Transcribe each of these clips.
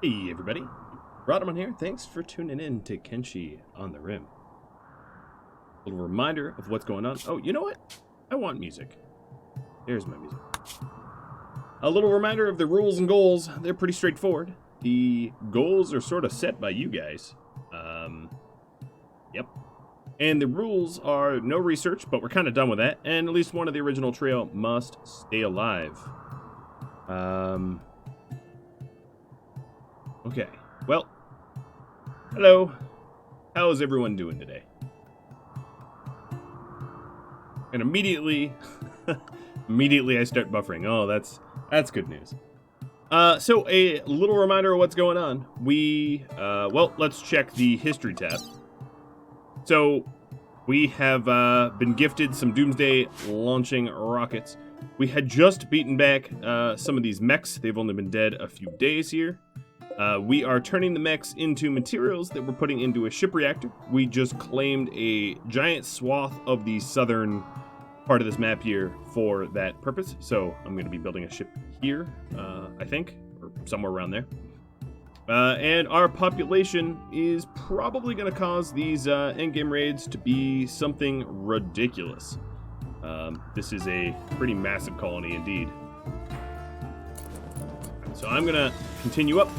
Hey everybody, Rhadamant here. Thanks for tuning in to Kenshi on the Rim. A little reminder of what's going on. Oh, you know what? I want music. There's my music. A little reminder of the rules and goals. They're pretty straightforward. The goals are sort of set by you guys. Yep. And the rules are no research, but we're kind of done with that. And at least one of the original trio must stay alive. Okay, well, hello. How's everyone doing today? And immediately I start buffering. Oh, that's good news. So a little reminder of what's going on. Well, let's check the history tab. So we have been gifted some Doomsday launching rockets. We had just beaten back some of these mechs. They've only been dead a few days here. We are turning the mechs into materials that we're putting into a ship reactor. We just claimed a giant swath of the southern part of this map here for that purpose. So I'm going to be building a ship here, I think, or somewhere around there. And our population is probably going to cause these endgame raids to be something ridiculous. This is a pretty massive colony indeed. So I'm going to continue up.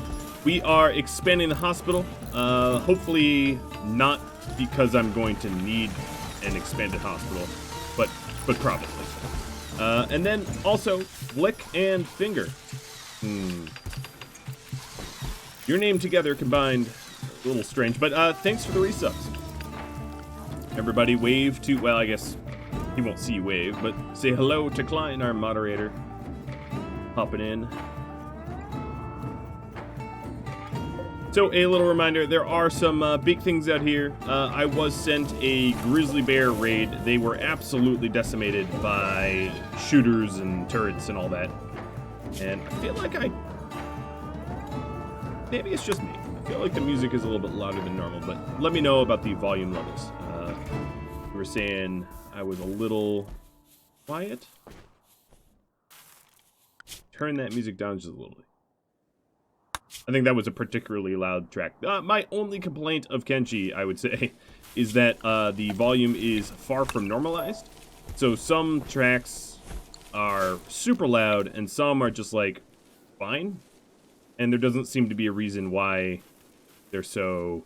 We are expanding the hospital, hopefully not because I'm going to need an expanded hospital, but probably. And then also, Lick and Finger. Your name together combined, a little strange, but thanks for the resubs. Everybody wave to, well, I guess he won't see you wave, but say hello to Klein, our moderator. Popping in. So a little reminder, there are some big things out here. I was sent a grizzly bear raid. They were absolutely decimated by shooters and turrets and all that. And I feel like maybe it's just me. I feel like the music is a little bit louder than normal, but let me know about the volume levels. You were saying I was a little quiet. Turn that music down just a little bit. I think that was a particularly loud track. My only complaint of Kenshi, I would say, is that the volume is far from normalized. So some tracks are super loud and some are just like fine. And there doesn't seem to be a reason why they're so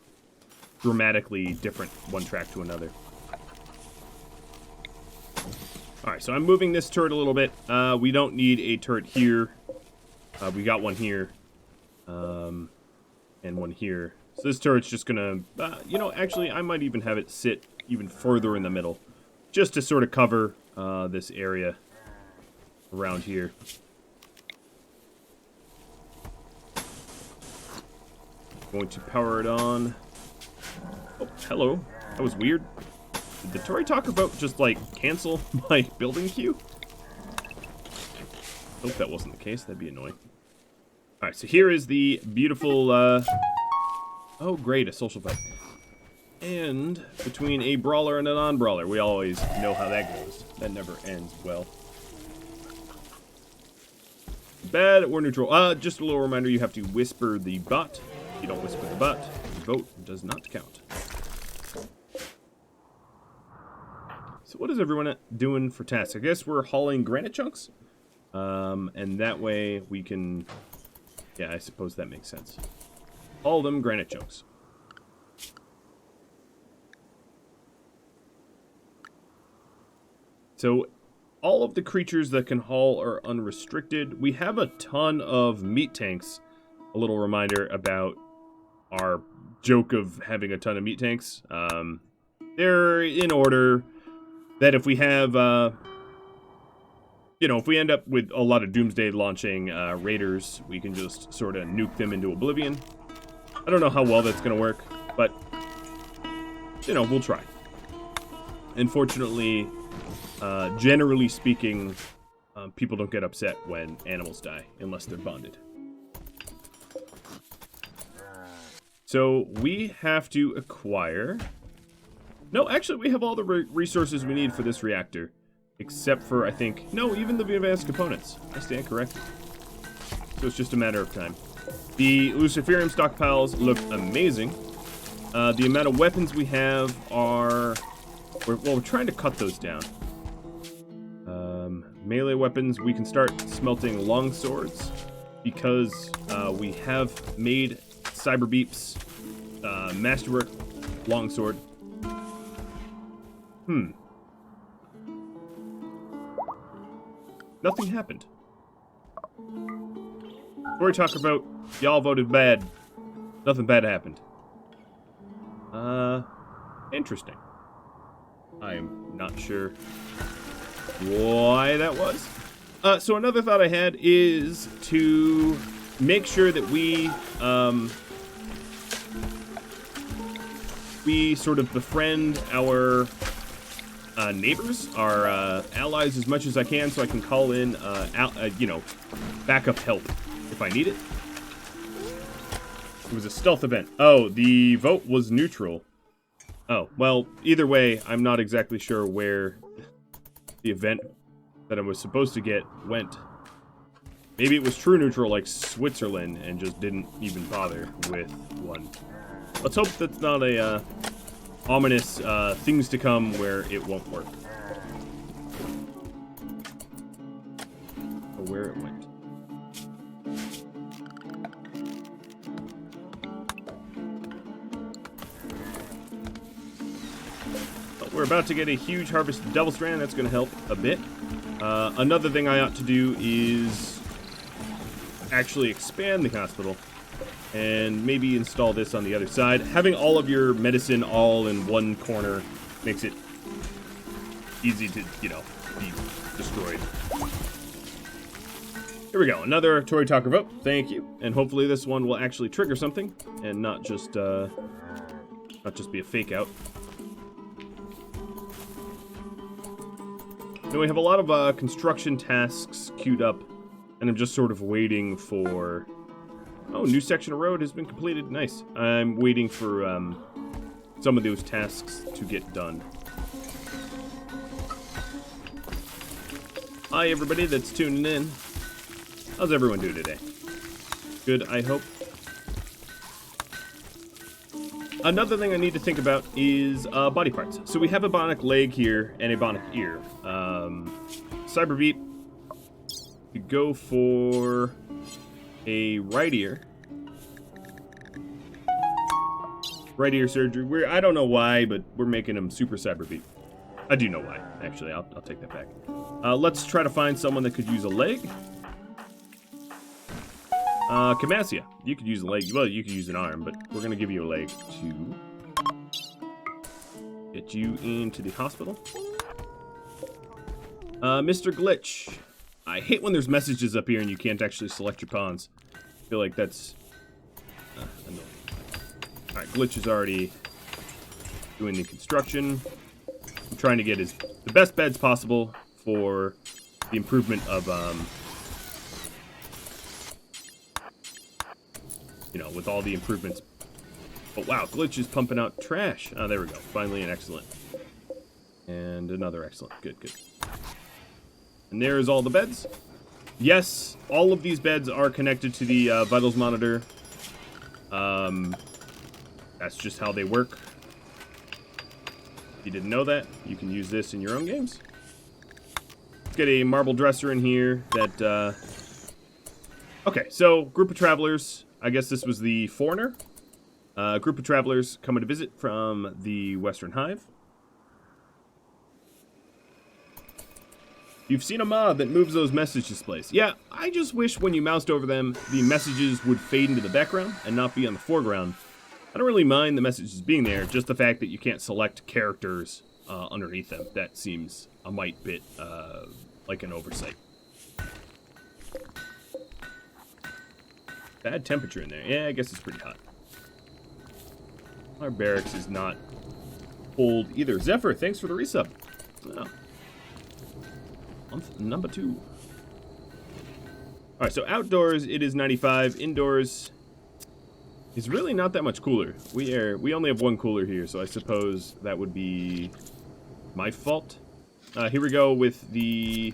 dramatically different one track to another. Alright, so I'm moving this turret a little bit. We don't need a turret here. We got one here. And one here. So this turret's just gonna, actually I might even have it sit even further in the middle. Just to sort of cover this area around here. Going to power it on. Oh, hello. That was weird. Did the Tory talk about just, like, cancel my building queue? Hope that wasn't the case. That'd be annoying. Alright, so here is the beautiful, oh great, a social fight. And between a brawler and a non-brawler, we always know how that goes. That never ends well. Bad or neutral. Just a little reminder, you have to whisper the bot. If you don't whisper the bot, the vote does not count. So what is everyone doing for tasks? I guess we're hauling granite chunks. And that way we can... Yeah, I suppose that makes sense. All of them granite chunks. So, all of the creatures that can haul are unrestricted. We have a ton of meat tanks. A little reminder about our joke of having a ton of meat tanks. They're in order that if we have... if we end up with a lot of Doomsday launching raiders, we can just sort of nuke them into oblivion. I don't know how well that's going to work, but, we'll try. Unfortunately, generally speaking, people don't get upset when animals die, unless they're bonded. So, we have to acquire... No, actually, we have all the resources we need for this reactor. Except for, I think... No, even the advanced components. I stand corrected. So it's just a matter of time. The Luciferium stockpiles look amazing. The amount of weapons we have are... we're trying to cut those down. Melee weapons, we can start smelting long swords because we have made Cyber Beep's Masterwork longsword. Nothing happened. Story talk about y'all voted bad. Nothing bad happened. Interesting. I am not sure why that was. So another thought I had is to make sure that we sort of befriend our neighbors, our allies as much as I can, so I can call in, you know, backup help if I need it. It was a stealth event. Oh, the vote was neutral. Oh, well, either way, I'm not exactly sure where the event that I was supposed to get went. Maybe it was true neutral like Switzerland and just didn't even bother with one. Let's hope that's not a ominous things to come where it won't work. Or where it went. We're about to get a huge harvest of Devil Strand. That's going to help a bit. Another thing I ought to do is actually expand the hospital and maybe install this on the other side. Having all of your medicine all in one corner makes it easy to, you know, be destroyed. Here we go. Another Tory Talker vote. Thank you. And hopefully this one will actually trigger something and not just be a fake out. Now we have a lot of construction tasks queued up, and I'm just sort of waiting for... Oh, new section of road has been completed. Nice. I'm waiting for some of those tasks to get done. Hi, everybody that's tuning in. How's everyone doing today? Good, I hope. Another thing I need to think about is body parts. So we have a bionic leg here and a bionic ear. Cyber Beep could go for a right ear. Right ear surgery. I don't know why, but we're making him super Cyber Beep. I do know why, actually. I'll take that back. Let's try to find someone that could use a leg. Camasia, you could use a leg. Well, you could use an arm, but we're going to give you a leg to get you into the hospital. Mr. Glitch. I hate when there's messages up here and you can't actually select your pawns. I feel like that's annoying. Alright, Glitch is already doing the construction. I'm trying to get the best beds possible for the improvement of, you know, with all the improvements. Oh, wow, Glitch is pumping out trash. Oh, there we go. Finally an excellent. And another excellent. Good, good. And there's all the beds. Yes, all of these beds are connected to the vitals monitor. That's just how they work. If you didn't know that, you can use this in your own games. Let's get a marble dresser in here that... Okay, so group of travelers. I guess this was the foreigner. Group of travelers coming to visit from the Western Hive. You've seen a mod that moves those message displays. Yeah, I just wish when you moused over them, the messages would fade into the background and not be on the foreground. I don't really mind the messages being there, just the fact that you can't select characters underneath them. That seems a mite bit like an oversight. Bad temperature in there. Yeah, I guess it's pretty hot. Our barracks is not cold either. Zephyr, thanks for the resub. Oh. Month number 2. Alright, so outdoors it is 95. Indoors is really not that much cooler. We only have one cooler here, so I suppose that would be my fault. Here we go with the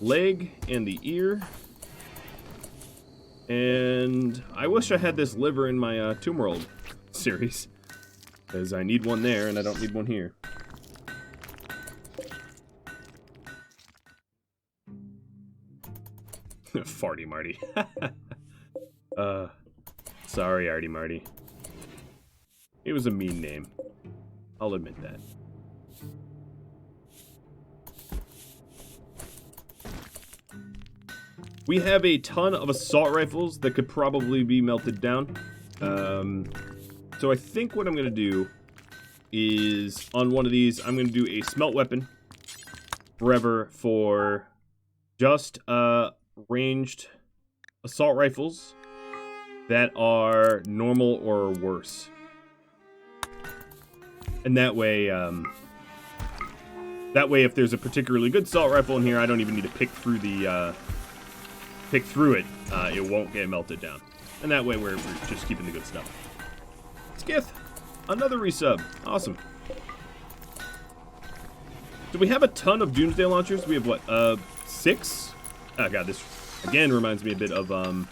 leg and the ear. And I wish I had this liver in my RimWorld series, because I need one there and I don't need one here. Farty Marty. Sorry, Artie Marty. It was a mean name. I'll admit that. We have a ton of assault rifles that could probably be melted down. So I think what I'm going to do is, on one of these, I'm going to do a smelt weapon forever for just ranged assault rifles that are normal or worse. And that way, if there's a particularly good assault rifle in here, I don't even need to pick through it. It won't get melted down. And that way, we're just keeping the good stuff. Skith, another resub. Awesome. So we have a ton of Doomsday launchers. We have what? 6? Oh god, this again reminds me a bit of oh,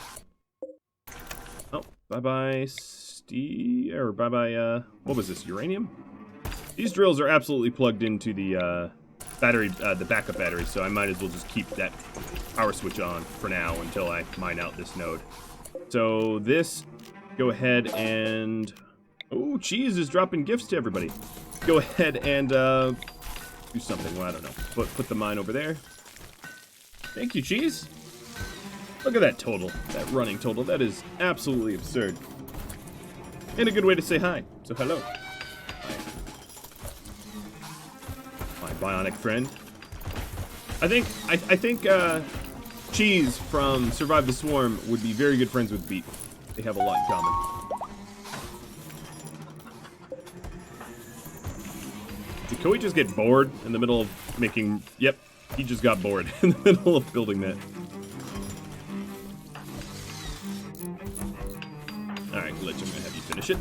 bye-bye or bye-bye what was this? Uranium? These drills are absolutely plugged into the battery, the backup battery, so I might as well just keep that power switch on for now until I mine out this node. So this, go ahead and oh, Cheese is dropping gifts to everybody. Go ahead and do something. Well, I don't know. Put the mine over there. Thank you, Cheese. Look at that total, that running total. That is absolutely absurd. And a good way to say hi. So hello. My bionic friend. I think Cheese from Survive the Swarm would be very good friends with Beat. They have a lot in common. Did Koei just get bored in the middle of making... Yep, he just got bored in the middle of building that. Alright, Glitch, I'm gonna have you finish it.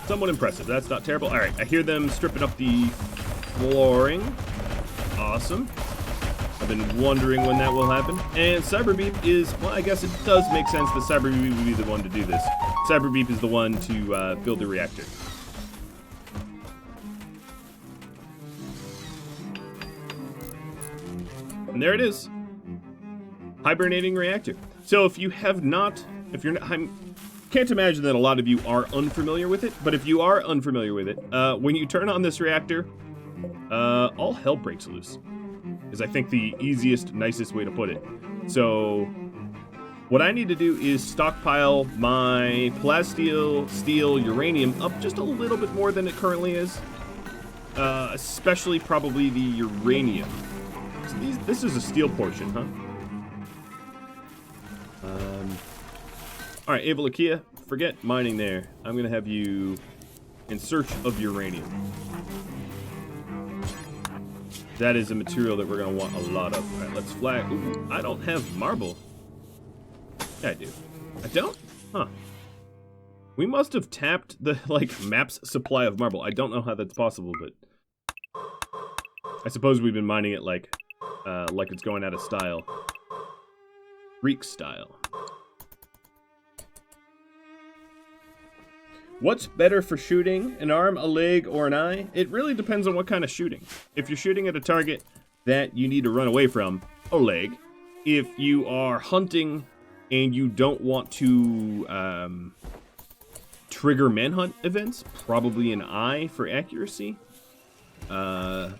Somewhat impressive. That's not terrible. Alright, I hear them stripping up the flooring. Awesome. I've been wondering when that will happen. And Cyberbeep is, well, I guess it does make sense that Cyberbeep would be the one to do this. Cyberbeep is the one to build the reactor. And there it is. Hibernating reactor. So if you have not, if you're not, can't imagine that a lot of you are unfamiliar with it, but if you are unfamiliar with it, when you turn on this reactor, all hell breaks loose. Is I think the easiest, nicest way to put it. So what I need to do is stockpile my plasteel, steel, uranium up just a little bit more than it currently is. Especially probably the uranium. So this is a steel portion, huh? Alright, Avalakia, forget mining there. I'm gonna have you in search of uranium. That is a material that we're gonna want a lot of. Alright, let's flag. Ooh, I don't have marble. Yeah, I do. I don't? Huh. We must have tapped the, map's supply of marble. I don't know how that's possible, but... I suppose we've been mining it like it's going out of style. Greek style. What's better for shooting? An arm, a leg, or an eye? It really depends on what kind of shooting. If you're shooting at a target that you need to run away from, a leg. If you are hunting and you don't want to trigger manhunt events, probably an eye for accuracy. But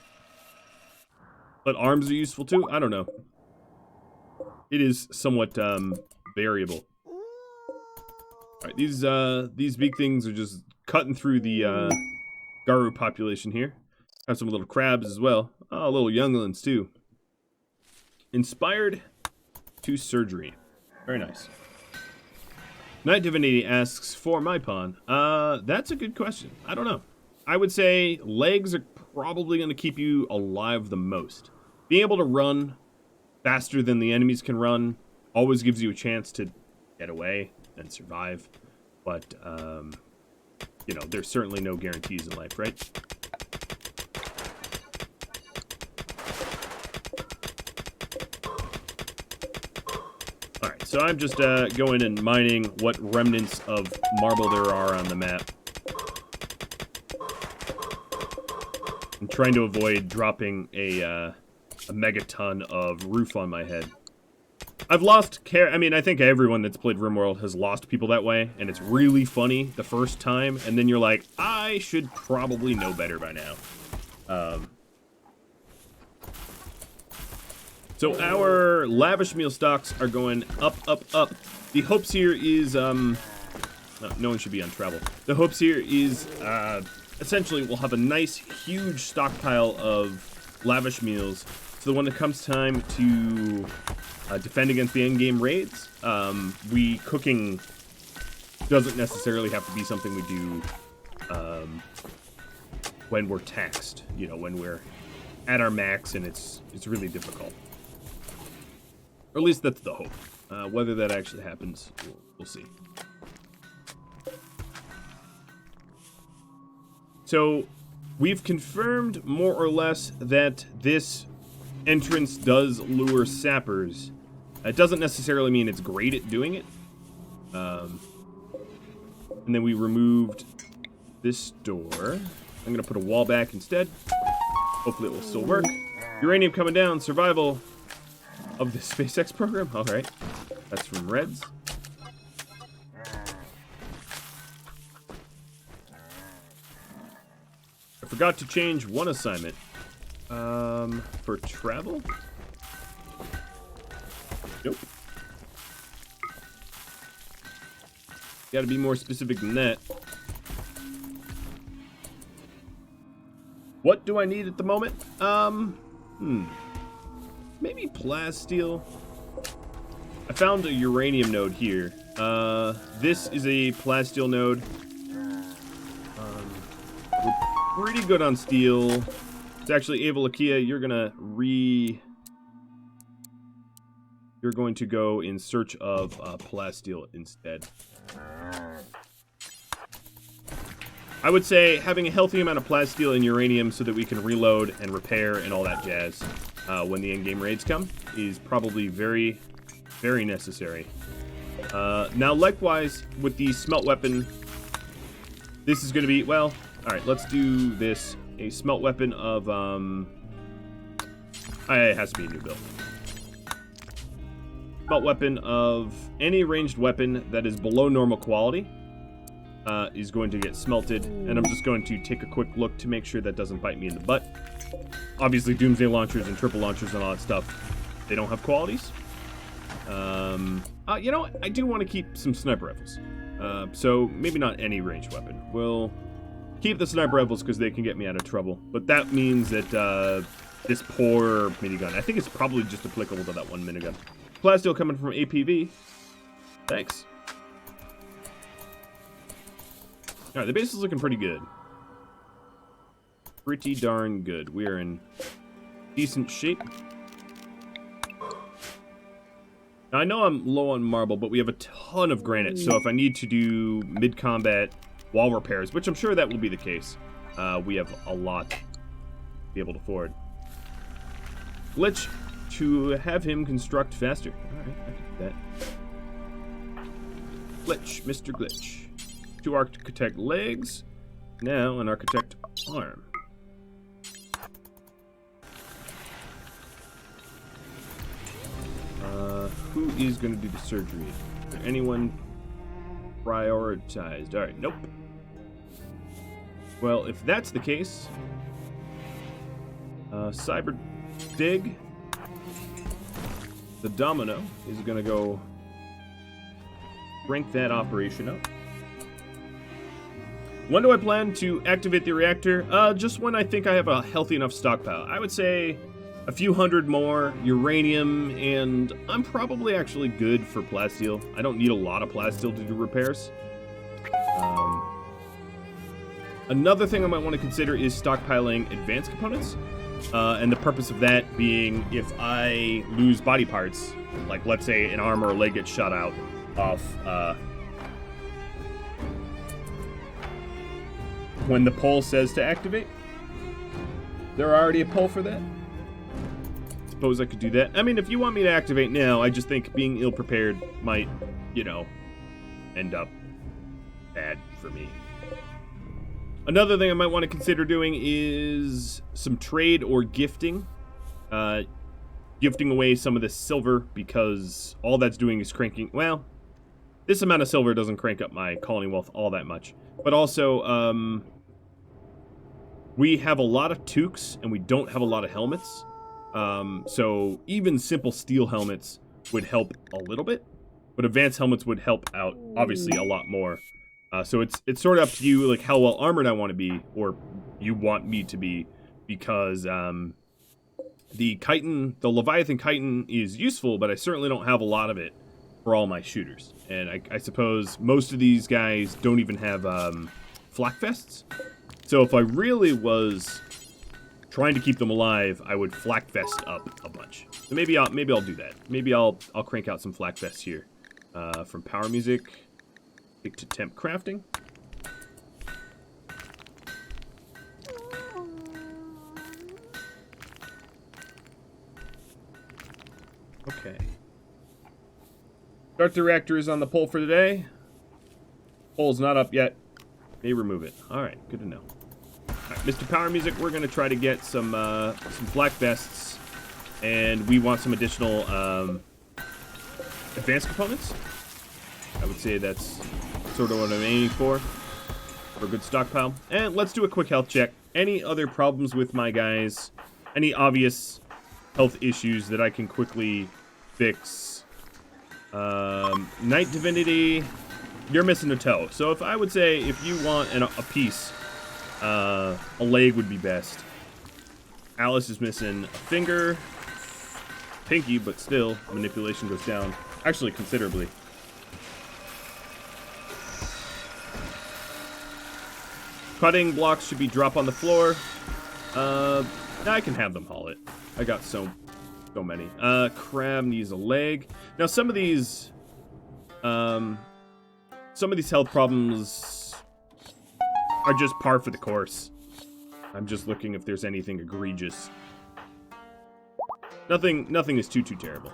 arms are useful too? I don't know. It is somewhat variable. Alright, these big things are just cutting through the Garu population here. Have some little crabs as well. Oh, little younglings too. Inspired to surgery. Very nice. Night Divinity asks for my pawn. That's a good question. I don't know. I would say legs are probably going to keep you alive the most. Being able to run faster than the enemies can run always gives you a chance to get away and survive, but you know, there's certainly no guarantees in life, right? so I'm just going and mining what remnants of marble there are on the map. I'm trying to avoid dropping a megaton of roof on my head. I've lost care. I mean, I think everyone that's played RimWorld has lost people that way, and it's really funny the first time, and then you're like, I should probably know better by now. So our lavish meal stocks are going up, up, up. The hopes here is, no one should be on travel. The hopes here is, essentially we'll have a nice, huge stockpile of lavish meals. So when it comes time to defend against the endgame raids, cooking doesn't necessarily have to be something we do when we're taxed. You know, when we're at our max and it's really difficult. Or at least that's the hope. Whether that actually happens, we'll see. So we've confirmed more or less that this entrance does lure sappers. It doesn't necessarily mean it's great at doing it. And then we removed this door. I'm going to put a wall back instead. Hopefully it will still work. Uranium coming down. Survival of the SpaceX program. All right. That's from Reds. I forgot to change one assignment. For travel? Nope. Gotta be more specific than that. What do I need at the moment? Maybe plasteel. I found a uranium node here. This is a plasteel node. We're pretty good on steel. It's actually Ava Lakia, you're going to go in search of plasteel instead. I would say having a healthy amount of plasteel and uranium so that we can reload and repair and all that jazz when the endgame raids come is probably very, very necessary. Now, likewise, with the smelt weapon, this is going to be, well, alright, let's do this. A smelt weapon of, it has to be a new build. Smelt weapon of any ranged weapon that is below normal quality is going to get smelted, and I'm just going to take a quick look to make sure that doesn't bite me in the butt. Obviously, Doomsday launchers and triple launchers and all that stuff, they don't have qualities. You know what? I do want to keep some sniper rifles. So maybe not any ranged weapon. We'll keep the sniper rifles because they can get me out of trouble. But that means that this poor minigun, I think it's probably just applicable to that one minigun. Plasteel coming from APV. Thanks. Alright, the base is looking pretty good. Pretty darn good. We are in decent shape. Now, I know I'm low on marble, but we have a ton of granite, so if I need to do mid-combat wall repairs, which I'm sure that will be the case, we have a lot to be able to afford. Glitch to have him construct faster. Alright, I can do that. Glitch, Mr. Glitch. 2 architect legs, now an architect arm. Who is going to do the surgery? Is there anyone prioritized? Alright, nope. Well, if that's the case, Cyber Dig, the Domino, is going to go crank that operation up. When do I plan to activate the reactor? Just when I think I have a healthy enough stockpile. I would say a few hundred more uranium, and I'm probably actually good for plasteel. I don't need a lot of plasteel to do repairs. Another thing I might want to consider is stockpiling advanced components. And the purpose of that being if I lose body parts, like let's say an arm or a leg gets shot out off, when the poll says to activate, there already a poll for that. suppose I could do that. I mean, if you want me to activate now, I just think being ill-prepared might, you know, end up bad for me. Another thing I might want to consider doing is some trade or gifting. Gifting away some of this silver, because all that's doing is cranking... Well, this amount of silver doesn't crank up my colony wealth all that much. But also, we have a lot of toques, and we don't have a lot of helmets. So even simple steel helmets would help a little bit. But advanced helmets would help out, obviously, a lot more. So it's sort of up to you, like, how well armored I want to be, or you want me to be, because, the Leviathan Chitin is useful, but I certainly don't have a lot of it for all my shooters. And I suppose most of these guys don't even have, flak vests. So if I really was trying to keep them alive, I would flak vest up a bunch. So maybe I'll do that. Maybe I'll crank out some flak vests here. From power music, stick to temp crafting. Okay. Start the reactor is on the poll for today. Poll's not up yet. May remove it. Alright, good to know. Alright, Mr. Power Music, we're going to try to get some flak vests. And we want some additional advanced components. I would say that's sort of what I'm aiming for a good stockpile. And let's do a quick health check. Any other problems with my guys? Any obvious health issues that I can quickly fix? Night Divinity, you're missing a toe. So if I would say, if you want a piece, a leg would be best. Alice is missing a finger. Pinky, but still, manipulation goes down. Actually, considerably. Cutting blocks should be drop on the floor. I can have them haul it. I got so many. Crab needs a leg. Now some of these health problems are just par for the course. I'm just looking if there's anything egregious. Nothing is too terrible.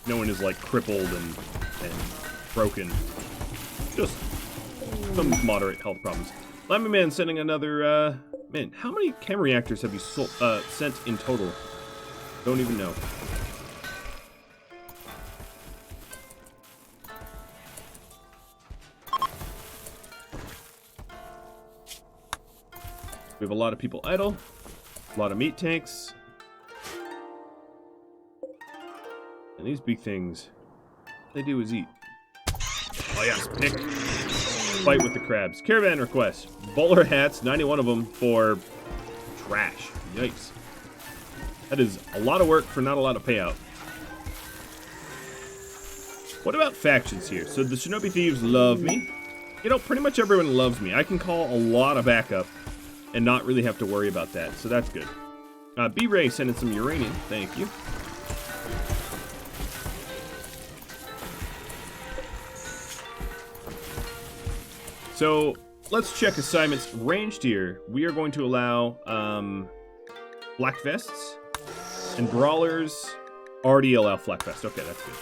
No one is like crippled and broken. Just some moderate health problems. Lemon Man sending another, man, how many chem reactors have you sent in total? Don't even know. We have a lot of people idle. A lot of meat tanks. And these big things, all they do is eat. Oh yes, pick. Fight with the crabs. Caravan request. Bowler hats, 91 of them for trash. Yikes. That is a lot of work for not a lot of payout. What about factions here? So the Shinobi Thieves love me. You know, pretty much everyone loves me. I can call a lot of backup and not really have to worry about that. So that's good. B-Ray sending some uranium. Thank you. So let's check assignments ranged here. We are going to allow black vests and brawlers already allow flak vest. Okay, that's good.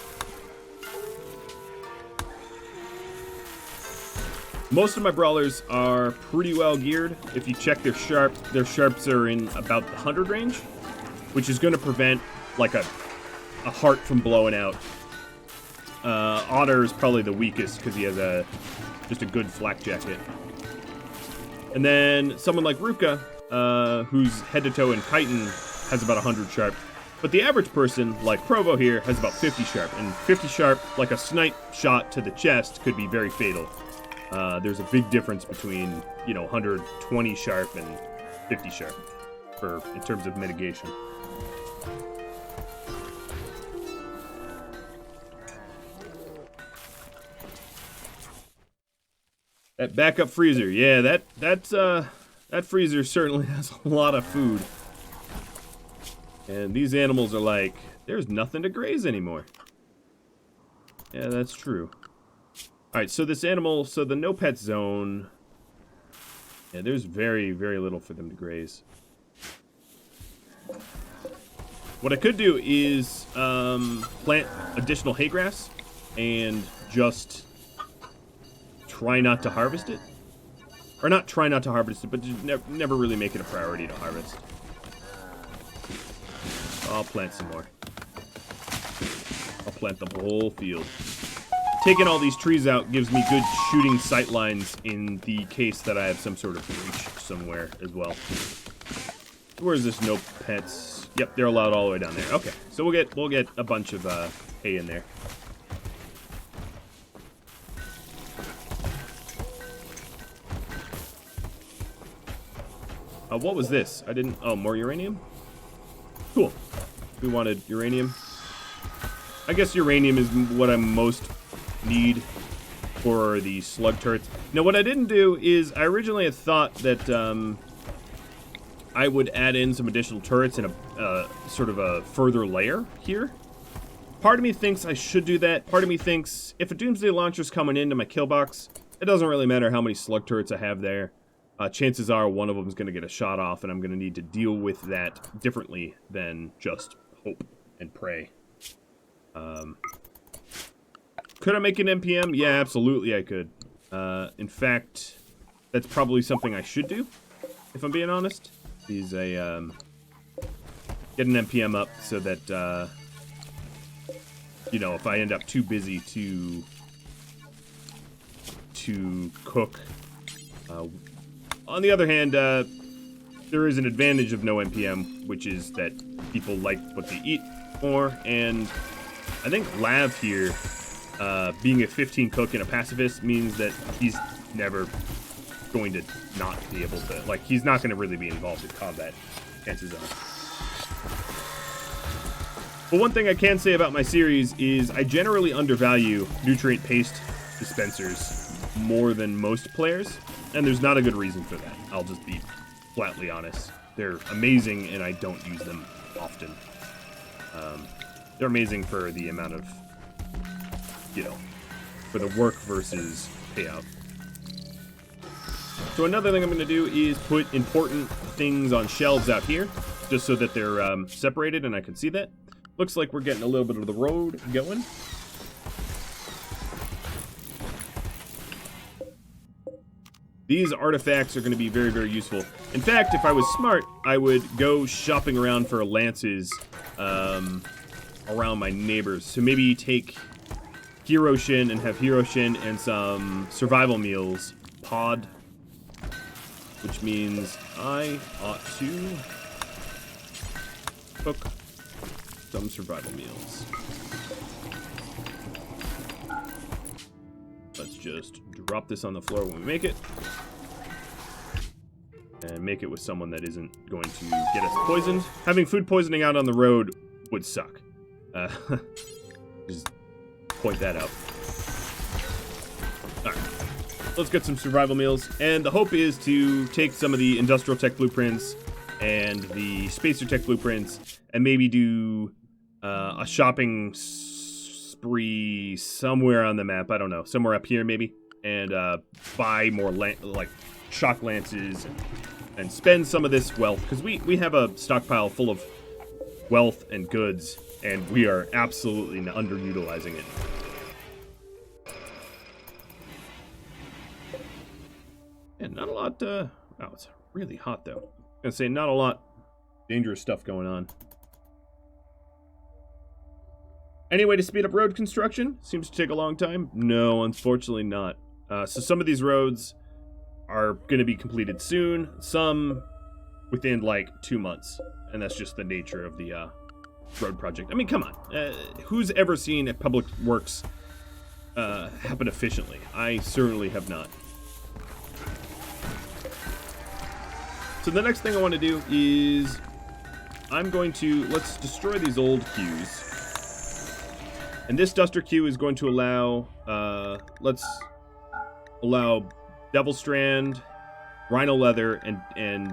Most of my brawlers are pretty well geared. If you check their sharps are in about the 100 range, which is going to prevent like a heart from blowing out. Otter is probably the weakest because he has just a good flak jacket. And then someone like Ruka, who's head to toe in chitin, has about 100 sharp. But the average person, like Provo here, has about 50 sharp. And 50 sharp, like a snipe shot to the chest, could be very fatal. There's a big difference between, 120 sharp and 50 sharp in terms of mitigation. That backup freezer, yeah, that freezer certainly has a lot of food. And these animals are like, there's nothing to graze anymore. Yeah, that's true. Alright, so this animal, so the no pet zone, yeah, there's very, very little for them to graze. What I could do is plant additional hay grass and just try not to harvest it. Or not try not to harvest it, but just never really make it a priority to harvest. I'll plant some more. I'll plant the whole field. Taking all these trees out gives me good shooting sight lines in the case that I have some sort of breach somewhere as well. Where is this no pets? Yep, they're allowed all the way down there. Okay, so we'll get a bunch of hay in there. What was this? I didn't... Oh, more uranium? Cool. We wanted uranium. I guess uranium is what I most need for the slug turrets. Now, what I didn't do is I originally had thought that I would add in some additional turrets in a sort of a further layer here. Part of me thinks I should do that. Part of me thinks if a Doomsday Launcher's coming into my Killbox, it doesn't really matter how many slug turrets I have there. Chances are one of them is going to get a shot off, and I'm going to need to deal with that differently than just hope and pray. Could I make an NPM? Yeah, absolutely I could. In fact, that's probably something I should do, if I'm being honest. Is a get an NPM up so that you know, if I end up too busy to cook. On the other hand, there is an advantage of no NPM, which is that people like what they eat more, and I think Lav here, being a 15 cook and a pacifist, means that he's never going to not be able to, like, he's not going to really be involved in combat, chances are. But one thing I can say about my series is I generally undervalue nutrient paste dispensers more than most players. And there's not a good reason for that. I'll just be flatly honest. They're amazing, and I don't use them often. They're amazing for the amount of, you know, for the work versus payout. So another thing I'm going to do is put important things on shelves out here, just so that they're separated and I can see that. Looks like we're getting a little bit of the road going. These artifacts are going to be very, very useful. In fact, if I was smart, I would go shopping around for lances around my neighbors. So maybe take Hiroshin and have Hiroshin and some survival meals pod, which means I ought to cook some survival meals. Let's just drop this on the floor when we make it. And make it with someone that isn't going to get us poisoned. Having food poisoning out on the road would suck. Just point that out. Alright. Let's get some survival meals. And the hope is to take some of the industrial tech blueprints and the spacer tech blueprints and maybe do a shopping spree somewhere on the map. I don't know. Somewhere up here maybe. And buy more like shock lances and spend some of this wealth, because we have a stockpile full of wealth and goods, and we are absolutely underutilizing it. And not a lot, wow, it's really hot though. I'm gonna say not a lot dangerous stuff going on. Any way to speed up road construction? Seems to take a long time. No, unfortunately not. So some of these roads are going to be completed soon, some within like 2 months, and that's just the nature of the road project. I mean, come on, who's ever seen a public works happen efficiently? I certainly have not. So the next thing I want to do is let's destroy these old queues, and this duster queue is going to allow let's allow Devil Strand, Rhino Leather, and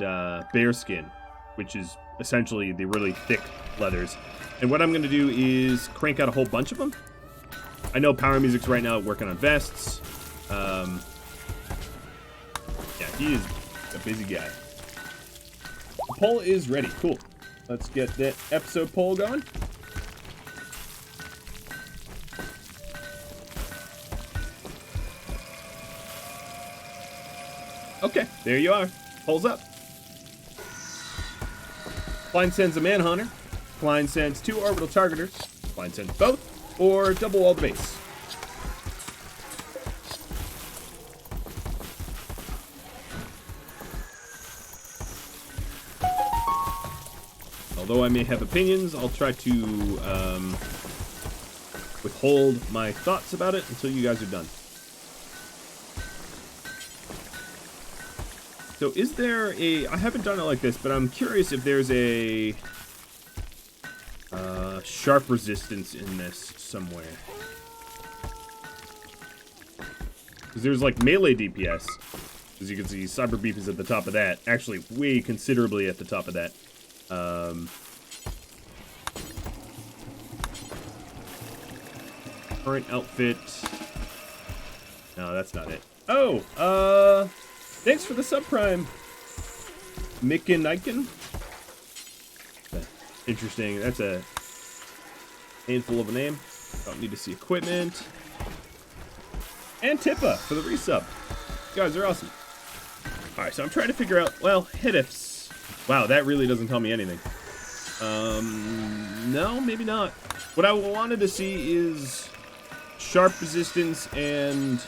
Bear Skin, which is essentially the really thick leathers. And what I'm going to do is crank out a whole bunch of them. I know Power Music's right now working on vests. Yeah, he is a busy guy. The poll is ready. Cool. Let's get that episode poll going. Okay, there you are. Poll's up. Klein sends a Manhunter. Klein sends 2 orbital targeters. Klein sends both, or double wall the base. Although I may have opinions, I'll try to withhold my thoughts about it until you guys are done. So is there a... I haven't done it like this, but I'm curious if there's a sharp resistance in this somewhere. Because there's like melee DPS. As you can see, Cyber Beef is at the top of that. Actually, way considerably at the top of that. Current outfit. No, that's not it. Oh, thanks for the subprime, Mick and Niken. Interesting. That's a handful of a name. Don't need to see equipment. And Tippa for the resub. You guys are awesome. All right, so I'm trying to figure out. Well, hit ifs. Wow, that really doesn't tell me anything. No, maybe not. What I wanted to see is sharp resistance and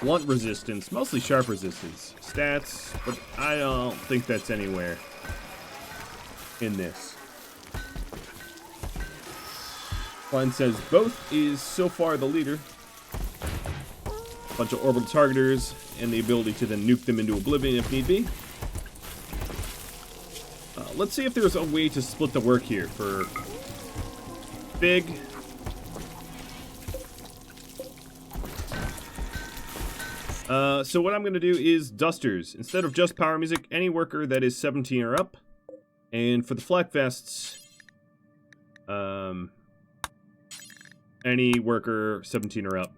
blunt resistance, mostly sharp resistance. Stats, but I don't think that's anywhere in this. Klein says both is so far the leader. Bunch of orbital targeters and the ability to then nuke them into oblivion if need be. Let's see if there's a way to split the work here for Big. So what I'm going to do is dusters. Instead of just power music, any worker that is 17 or up. And for the flak vests, any worker 17 or up.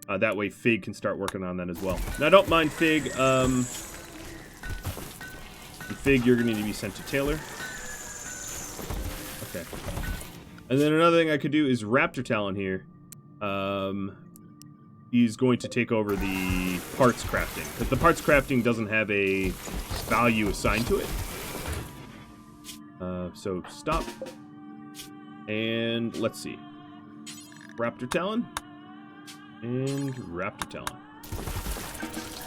That way Fig can start working on that as well. Now, don't mind Fig. Fig, you're going to need to be sent to Taylor. Okay. And then another thing I could do is Raptor Talon here. He's going to take over the parts crafting, because the parts crafting doesn't have a value assigned to it. So stop. And let's see. Raptor Talon. And Raptor Talon.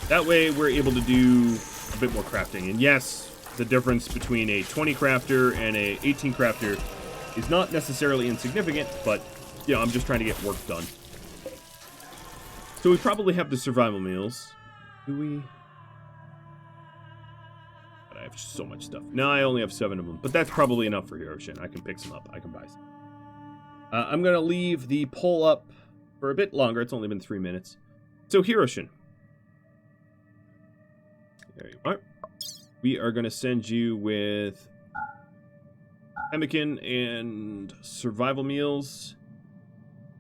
That way we're able to do a bit more crafting. And yes, the difference between a 20 crafter and a 18 crafter is not necessarily insignificant, but, you know, I'm just trying to get work done. So we probably have the survival meals. Do we? But I have so much stuff. No, I only have 7 of them, but that's probably enough for Hiroshin. I can pick some up. I can buy some. I'm going to leave the poll up for a bit longer. It's only been 3 minutes. So Hiroshin. There you are. We are going to send you with pemmican and survival meals.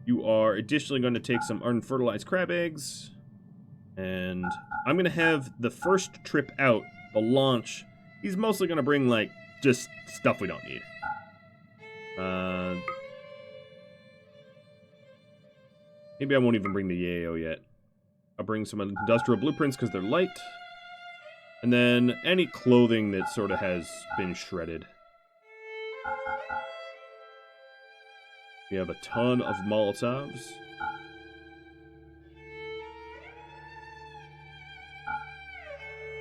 You are additionally going to take some unfertilized crab eggs. And I'm going to have the first trip out, the launch. He's mostly going to bring, like, just stuff we don't need. Maybe I won't even bring the yayo yet. I'll bring some industrial blueprints because they're light. And then any clothing that sort of has been shredded. We have a ton of Molotovs.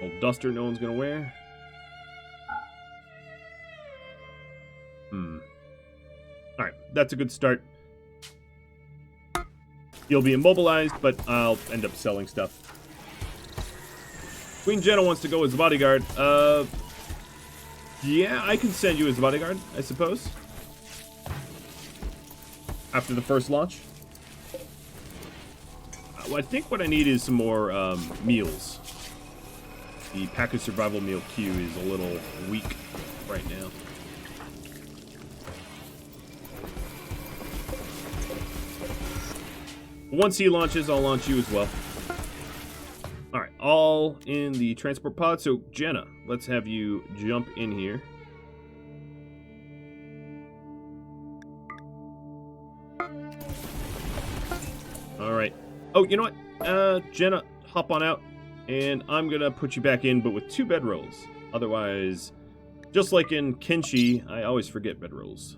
Old duster no one's gonna wear. Alright, that's a good start. You'll be immobilized, but I'll end up selling stuff. Queen Jenna wants to go as bodyguard. Yeah, I can send you as bodyguard, I suppose. After the first launch. Well, I think what I need is some more meals. The package survival meal queue is a little weak right now. Once he launches, I'll launch you as well. Alright, all in the transport pod. So, Jenna, let's have you jump in here. All right. Oh, you know what? Jenna, hop on out, and I'm gonna put you back in, but with 2 bedrolls. Otherwise, just like in Kenshi, I always forget bedrolls.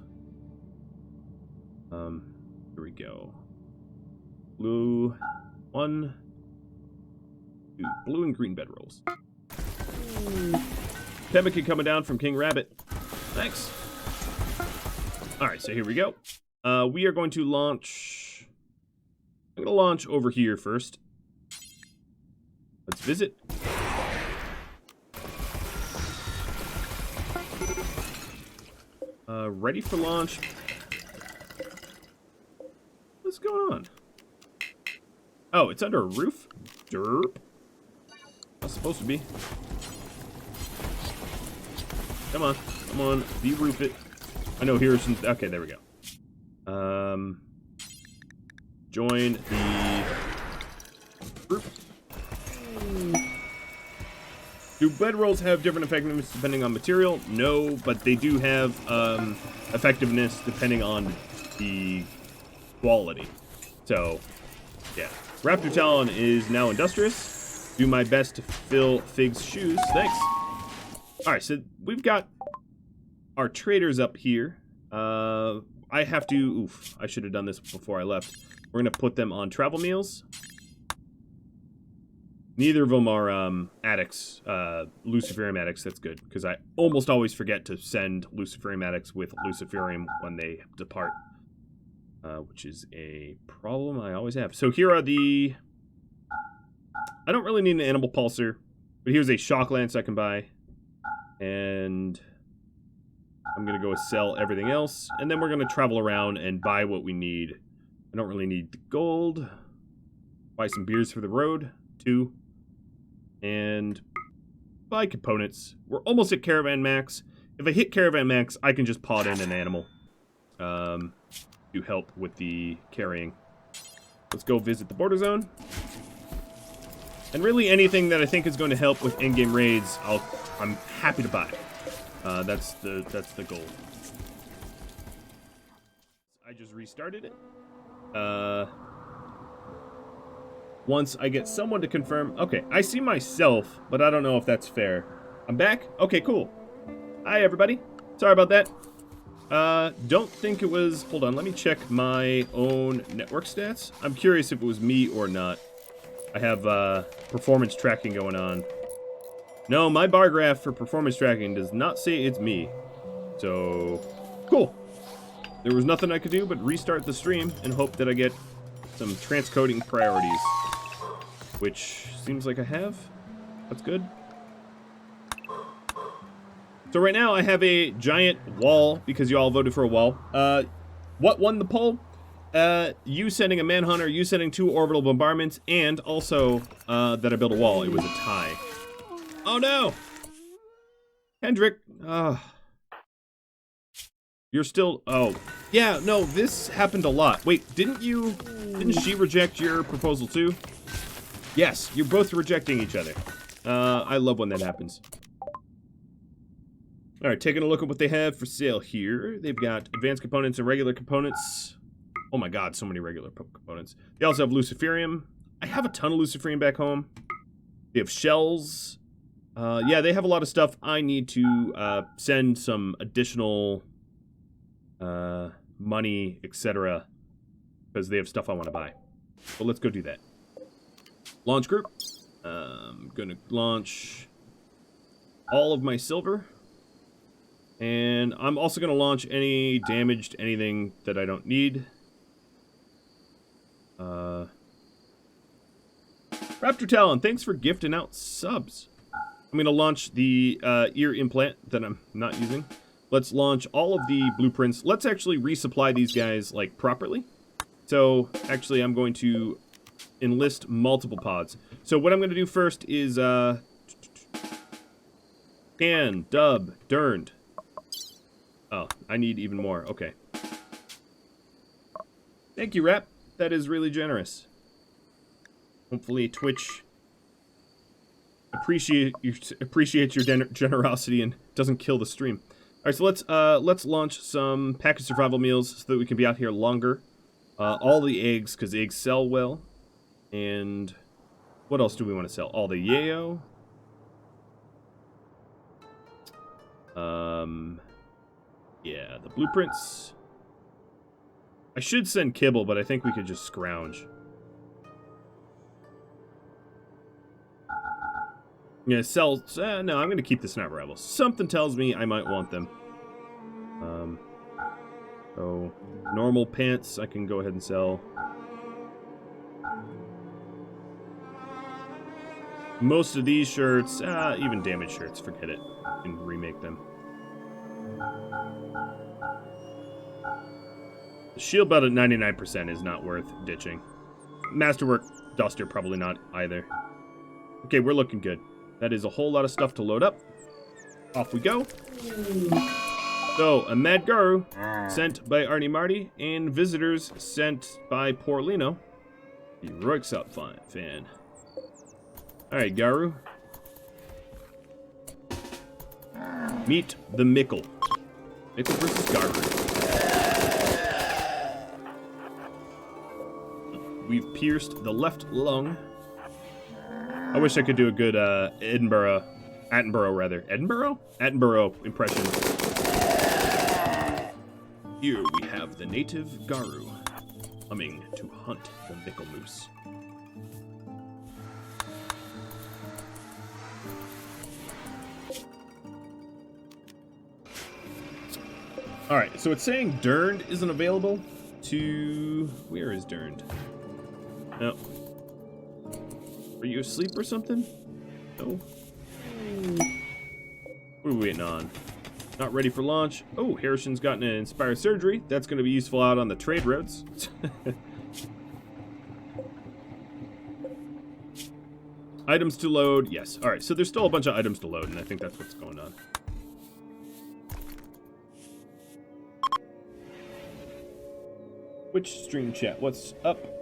Here we go. Blue, 1, 2, blue and green bedrolls. Pemmican coming down from King Rabbit. Thanks. All right, so here we go. We are going to launch. I'm going to launch over here first. Let's visit. Ready for launch. What's going on? Oh, it's under a roof? Derp. That's supposed to be. Come on. Come on. De-roof it. I know here's some... Okay, there we go. Join the group. Do bedrolls have different effectiveness depending on material? No, but they do have effectiveness depending on the quality. So, yeah. Raptor Talon is now industrious. Do my best to fill Fig's shoes. Thanks. Alright, so we've got our traders up here. I have to... Oof, I should have done this before I left. We're going to put them on travel meals. Neither of them are addicts, Luciferium addicts. That's good, because I almost always forget to send Luciferium addicts with Luciferium when they depart, which is a problem I always have. So here are the... I don't really need an animal pulsar, but here's a shock lance I can buy, and I'm going to go sell everything else, and then we're going to travel around and buy what we need. I don't really need the gold. Buy some beers for the road, 2. And buy components. We're almost at Caravan Max. If I hit Caravan Max, I can just pod in an animal to help with the carrying. Let's go visit the border zone. And really anything that I think is going to help with endgame raids, I'm happy to buy. That's the goal. I just restarted it. Once I get someone to confirm... Okay, I see myself, but I don't know if that's fair. I'm back? Okay, cool. Hi, everybody. Sorry about that. Don't think it was... Hold on, let me check my own network stats. I'm curious if it was me or not. I have performance tracking going on. No, my bar graph for performance tracking does not say it's me. So, cool. There was nothing I could do but restart the stream and hope that I get some transcoding priorities. Which seems like I have. That's good. So right now I have a giant wall because you all voted for a wall. What won the poll? You sending a manhunter, you sending 2 orbital bombardments, and also that I built a wall. It was a tie. Oh no! Hendrik, you're still... Oh. Yeah, no, this happened a lot. Wait, didn't she reject your proposal too? Yes, you're both rejecting each other. I love when that happens. Alright, taking a look at what they have for sale here. They've got advanced components and regular components. Oh my god, so many regular components. They also have Luciferium. I have a ton of Luciferium back home. They have shells. Yeah, they have a lot of stuff. I need to send some additional money, etc. because they have stuff I want to buy. But let's go do that. Launch group. I'm going to launch all of my silver. And I'm also going to launch any damaged anything that I don't need. Raptor Talon, thanks for gifting out subs. I'm going to launch the ear implant that I'm not using. Let's launch all of the blueprints. Let's actually resupply these guys, like, properly. So, actually, I'm going to enlist multiple pods. So, what I'm going to do first is, Can, Dub, Durned. Oh, I need even more. Okay. Thank you, Rap. That is really generous. Hopefully Twitch appreciate your generosity and doesn't kill the stream. All right, so let's launch some package survival meals so that we can be out here longer. All the eggs, because eggs sell well. And what else do we want to sell? All the yayo. Yeah, the blueprints. I should send kibble, but I think we could just scrounge. Yeah, sell. No, I'm gonna keep the sniper rifles. Something tells me I might want them. So normal pants I can go ahead and sell. Most of these shirts, even damaged shirts, forget it. You can remake them. The shield belt at 99% is not worth ditching. Masterwork duster, probably not either. Okay, we're looking good. That is a whole lot of stuff to load up. Off we go. So, a Mad Garu sent by Arnie Marty, and visitors sent by Porlino. Heroics up fan. Alright, Garu. Meet the Mickle. Mickle versus Garu. We've pierced the left lung. I wish I could do a good Attenborough impression. Here we have the native Garu coming to hunt the Mickle Moose. Alright, so it's saying Durned isn't available to... Where is Durned? No. Are you asleep or something? No. What are we waiting on? Not ready for launch. Oh, Harrison's gotten an Inspire Surgery. That's going to be useful out on the trade routes. Items to load. Yes. Alright, so there's still a bunch of items to load, and I think that's what's going on. Which stream chat? What's up?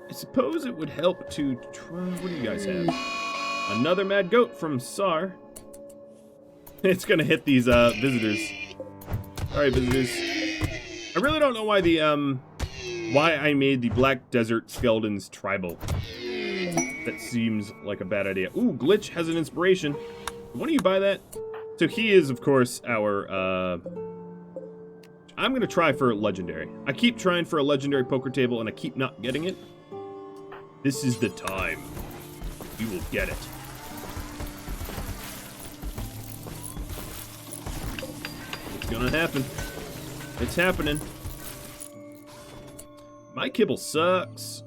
I suppose it would help to try... What do you guys have? Another Mad Goat from Sar. It's gonna hit these visitors. Alright, visitors. I really don't know why the why I made the Black Desert Skeletons tribal. That seems like a bad idea. Ooh, Glitch has an inspiration. Why don't you buy that? So he is, of course, our I'm gonna try for a legendary. I keep trying for a legendary poker table and I keep not getting it. This is the time. You will get it. It's gonna happen. It's happening. My kibble sucks.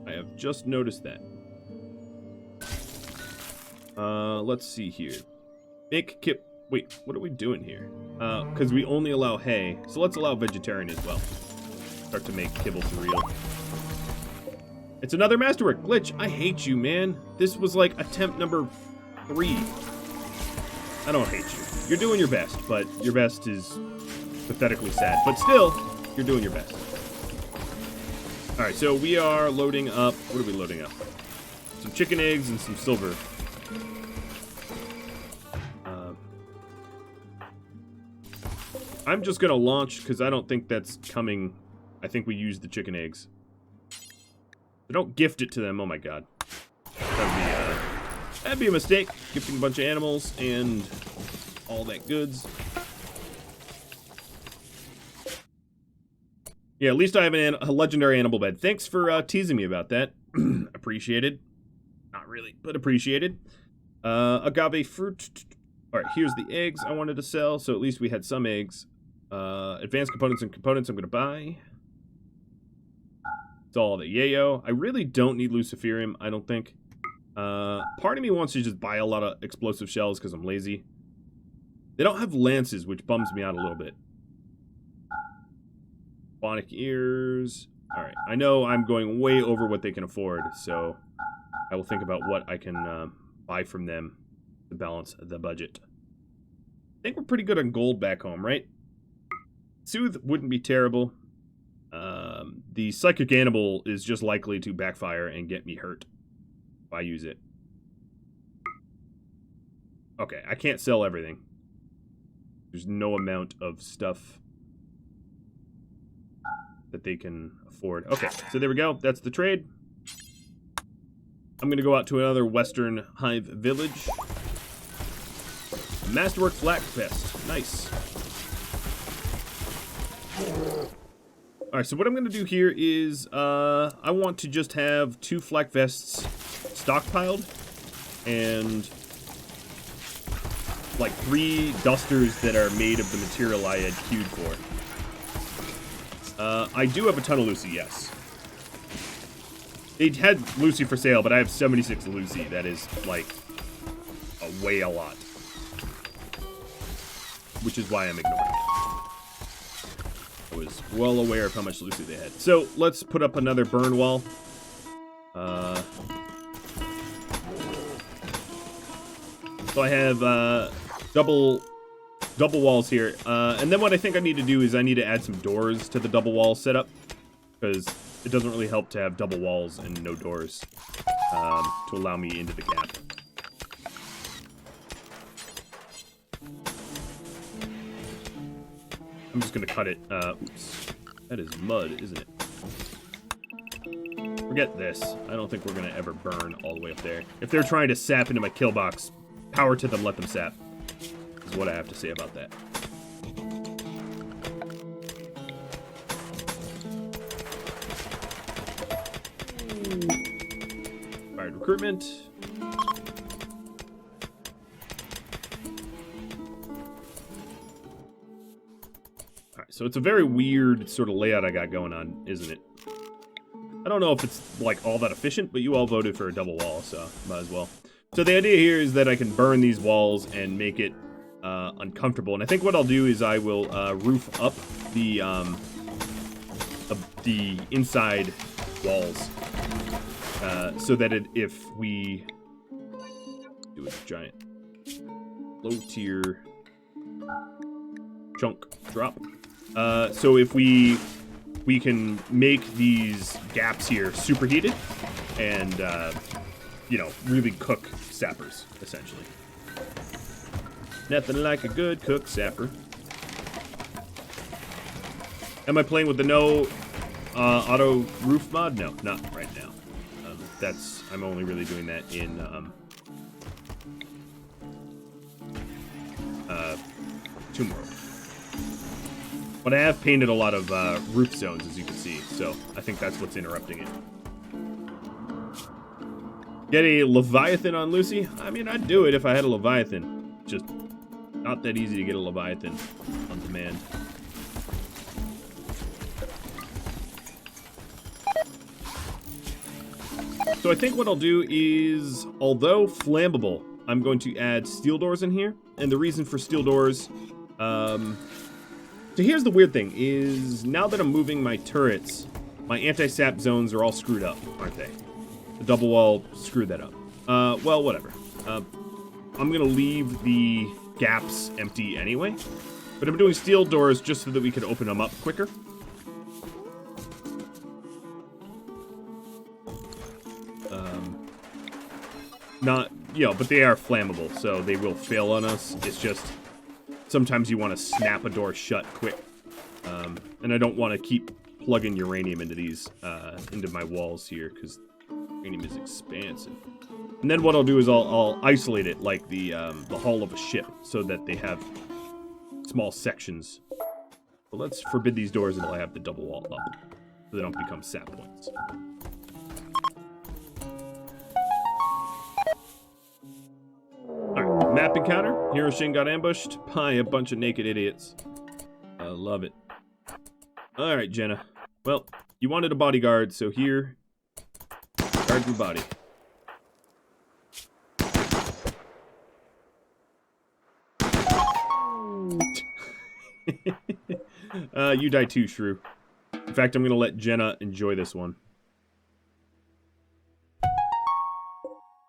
I have just noticed that. Let's see here. Make kip. Wait, what are we doing here? Because we only allow hay. So let's allow vegetarian as well. Start to make kibble for real. It's another masterwork. Glitch, I hate you, man. This was like attempt number 3. I don't hate you. You're doing your best, but your best is pathetically sad. But still, you're doing your best. Alright, so we are loading up... What are we loading up? Some chicken eggs and some silver. I'm just going to launch because I don't think that's coming. I think we used the eggs. So don't gift it to them. Oh my god. That'd be a mistake. Gifting a bunch of animals and all that goods. Yeah, at least I have a legendary animal bed. Thanks for teasing me about that. Appreciated. Not really, but appreciated. Agave fruit. Alright, here's the eggs I wanted to sell, so at least we had some eggs. Advanced components and components I'm going to buy. It's all the yayo. I really don't need luciferium, I don't think. Part of me wants to just buy a lot of explosive shells because I'm lazy. They don't have lances, which bums me out a little bit. Bionic ears. Alright, I know I'm going way over what they can afford, so I will think about what I can buy from them to balance the budget. think we're pretty good on gold back home, right? Soothe wouldn't be terrible. The Psychic Animal is just likely to backfire and get me hurt if I use it. Okay, I can't sell everything. There's no amount of stuff that they can afford. Okay, so there we go. That's the trade. I'm going to go out to another Western Hive village. Masterwork Flak Fest. Nice. Alright, so what I'm going to do here is, I want to just have 2 flak vests stockpiled, and like 3 dusters that are made of the material I had queued for. I do have a ton of Lucy, yes. They had Lucy for sale, but I have 76 Lucy. That is, like, way a lot. Which is why I'm ignoring it. I was well aware of how much Lucy they had. So, let's put up another burn wall. So I have, double walls here. And then what I think I need to do is I need to add some doors to the double wall setup. Because it doesn't really help to have double walls and no doors to allow me into the gap. I'm just going to cut it. Oops. That is mud, isn't it? Forget this. I don't think we're going to ever burn all the way up there. If they're trying to sap into my kill box, power to them, let them sap. Is what I have to say about that. Alright, recruitment. Alright, so it's a very weird sort of layout I got going on, isn't it? I don't know if it's, like, all that efficient, but you all voted for a double wall, so might as well. So the idea here is that I can burn these walls and make it uncomfortable. And I think what I'll do is I will roof up the inside walls so that if we do a giant low tier chunk drop, so if we can make these gaps here superheated and you know, really cook sappers essentially. Nothing like a good cooked sapper. Am I playing with the no auto roof mod? No, not right now. I'm only really doing that in Tomb World. But I have painted a lot of roof zones, as you can see, so I think that's what's interrupting it. Get a Leviathan on Lucy? I mean, I'd do it if I had a Leviathan. Just not that easy to get a Leviathan on demand. So I think what I'll do is, although flammable, I'm going to add steel doors in here. And the reason for steel doors, so here's the weird thing, is now that I'm moving my turrets, my anti-sap zones are all screwed up, aren't they? The double wall screwed that up. Well, whatever. I'm gonna leave the gaps empty anyway. But I'm doing steel doors just so that we can open them up quicker. Not, you know, but they are flammable, so they will fail on us. It's just, sometimes you want to snap a door shut quick. And I don't want to keep plugging uranium into these, into my walls here, because uranium is expansive. And then what I'll do is I'll isolate it like the hull of a ship, so that they have small sections. So let's forbid these doors until I have the double wall up, so they don't become sap points. Alright, map encounter. Hiroshima got ambushed by a bunch of naked idiots. I love it. Alright, Jenna. Well, you wanted a bodyguard, so here, guard your body. You die too, Shrew. In fact, I'm gonna let Jenna enjoy this one.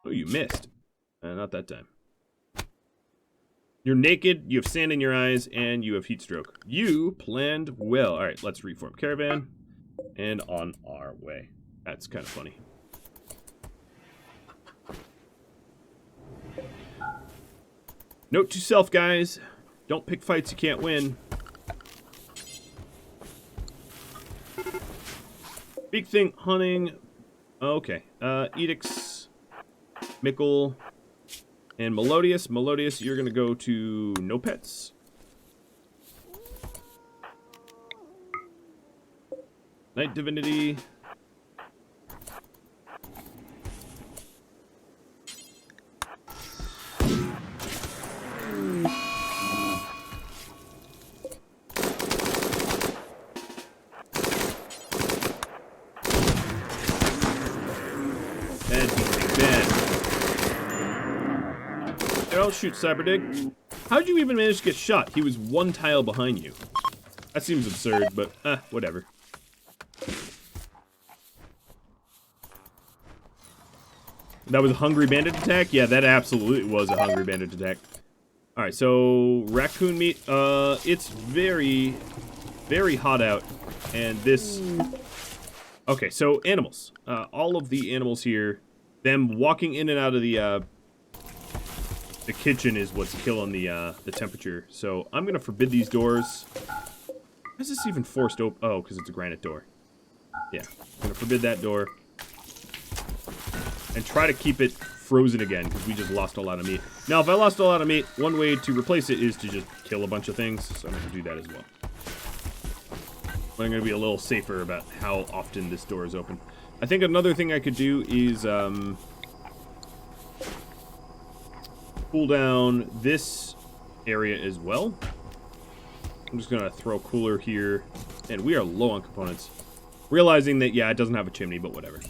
Oh, you missed. Not that time. You're naked, you have sand in your eyes, and you have heat stroke. You planned well. All right, let's reform caravan. And on our way. That's kind of funny. Note to self, guys. Don't pick fights you can't win. Big thing, hunting. Okay. Edicts. Mickle. And Melodious. Melodious, you're going to go to no pets. Night Divinity. I'll shoot Cyberdig. How'd you even manage to get shot? He was one tile behind you. That seems absurd, but whatever. That was a Hungry Bandit attack? Yeah, that absolutely was a Hungry Bandit attack. Alright, so raccoon meat. It's very, very hot out. And this... Okay, so animals. All of the animals here, them walking in and out of the kitchen is what's killing the temperature. So I'm gonna forbid these doors. Why is this even forced open? Oh, because it's a granite door. Yeah, I'm gonna forbid that door. And try to keep it frozen again, because we just lost a lot of meat. Now, if I lost a lot of meat, one way to replace it is to just kill a bunch of things. So I'm gonna do that as well. But I'm gonna be a little safer about how often this door is open. I think another thing I could do is cool down this area as well. I'm just gonna throw a cooler here, and we are low on components. Realizing that, yeah, it doesn't have a chimney, but whatever.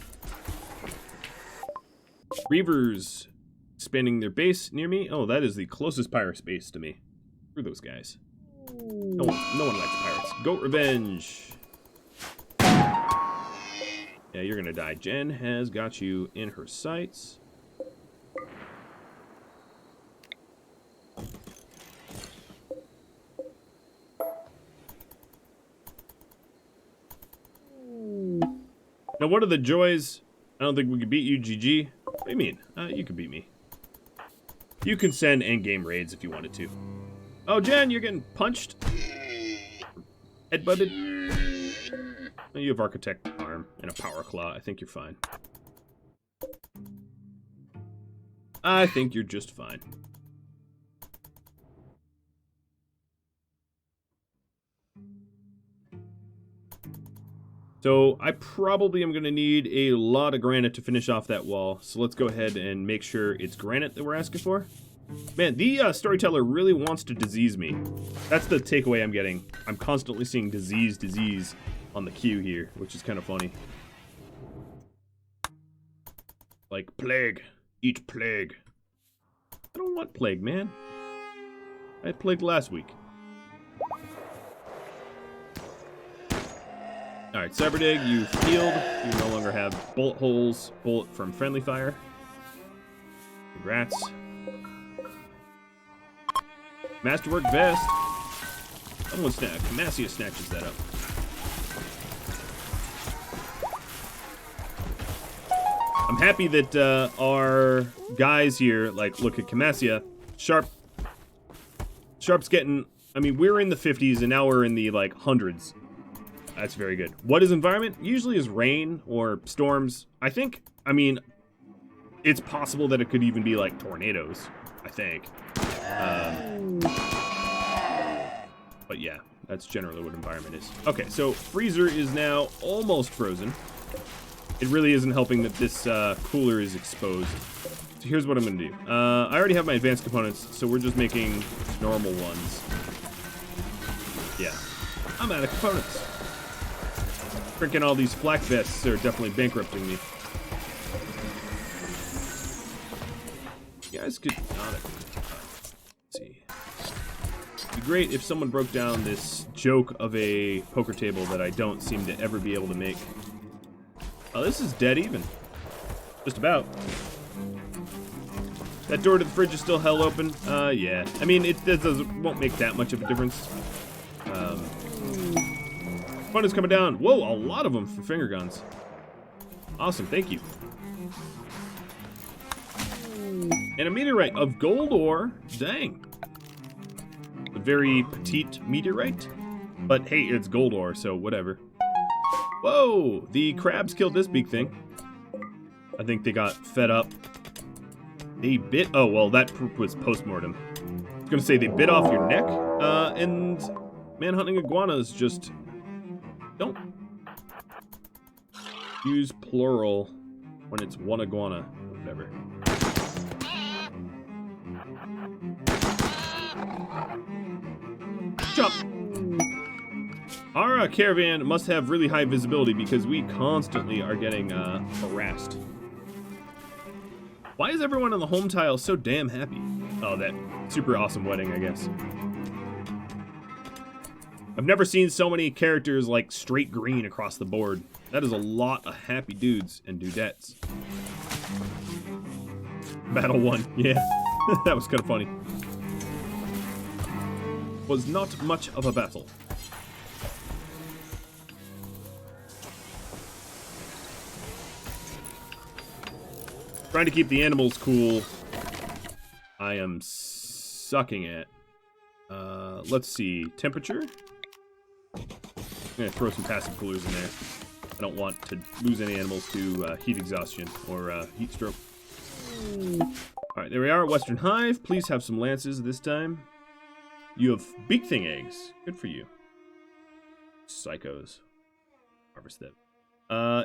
Reavers expanding their base near me. Oh, that is the closest pirate base to me. Screw those guys. No one likes pirates. Goat revenge. Yeah, you're gonna die. Jen has got you in her sights. Now, what are the joys? I don't think we could beat you, GG. What do you mean? You can beat me. You can send endgame raids if you wanted to. Oh, Jen, you're getting punched. Headbutted. Oh, you have architect arm and a power claw. I think you're fine. I think you're just fine. So I probably am going to need a lot of granite to finish off that wall. So let's go ahead and make sure it's granite that we're asking for. Man, the Storyteller really wants to disease me. That's the takeaway I'm getting. I'm constantly seeing disease on the queue here, which is kind of funny. Like, plague. Eat plague. I don't want plague, man. I had plague last week. Alright, Cyberdig, you've healed. You no longer have bullet holes. Bullet from friendly fire. Congrats. Masterwork vest. Someone Camassia snatches that up. I'm happy that our guys here, like, look at Camassia. Sharp's getting... I mean, we're in the 50s, and now we're in the, like, hundreds. That's very good. What is environment? Usually is rain or storms. I think, I mean, it's possible that it could even be like tornadoes, I think. But yeah, that's generally what environment is. Okay, so freezer is now almost frozen. It really isn't helping that this cooler is exposed. So here's what I'm gonna do. I already have my advanced components, so we're just making normal ones. Yeah, I'm out of components. Freaking all these flak vests are definitely bankrupting me. You guys could... Let's see. It'd be great if someone broke down this joke of a poker table that I don't seem to ever be able to make. Oh, this is dead even. Just about. That door to the fridge is still held open. Yeah. I mean, it won't make that much of a difference. Fun is coming down. Whoa, a lot of them for finger guns. Awesome, thank you. And a meteorite of gold ore. Dang. A very petite meteorite. But hey, it's gold ore, so whatever. Whoa, the crabs killed this big thing. I think they got fed up. They bit, oh, well, that was post-mortem. I was gonna say they bit off your neck, and manhunting iguanas just don't use plural when it's one iguana, whatever. Chop! Our caravan must have really high visibility because we constantly are getting harassed. Why is everyone on the home tile so damn happy? Oh, that super awesome wedding, I guess. I've never seen so many characters like straight green across the board. That is a lot of happy dudes and dudettes. Battle 1, yeah. That was kind of funny. Was not much of a battle. Trying to keep the animals cool. I am sucking at. Let's see. Temperature. I'm gonna throw some passive coolers in there. I don't want to lose any animals to heat exhaustion or heat stroke. Alright, there we are. Western Hive. Please have some lances this time. You have big thing eggs. Good for you. Psychos. Harvest them.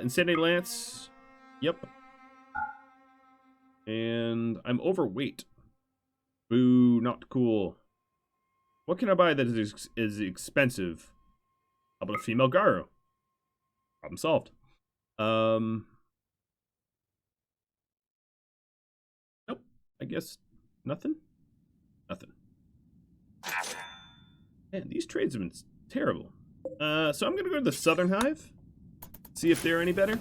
Insanity Lance. Yep. And I'm overweight. Boo, not cool. What can I buy that is expensive? How about a female Garu? Problem solved. Nope. I guess nothing? Nothing. Man, these trades have been terrible. So I'm gonna go to the Southern Hive. See if they're any better.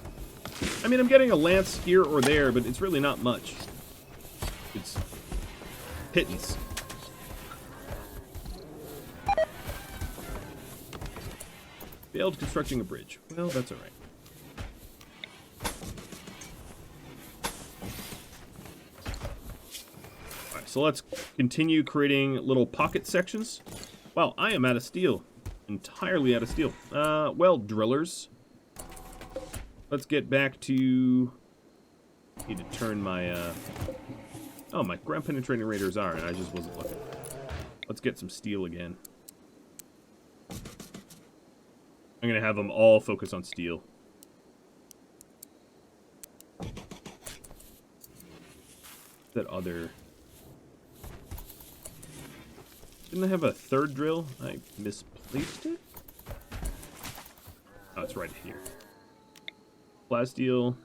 I mean, I'm getting a lance here or there, but it's really not much. It's pittance. Failed constructing a bridge. Well, that's alright. Alright, so let's continue creating little pocket sections. Wow, I am out of steel. Entirely out of steel. Well, drillers. Let's get back to... Need to turn my, Oh, my ground penetrating raiders are, and I just wasn't looking. Let's get some steel again. I'm gonna have them all focus on steel. That other... Didn't I have a third drill? I misplaced it? Oh, it's right here. Plasteel.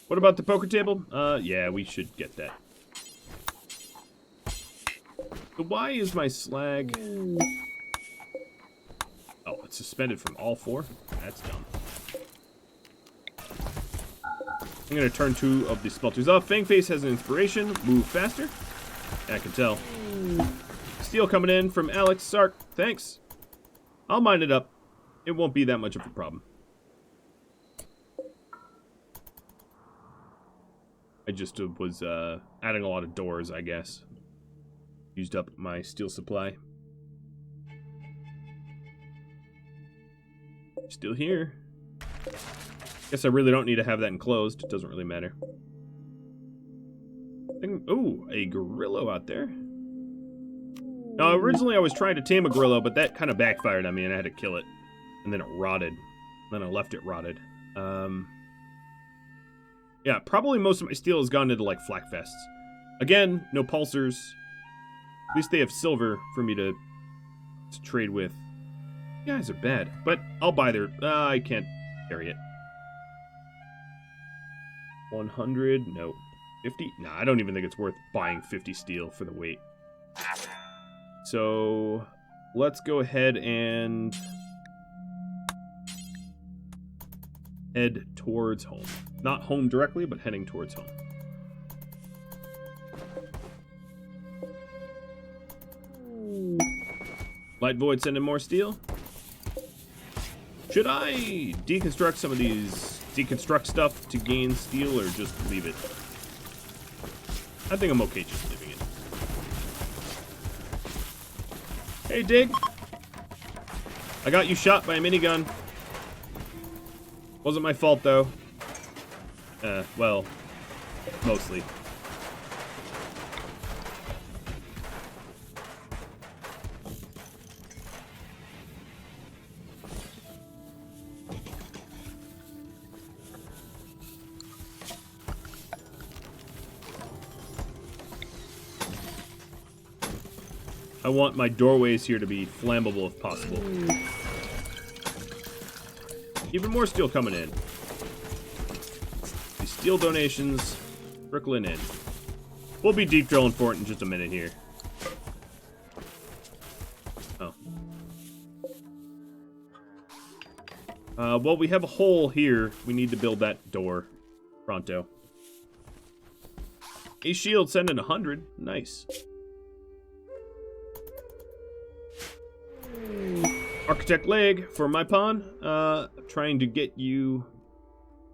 What about the poker table? Yeah, we should get that. So why is my slag... Oh, it's suspended from all four? That's dumb. I'm gonna turn 2 of the smelters off. Fangface has an inspiration. Move faster. I can tell. Steel coming in from Alex Sark. Thanks. I'll mine it up. It won't be that much of a problem. I just was adding a lot of doors, I guess. Used up my steel supply. Still here. Guess I really don't need to have that enclosed. It doesn't really matter. Ooh, a Gorillo out there. Now, originally I was trying to tame a Gorillo, but that kind of backfired on me and I had to kill it. And then it rotted. Then I left it rotted. Yeah, probably most of my steel has gone into, like, flak vests. Again, no pulsers. At least they have silver for me to trade with. You guys are bad, but I'll buy their... I can't carry it. 100? No. 50? Nah, I don't even think it's worth buying 50 steel for the weight. So, let's go ahead and head towards home. Not home directly, but heading towards home. Light Void sending more steel. Should I deconstruct some of these, deconstruct stuff to gain steel, or just leave it? I think I'm okay just leaving it. Hey, Dig. I got you shot by a minigun. Wasn't my fault, though. Well, mostly. I want my doorways here to be flammable if possible. Even more steel coming in. These steel donations trickling in. We'll be deep drilling for it in just a minute here. Oh. Well, we have a hole here. We need to build that door. Pronto. A shield sending 100. Nice. Architect leg for my pawn. Trying to get you.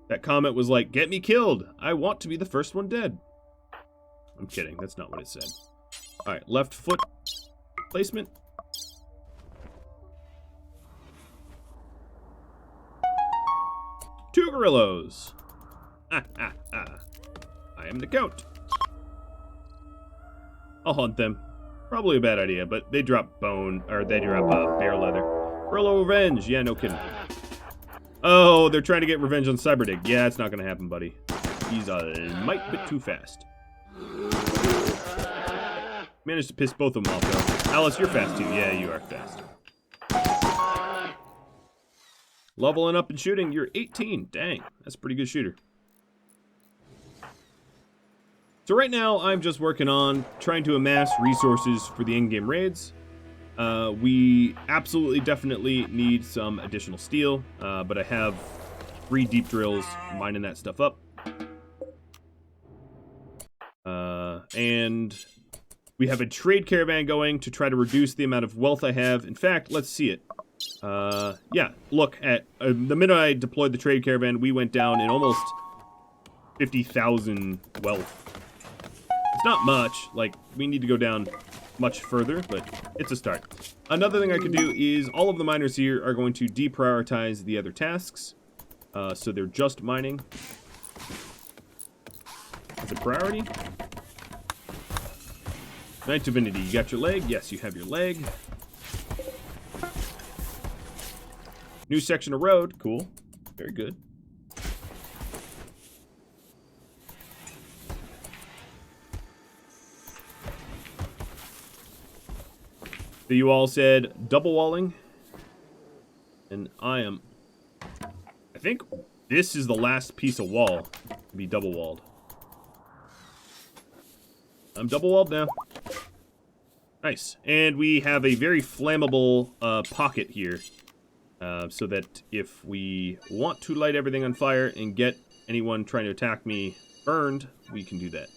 That comment was like, "Get me killed. I want to be the first one dead." I'm kidding. That's not what it said. All right, left foot placement. Two gorillas. I am the count. I'll hunt them. Probably a bad idea, but they drop bone, or they drop bear leather. Gorilla revenge. Yeah, no kidding. Oh, they're trying to get revenge on Cyberdig. Yeah, it's not going to happen, buddy. He's a mite bit too fast. Managed to piss both of them off, though. Alice, you're fast, too. Yeah, you are fast. Leveling up and shooting, you're 18. Dang, that's a pretty good shooter. So right now, I'm just working on trying to amass resources for the in-game raids. We absolutely definitely need some additional steel, but I have 3 deep drills mining that stuff up. And we have a trade caravan going to try to reduce the amount of wealth I have. In fact, let's see it. Yeah, look, at the minute I deployed the trade caravan, we went down in almost 50,000 wealth. It's not much, like, we need to go down much further, but it's a start. Another thing I could do is all of the miners here are going to deprioritize the other tasks, so they're just mining. As a priority. Night Divinity, you got your leg? Yes, you have your leg. New section of road, cool. Very good. So you all said double walling, and I think this is the last piece of wall to be double walled. I'm double walled now. Nice. And we have a very flammable pocket here, so that if we want to light everything on fire and get anyone trying to attack me burned, we can do that.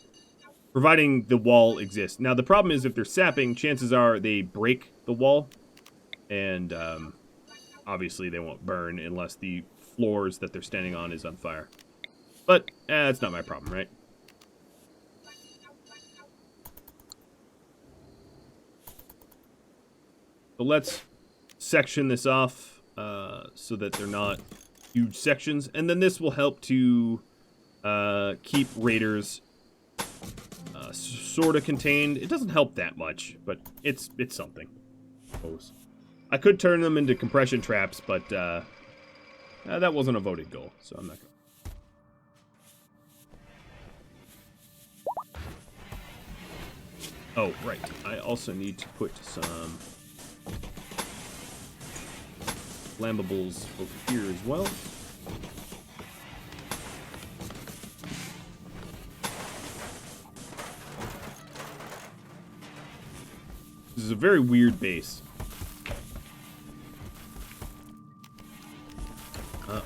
Providing the wall exists. Now, the problem is if they're sapping, chances are they break the wall. And obviously they won't burn unless the floors that they're standing on is on fire. But that's not my problem, right? So let's section this off so that they're not huge sections. And then this will help to keep raiders sort of contained. It doesn't help that much, but it's something, I suppose. I could turn them into compression traps, but that wasn't a voted goal, so I'm not gonna. Oh, right. I also need to put some flammables over here as well. This is a very weird base.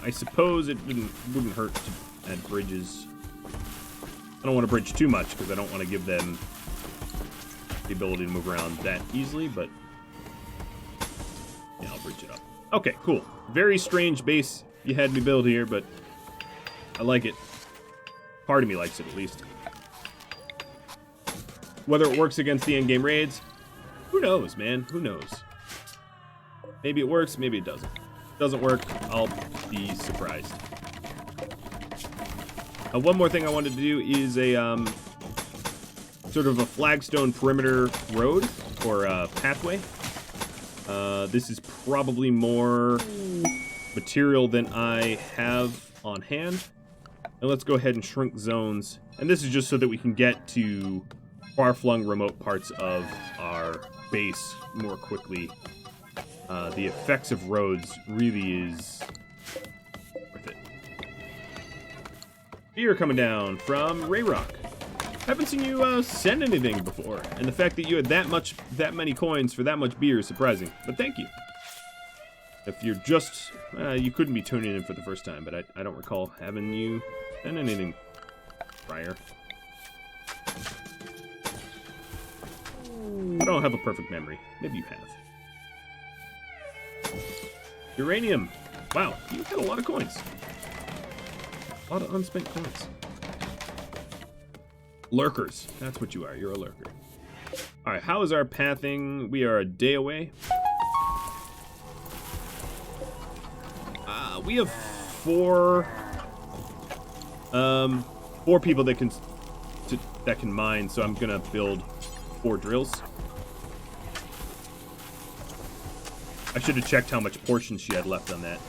I suppose it wouldn't hurt to add bridges. I don't want to bridge too much because I don't want to give them the ability to move around that easily, but yeah, I'll bridge it up. Okay, cool. Very strange base you had me build here, but I like it. Part of me likes it, at least. Whether it works against the endgame raids, who knows, man? Who knows? Maybe it works, maybe it doesn't. If it doesn't work, I'll be surprised. One more thing I wanted to do is a sort of a flagstone perimeter road or pathway. This is probably more material than I have on hand. And let's go ahead and shrink zones. And this is just so that we can get to far-flung remote parts of our base more quickly. The effects of roads really is worth it. Beer coming down from Rayrock. Haven't seen you send anything before, and the fact that you had that many coins for that much beer is surprising. But thank you. If you're just, you couldn't be tuning in for the first time, but I don't recall having you send anything prior. I don't have a perfect memory. Maybe you have. Uranium. Wow, you had a lot of coins. A lot of unspent coins. Lurkers. That's what you are. You're a lurker. Alright, how is our pathing? We are a day away. We have four people that can mine, so I'm gonna build 4 drills. I should have checked how much portions she had left on that.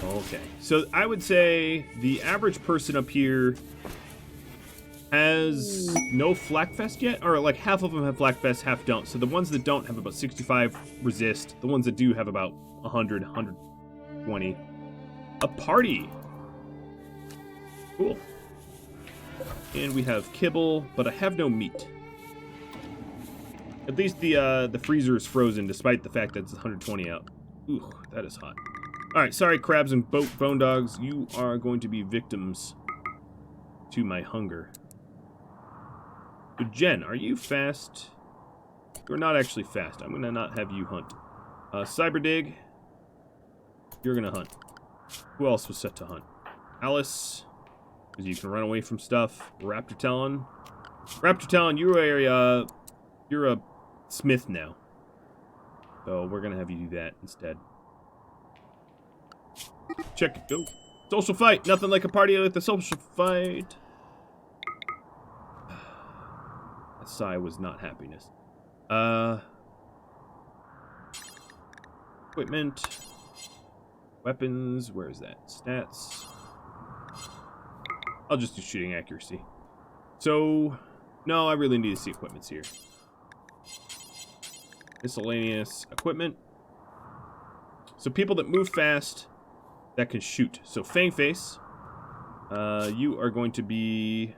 Okay, so I would say the average person up here has no Flakfest yet, or like half of them have Flakfest, half don't. So the ones that don't have about 65 resist. The ones that do have about 100, 120. A party. Cool. And we have kibble, but I have no meat. At least the freezer is frozen, despite the fact that it's 120 out. Ooh, that is hot. All right, sorry, crabs and bone dogs. You are going to be victims to my hunger. So Jen, are you fast? You're not actually fast. I'm gonna not have you hunt. Cyberdig, you're gonna hunt. Who else was set to hunt? Alice, because you can run away from stuff. Raptor Talon, you're a smith now. So we're gonna have you do that instead. Check it, go. Social fight, nothing like a party with a social fight. That sigh was not happiness. Equipment. Weapons, where is that? Stats. I'll just do shooting accuracy. So, no, I really need to see equipments here. Miscellaneous equipment. So people that move fast, that can shoot. So Fangface, you are going to be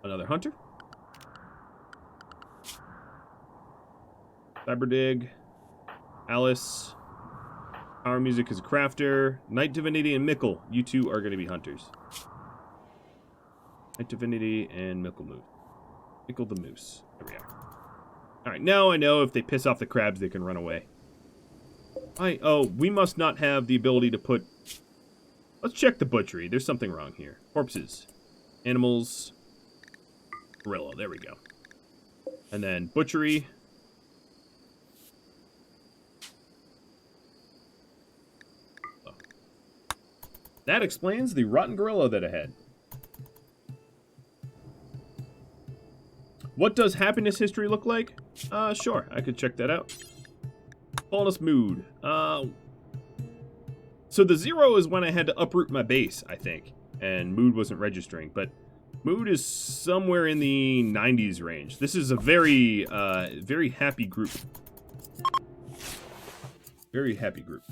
another hunter. Cyberdig, Alice, Power Music is a crafter. Night Divinity and Mickle, you two are going to be hunters. Night Divinity and Mickle Moose. Mickle the Moose. There we are. Alright, now I know if they piss off the crabs, they can run away. Oh, we must not have the ability to put... Let's check the butchery. There's something wrong here. Corpses. Animals. Gorilla. There we go. And then butchery. Oh. That explains the rotten gorilla that I had. What does happiness history look like? Sure. I could check that out. Bonus mood. So the 0 is when I had to uproot my base, I think, and mood wasn't registering, but mood is somewhere in the 90s range. This is a very, very happy group. Very happy group.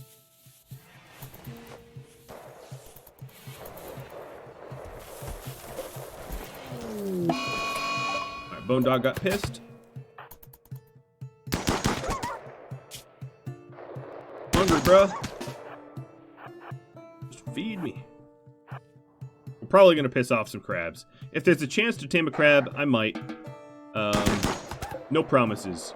Alright, Bone Dog got pissed. hungry, bro. Just feed me. We're probably gonna piss off some crabs. If there's a chance to tame a crab, I might. No promises.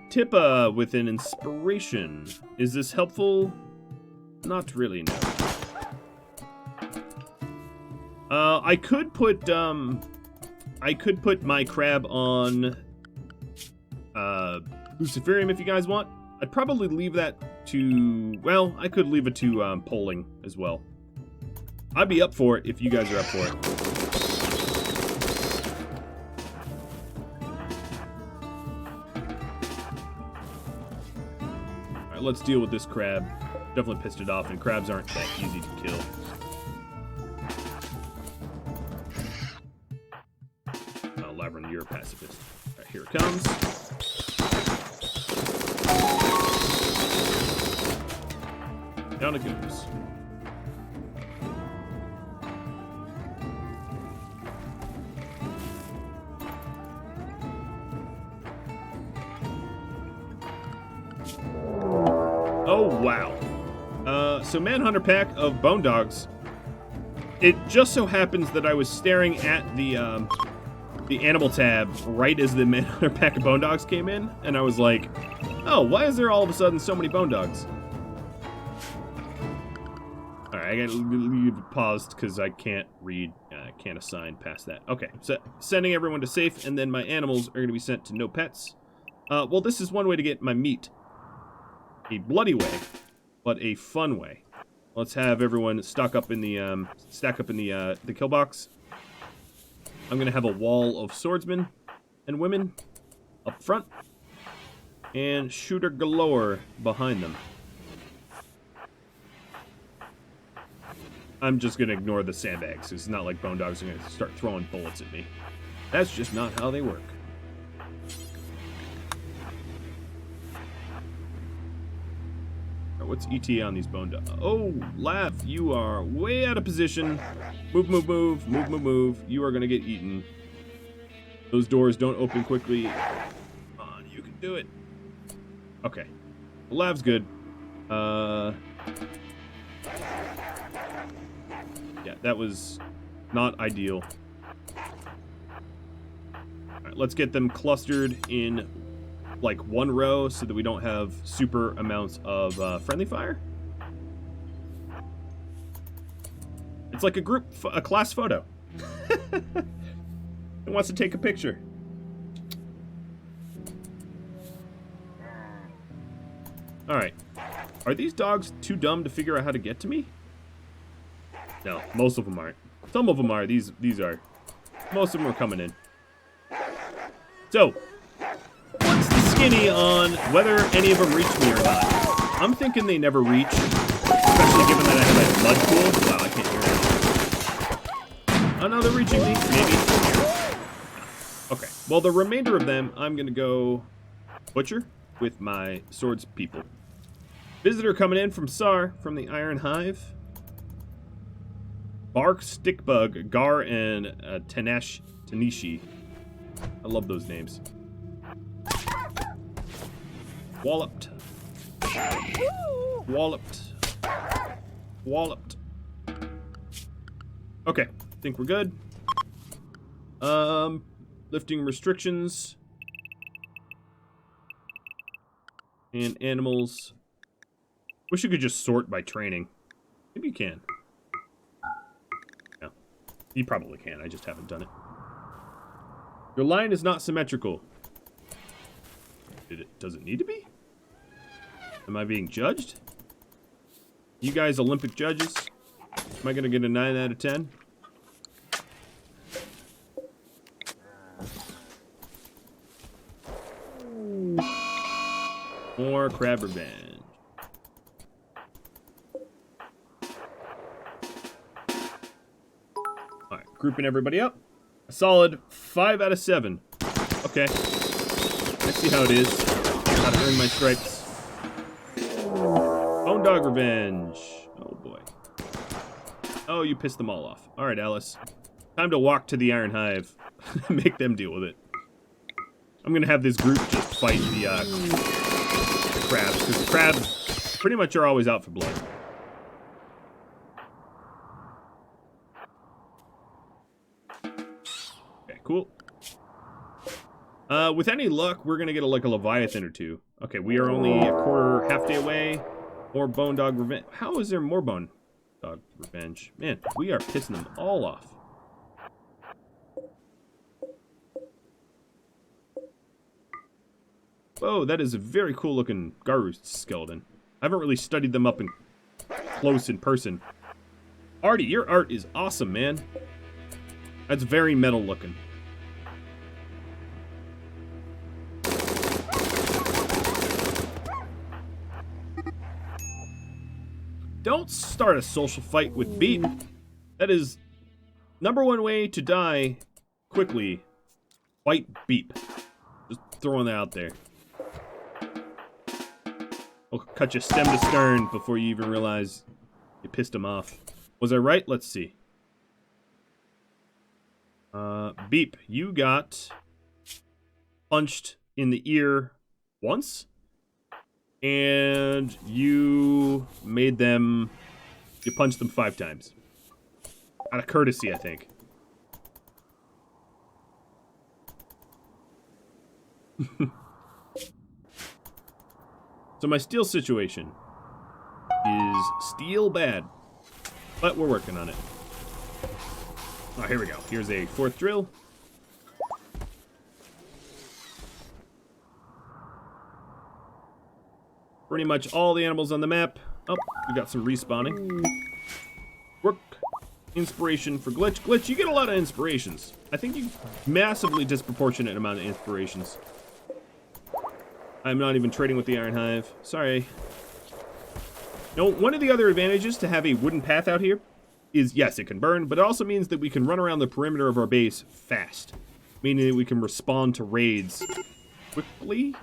Tip with an inspiration. Is this helpful? Not really, no. I could put my crab on Luciferium if you guys want. I'd probably leave that to, well, I could leave it to polling as well. I'd be up for it if you guys are up for it. Alright, let's deal with this crab. Definitely pissed it off, and crabs aren't that easy to kill. Labyrinth, you're a pacifist. Alright, here it comes. Down it goes. Oh, wow. So Manhunter pack of bone dogs. It just so happens that I was staring at the animal tab right as the Manhunter pack of bone dogs came in, and I was like, oh, why is there all of a sudden so many bone dogs? Alright, I gotta leave it paused because I can't read, I can't assign past that. Okay, so sending everyone to safe, and then my animals are gonna be sent to no pets. Well, this is one way to get my meat. A bloody way, but a fun way. Let's have everyone stack up in the Killbox. I'm gonna have a wall of swordsmen and women up front, and shooter galore behind them. I'm just gonna ignore the sandbags. It's not like bone dogs are gonna start throwing bullets at me. That's just not how they work. What's ETA on these bone dogs? Oh, Lav, you are way out of position. Move, move, move, move, move, move. You are gonna get eaten. Those doors don't open quickly. Come on, you can do it. Okay. Lav's good. Yeah, that was not ideal. Alright, let's get them clustered in like one row so that we don't have super amounts of friendly fire. It's like a group, a class photo. Who wants to take a picture? Alright. Are these dogs too dumb to figure out how to get to me? No, most of them aren't. Some of them are. These are. Most of them are coming in. So, what's the skinny on whether any of them reach me or not? I'm thinking they never reach, especially given that I have a blood pool. Wow, I can't hear it. Oh no, they're reaching me. Maybe. Okay. Well, the remainder of them, I'm gonna go butcher with my swords people. Visitor coming in from Sar from the Iron Hive. Bark, Stickbug, Gar, and Tanishi. I love those names. Walloped. Walloped. Walloped. Okay, think we're good. Lifting restrictions. And animals. Wish you could just sort by training. Maybe you can. No. You probably can, I just haven't done it. Your line is not symmetrical. Does it need to be? Am I being judged? You guys Olympic judges? Am I gonna get a 9 out of 10? More crab revenge. Alright, grouping everybody up. A solid 5 out of 7. Okay. Let's see how it is. Gotta earn my stripes. Bone dog revenge. Oh boy. Oh, you pissed them all off. All right, Alice. Time to walk to the Iron Hive. Make them deal with it. I'm gonna have this group just fight the crabs, because the crabs pretty much are always out for blood. Okay, cool. With any luck, we're gonna get like a Leviathan or two. Okay, we are only a half day away. More Bone Dog Revenge. How is there more Bone Dog Revenge? Man, we are pissing them all off. Whoa, that is a very cool looking Garu skeleton. I haven't really studied them up close in person. Artie, your art is awesome, man. That's very metal looking. Don't start a social fight with Beep. That is #1 way to die quickly. Fight Beep. Just throwing that out there. I'll cut you stem to stern before you even realize you pissed him off. Was I right? Let's see. Beep, you got punched in the ear once. And you made them... You punched them 5 times. Out of courtesy, I think. So my steel situation is steel bad. But we're working on it. Oh, here we go. Here's a 4th drill. Pretty much all the animals on the map. Oh, we got some respawning. Work. Inspiration for Glitch. Glitch, you get a lot of inspirations. I think you massively disproportionate amount of inspirations. I'm not even trading with the Iron Hive. Sorry. No, one of the other advantages to have a wooden path out here is, yes, it can burn, but it also means that we can run around the perimeter of our base fast. Meaning that we can respond to raids quickly.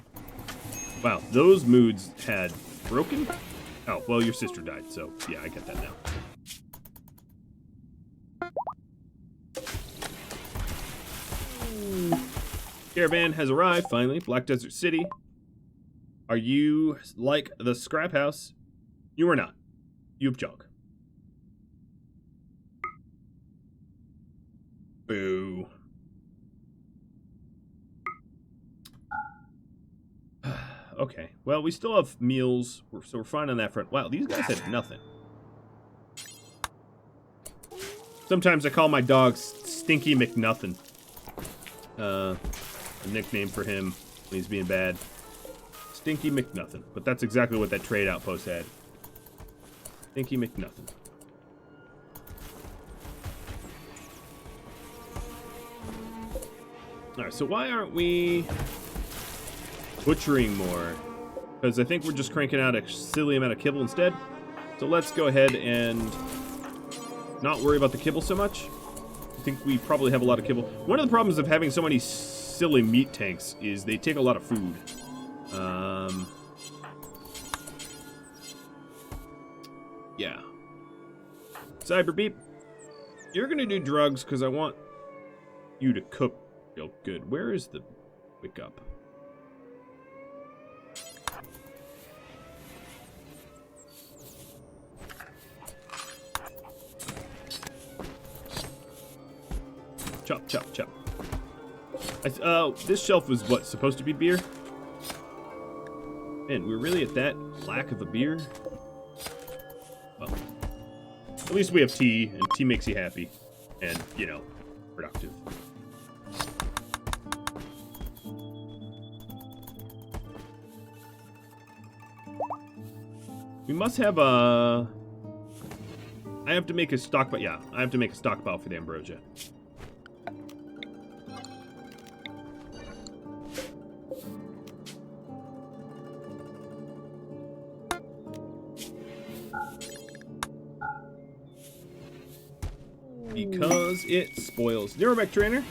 Wow, those moods had broken? Oh, well, your sister died, so yeah, I get that now. Caravan has arrived, finally. Black Desert City. Are you like the scrap house? You are not. You have junk. Boo. Okay, well, we still have meals, so we're fine on that front. Wow, these guys had nothing. Sometimes I call my dog Stinky McNothin. A nickname for him when he's being bad. Stinky McNothin. But that's exactly what that trade outpost had. Stinky McNothin. Alright, so why aren't we butchering more? Because I think we're just cranking out a silly amount of kibble instead. So let's go ahead and not worry about the kibble so much. I think we probably have a lot of kibble. One of the problems of having so many silly meat tanks is they take a lot of food. Yeah. Cyber Beep, you're gonna do drugs because I want you to cook real good. Where is the wake up? Chop, chop, chop. This shelf was what, supposed to be beer? Man, we're really at that lack of a beer? Well, at least we have tea, and tea makes you happy. And, you know, productive. We must have a... I have to make a stockpile. Yeah, I have to make a stockpile for the ambrosia. Because it spoils. Neuromech trainer,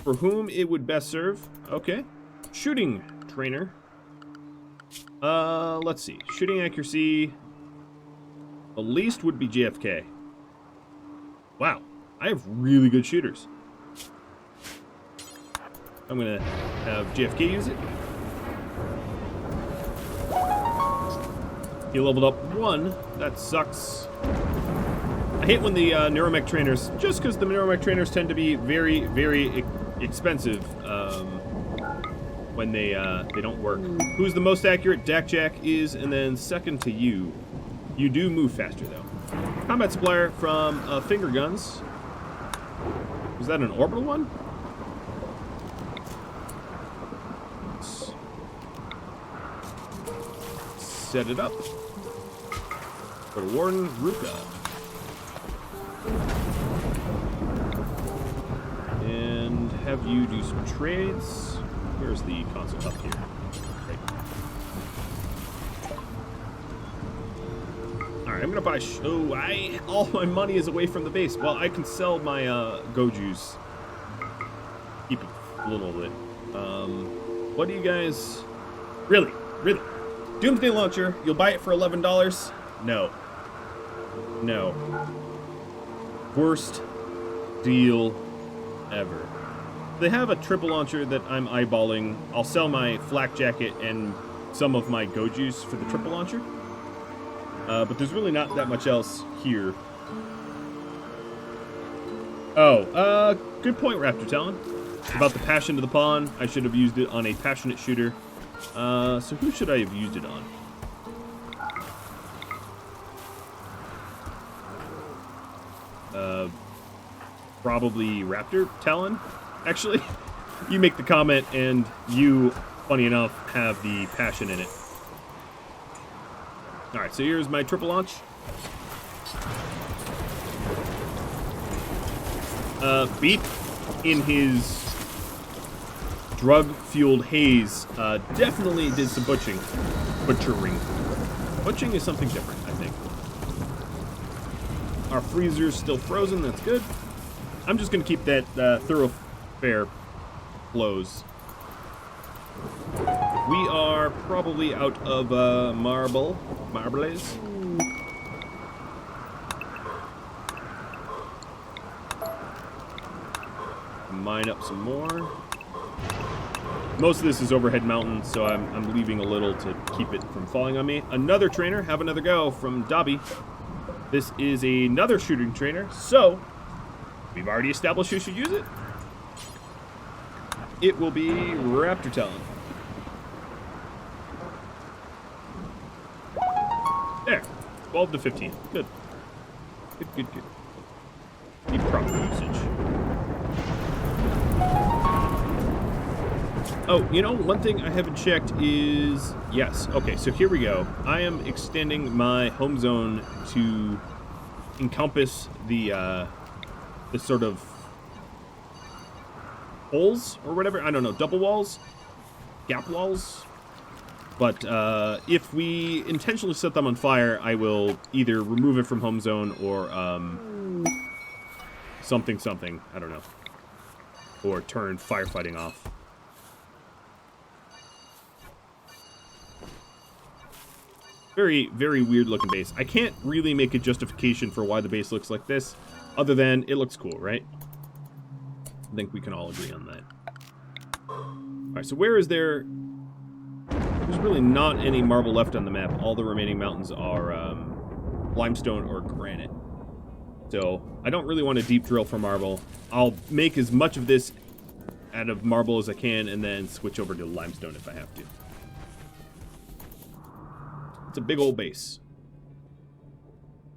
for whom it would best serve. Okay. Shooting trainer. Let's see. Shooting accuracy. The least would be JFK. Wow, I have really good shooters. I'm gonna have JFK use it. He leveled up 1. That sucks. I hate when the neuromech trainers, just because the neuromech trainers tend to be very, very expensive when they don't work. Who's the most accurate? Dak Jack is, and then second to you. You do move faster though. Combat supplier from finger guns. Was that an orbital one? Let's set it up. Go to Warden Ruka. And have you do some trades. Where's the console up here? Right. Alright, I'm gonna buy all my money is away from the base. Well, I can sell my Gojus. Keep a little bit. What do you guys really? Doomsday Launcher, you'll buy it for $11? No. Worst deal ever. They have a triple launcher that I'm eyeballing. I'll sell my flak jacket and some of my Gojus for the triple launcher. But there's really not that much else here. Oh, good point, Raptor Talon. About the passion to the pawn. I should have used it on a passionate shooter. So who should I have used it on? Probably Raptor Talon. Actually, you make the comment, and you, funny enough, have the passion in it. Alright, so here's my triple launch. Beep, in his drug-fueled haze, definitely did some butchering. Butching is something different, I think. Our freezer's still frozen, that's good. I'm just going to keep that thoroughfare closed. We are probably out of marbles. Mine up some more. Most of this is overhead mountain, so I'm leaving a little to keep it from falling on me. Another trainer, have another go from Dobby. This is another shooting trainer, so we've already established who should use it. It will be Raptor Talon. There, 12 to 15. Good. Good. Need proper usage. Oh, you know, one thing I haven't checked is... Yes, okay, so here we go. I am extending my home zone to encompass the sort of holes or whatever. I don't know, double walls? Gap walls? But if we intentionally set them on fire, I will either remove it from home zone or something, I don't know. Or turn firefighting off. Very, very weird looking base. I can't really make a justification for why the base looks like this, other than it looks cool, right? I think we can all agree on that. Alright, so where is there... There's really not any marble left on the map. All the remaining mountains are limestone or granite. So, I don't really want to deep drill for marble. I'll make as much of this out of marble as I can, and then switch over to limestone if I have to. It's a big old base.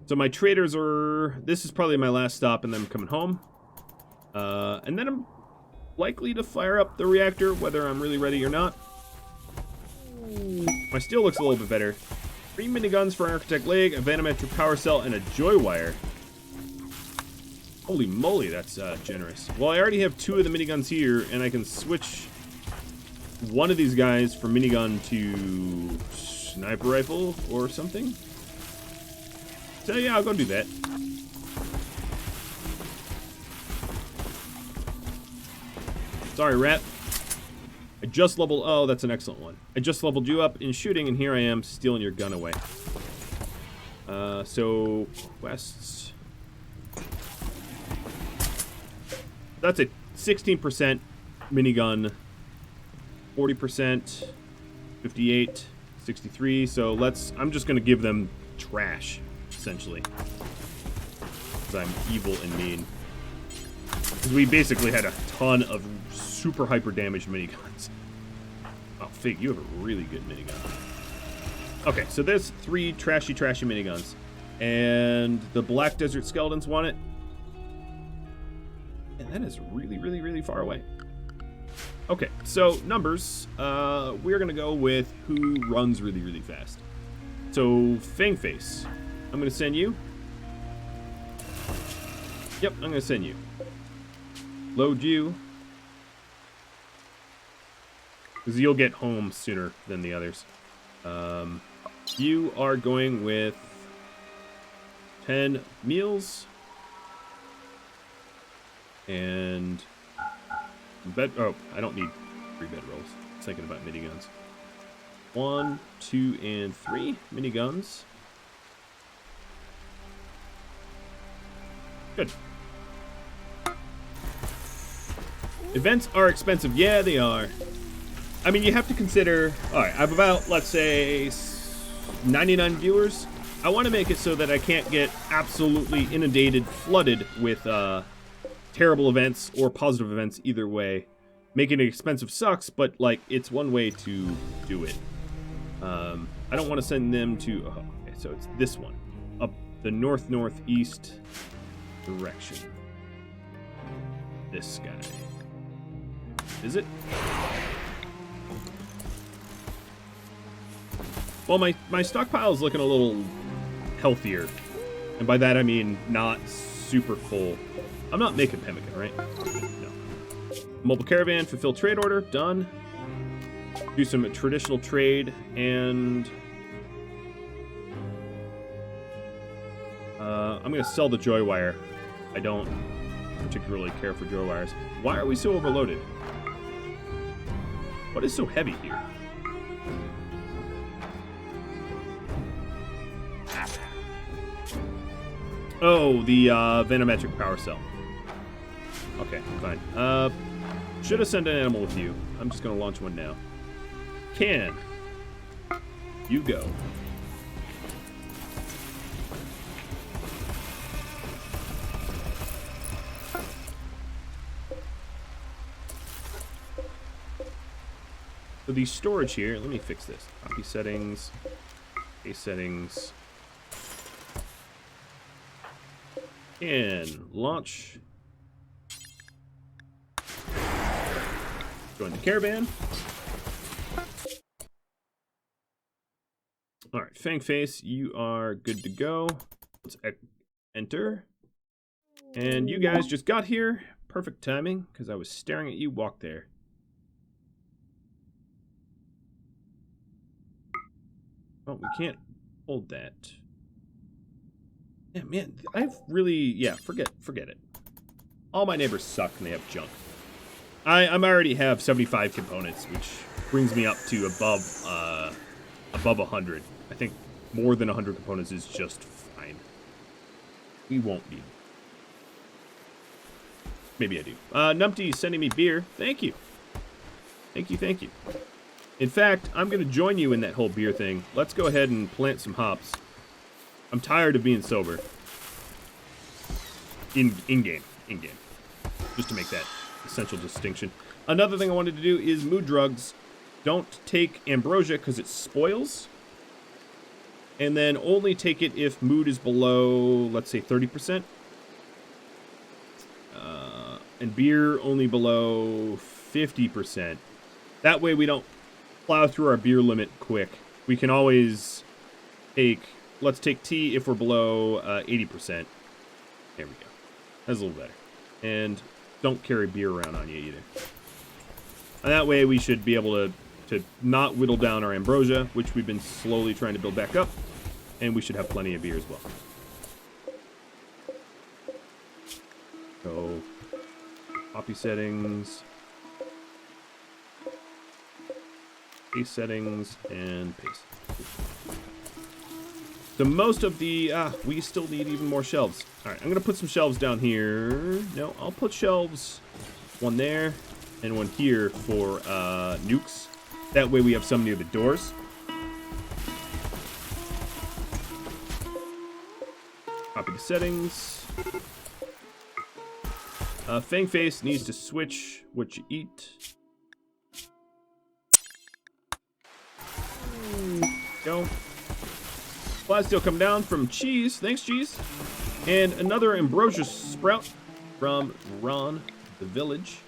So my traders are... This is probably my last stop, and then I'm coming home. And then I'm likely to fire up the reactor, whether I'm really ready or not. My steel looks a little bit better. 3 miniguns for an Architect Leg, a Vanometric Power Cell, and a Joy Wire. Holy moly, that's generous. Well, I already have 2 of the miniguns here, and I can switch one of these guys from minigun to sniper rifle or something. So yeah, I'll go do that. Sorry, Rat. I just leveled... Oh, that's an excellent one. I just leveled you up in shooting, and here I am stealing your gun away. So, quests. That's a 16% minigun, 40%, 58, 63. So I'm just gonna give them trash, essentially. Because I'm evil and mean. Because we basically had a ton of super hyper damaged miniguns. Oh, Fig, you have a really good minigun. Okay, so there's 3 trashy miniguns. And the Black Desert Skeletons want it. And that is really, really, really far away. Okay, so numbers. We're going to go with who runs really, really fast. So, Fangface. I'm going to send you. Yep, I'm going to send you. Load you. Because you'll get home sooner than the others. You are going with 10 meals. And oh, I don't need 3 bedrolls. I was thinking about miniguns. 1, 2, and 3 miniguns. Good. Events are expensive. Yeah, they are. I mean, you have to consider... Alright, I have about, let's say, 99 viewers. I want to make it so that I can't get absolutely inundated, flooded with terrible events or positive events either way. Making it expensive sucks, but, like, it's one way to do it. I don't want to send them to... Oh, okay, so it's this one. Up the north-northeast direction. This guy. Is it? Well, my stockpile is looking a little healthier. And by that I mean not super full. I'm not making pemmican, right? No. Mobile caravan, fulfill trade order, done. Do some traditional trade, and... I'm going to sell the joy wire. I don't particularly care for joy wires. Why are we so overloaded? What is so heavy here? Oh, the venometric power cell. Okay, fine. Should have sent an animal with you. I'm just going to launch one now. Can. You go. So the storage here, let me fix this. Copy settings, base settings, and launch. Join the caravan. All right, Fangface, you are good to go. Let's enter. And you guys just got here. Perfect timing, because I was staring at you walk there. Oh, we can't hold that. Yeah, man, I've really... Yeah, forget it. All my neighbors suck and they have junk. I already have 75 components, which brings me up to above 100. I think more than 100 components is just fine. We won't need. Maybe I do. Numpty sending me beer. Thank you. Thank you. In fact, I'm going to join you in that whole beer thing. Let's go ahead and plant some hops. I'm tired of being sober. In-game. Just to make that essential distinction. Another thing I wanted to do is mood drugs. Don't take ambrosia because it spoils. And then only take it if mood is below, let's say, 30%. And beer only below 50%. That way we don't plow through our beer limit quick. We can always take... Let's take tea if we're below 80%. There we go. That's a little better. And don't carry beer around on you either. And that way we should be able to not whittle down our ambrosia, which we've been slowly trying to build back up. And we should have plenty of beer as well. So, copy settings. Paste settings and paste. So most of the... we still need even more shelves. Alright, I'm going to put some shelves down here. No, I'll put shelves One there, and one here for nukes. That way we have some near the doors. Copy the settings. Fang Face needs to switch what you eat. Go. Supplies still come down from Cheese. Thanks, Cheese. And another Ambrosia Sprout from Ron, the village.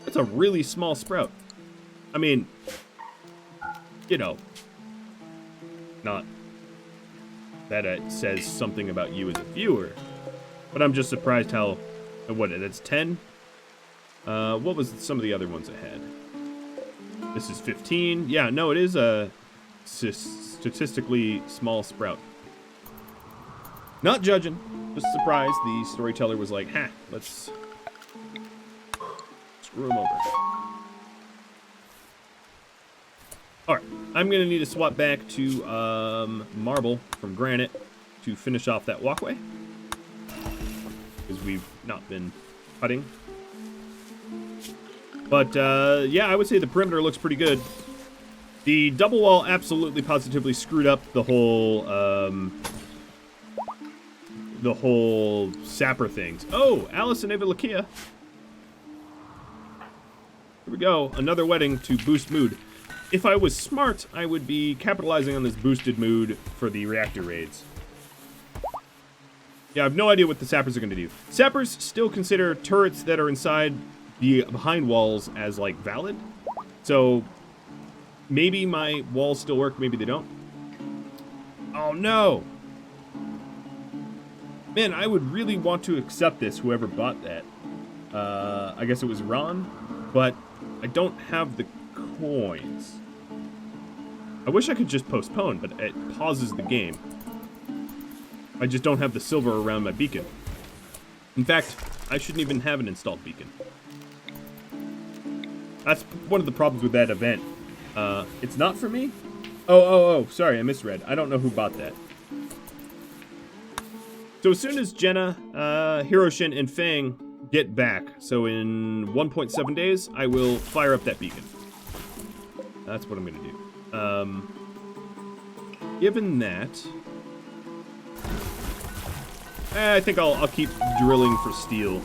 That's a really small sprout. I mean, you know, not that it says something about you as a viewer, but I'm just surprised how, what, that's 10? What was some of the other ones I had? This is 15. Yeah, no, it is a statistically small sprout. Not judging, just surprised the storyteller was like, ha, let's screw him over. Alright, I'm going to need to swap back to marble from granite to finish off that walkway, because we've not been cutting. But, yeah, I would say the perimeter looks pretty good. The double wall absolutely positively screwed up the whole sapper things. Oh, Alice and Eva Lakia. Here we go, another wedding to boost mood. If I was smart, I would be capitalizing on this boosted mood for the reactor raids. Yeah, I have no idea what the sappers are going to do. Sappers still consider turrets that are inside the behind walls as, like, valid. So, maybe my walls still work, maybe they don't. Oh, no! Man, I would really want to accept this, whoever bought that. I guess it was Ron, but I don't have the coins. I wish I could just postpone, but it pauses the game. I just don't have the silver around my beacon. In fact, I shouldn't even have an installed beacon. That's one of the problems with that event. It's not for me? Oh, sorry, I misread. I don't know who bought that. So as soon as Jenna, Hiroshin, and Fang get back, so in 1.7 days, I will fire up that beacon. That's what I'm going to do. Given that, I think I'll keep drilling for steel.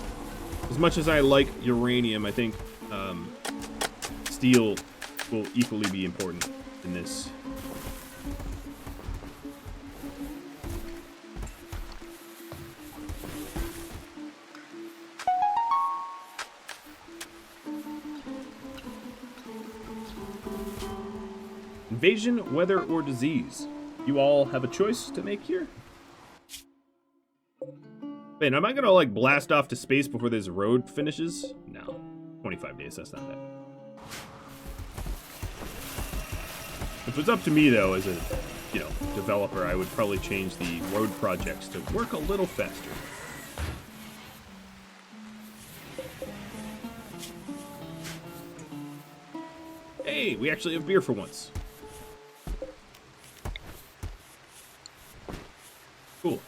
As much as I like uranium, I think steel will equally be important in this. Invasion, weather, or disease. You all have a choice to make here. Man, am I gonna, like, blast off to space before this road finishes? No. 25 days, that's not bad. If it's up to me, though, as a, you know, developer, I would probably change the road projects to work a little faster. Hey, we actually have beer for once. Cool.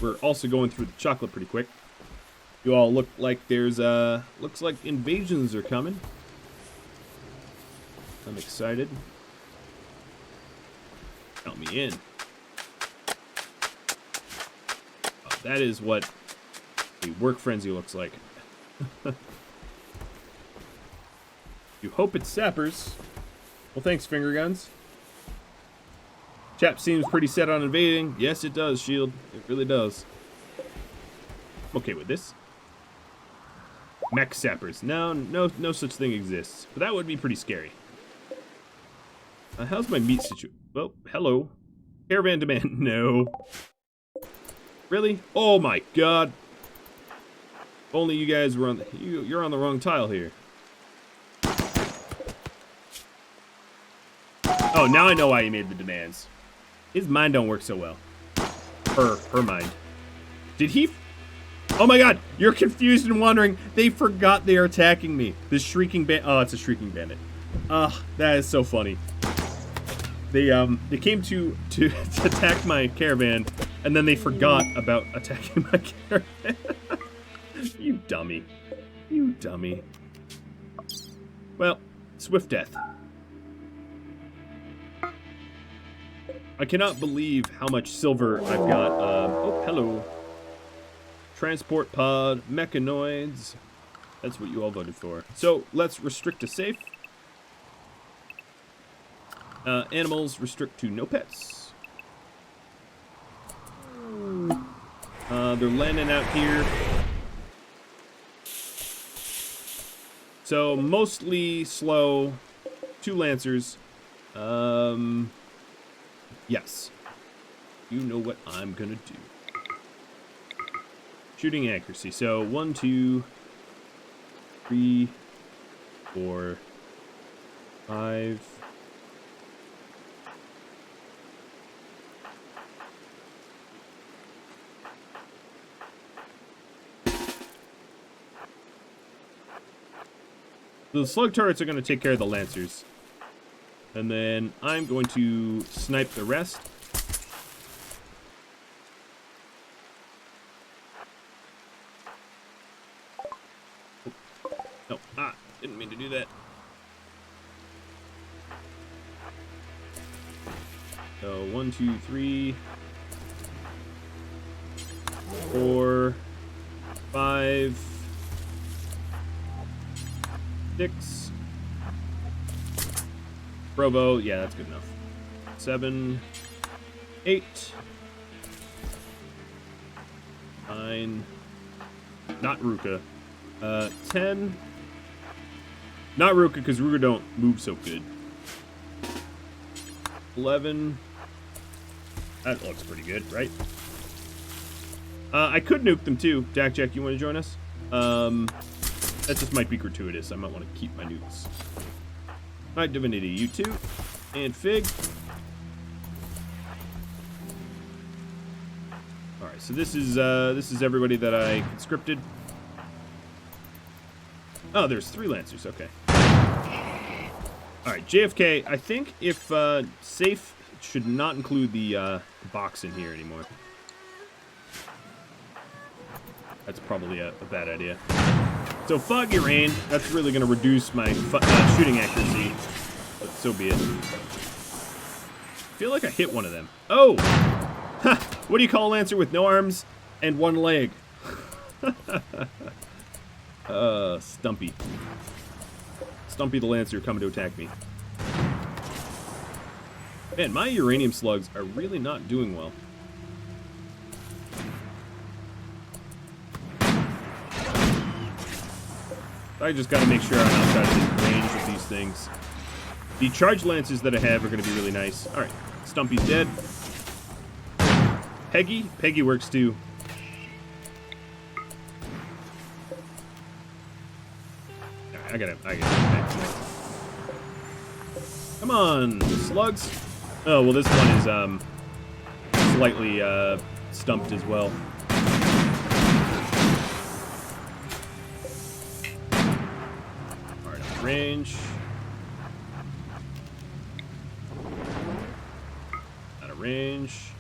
We're also going through the chocolate pretty quick. You all look like there's, looks like invasions are coming. I'm excited. Count me in. Oh, that is what the work frenzy looks like. You hope it's sappers. Well, thanks, finger guns. Chap seems pretty set on invading. Yes, it does, Shield. It really does. I'm okay with this. Mech sappers. No such thing exists. But that would be pretty scary. How's my meat situation? Well, hello. Caravan demand. No. Really? Oh my god. If only you guys were on the... You're on the wrong tile here. Oh, now I know why he made the demands. His mind don't work so well. Her mind. Did he... Oh my god, you're confused and wondering. They forgot they are attacking me. The shrieking bandit. Oh, it's a shrieking bandit. That is so funny. They came to attack my caravan And then they forgot about attacking my caravan. You dummy. You dummy. Well, swift death. I cannot believe how much silver I've got. Oh, hello. Transport pod, mechanoids. That's what you all voted for. So, let's restrict to safe. Animals, restrict to no pets. They're landing out here. So, mostly slow. 2 lancers. Yes. You know what I'm gonna do. Shooting accuracy. So, 1, 2, 3, 4, 5. The slug turrets are going to take care of the lancers. And then I'm going to snipe the rest. Oh, no, didn't mean to do that. So 1, 2, 3, 4, 5, 6. Provo, yeah, that's good enough. 7, 8, 9, not Ruka. 10. Not Ruka, because Ruka don't move so good. 11. That looks pretty good, right? I could nuke them too. Jack, you want to join us? That just might be gratuitous. I might want to keep my nukes. Night Divinity, you too. And Fig. Alright, so this is everybody that I conscripted. Oh, there's 3 lancers, okay. Alright, JFK, I think if safe should not include the box in here anymore. That's probably a bad idea. So foggy rain, that's really going to reduce my shooting accuracy, but so be it. I feel like I hit one of them. Oh! Ha! What do you call a lancer with no arms and 1 leg? Stumpy. Stumpy the lancer coming to attack me. Man, my uranium slugs are really not doing well. I just gotta make sure I'm outside of the range of these things. The charge lances that I have are gonna be really nice. Alright, Stumpy's dead. Peggy works too. Alright, I gotta. Come on, slugs. Oh, well, this one is, slightly, stumped as well. Range. Out of range.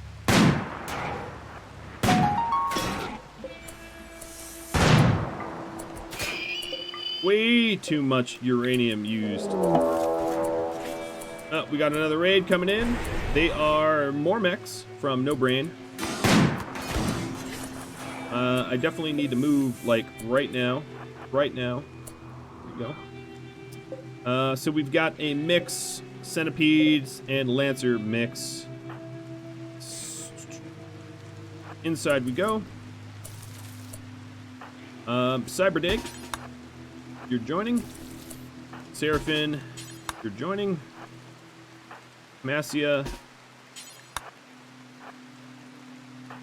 Way too much uranium used. Oh, we got another raid coming in. They are more mechs from No Brain. I definitely need to move, like, right now. Right now. There we go. So we've got a mix, centipedes and lancer mix. Inside we go. Cyberdig, you're joining. Seraphin, you're joining. Massia.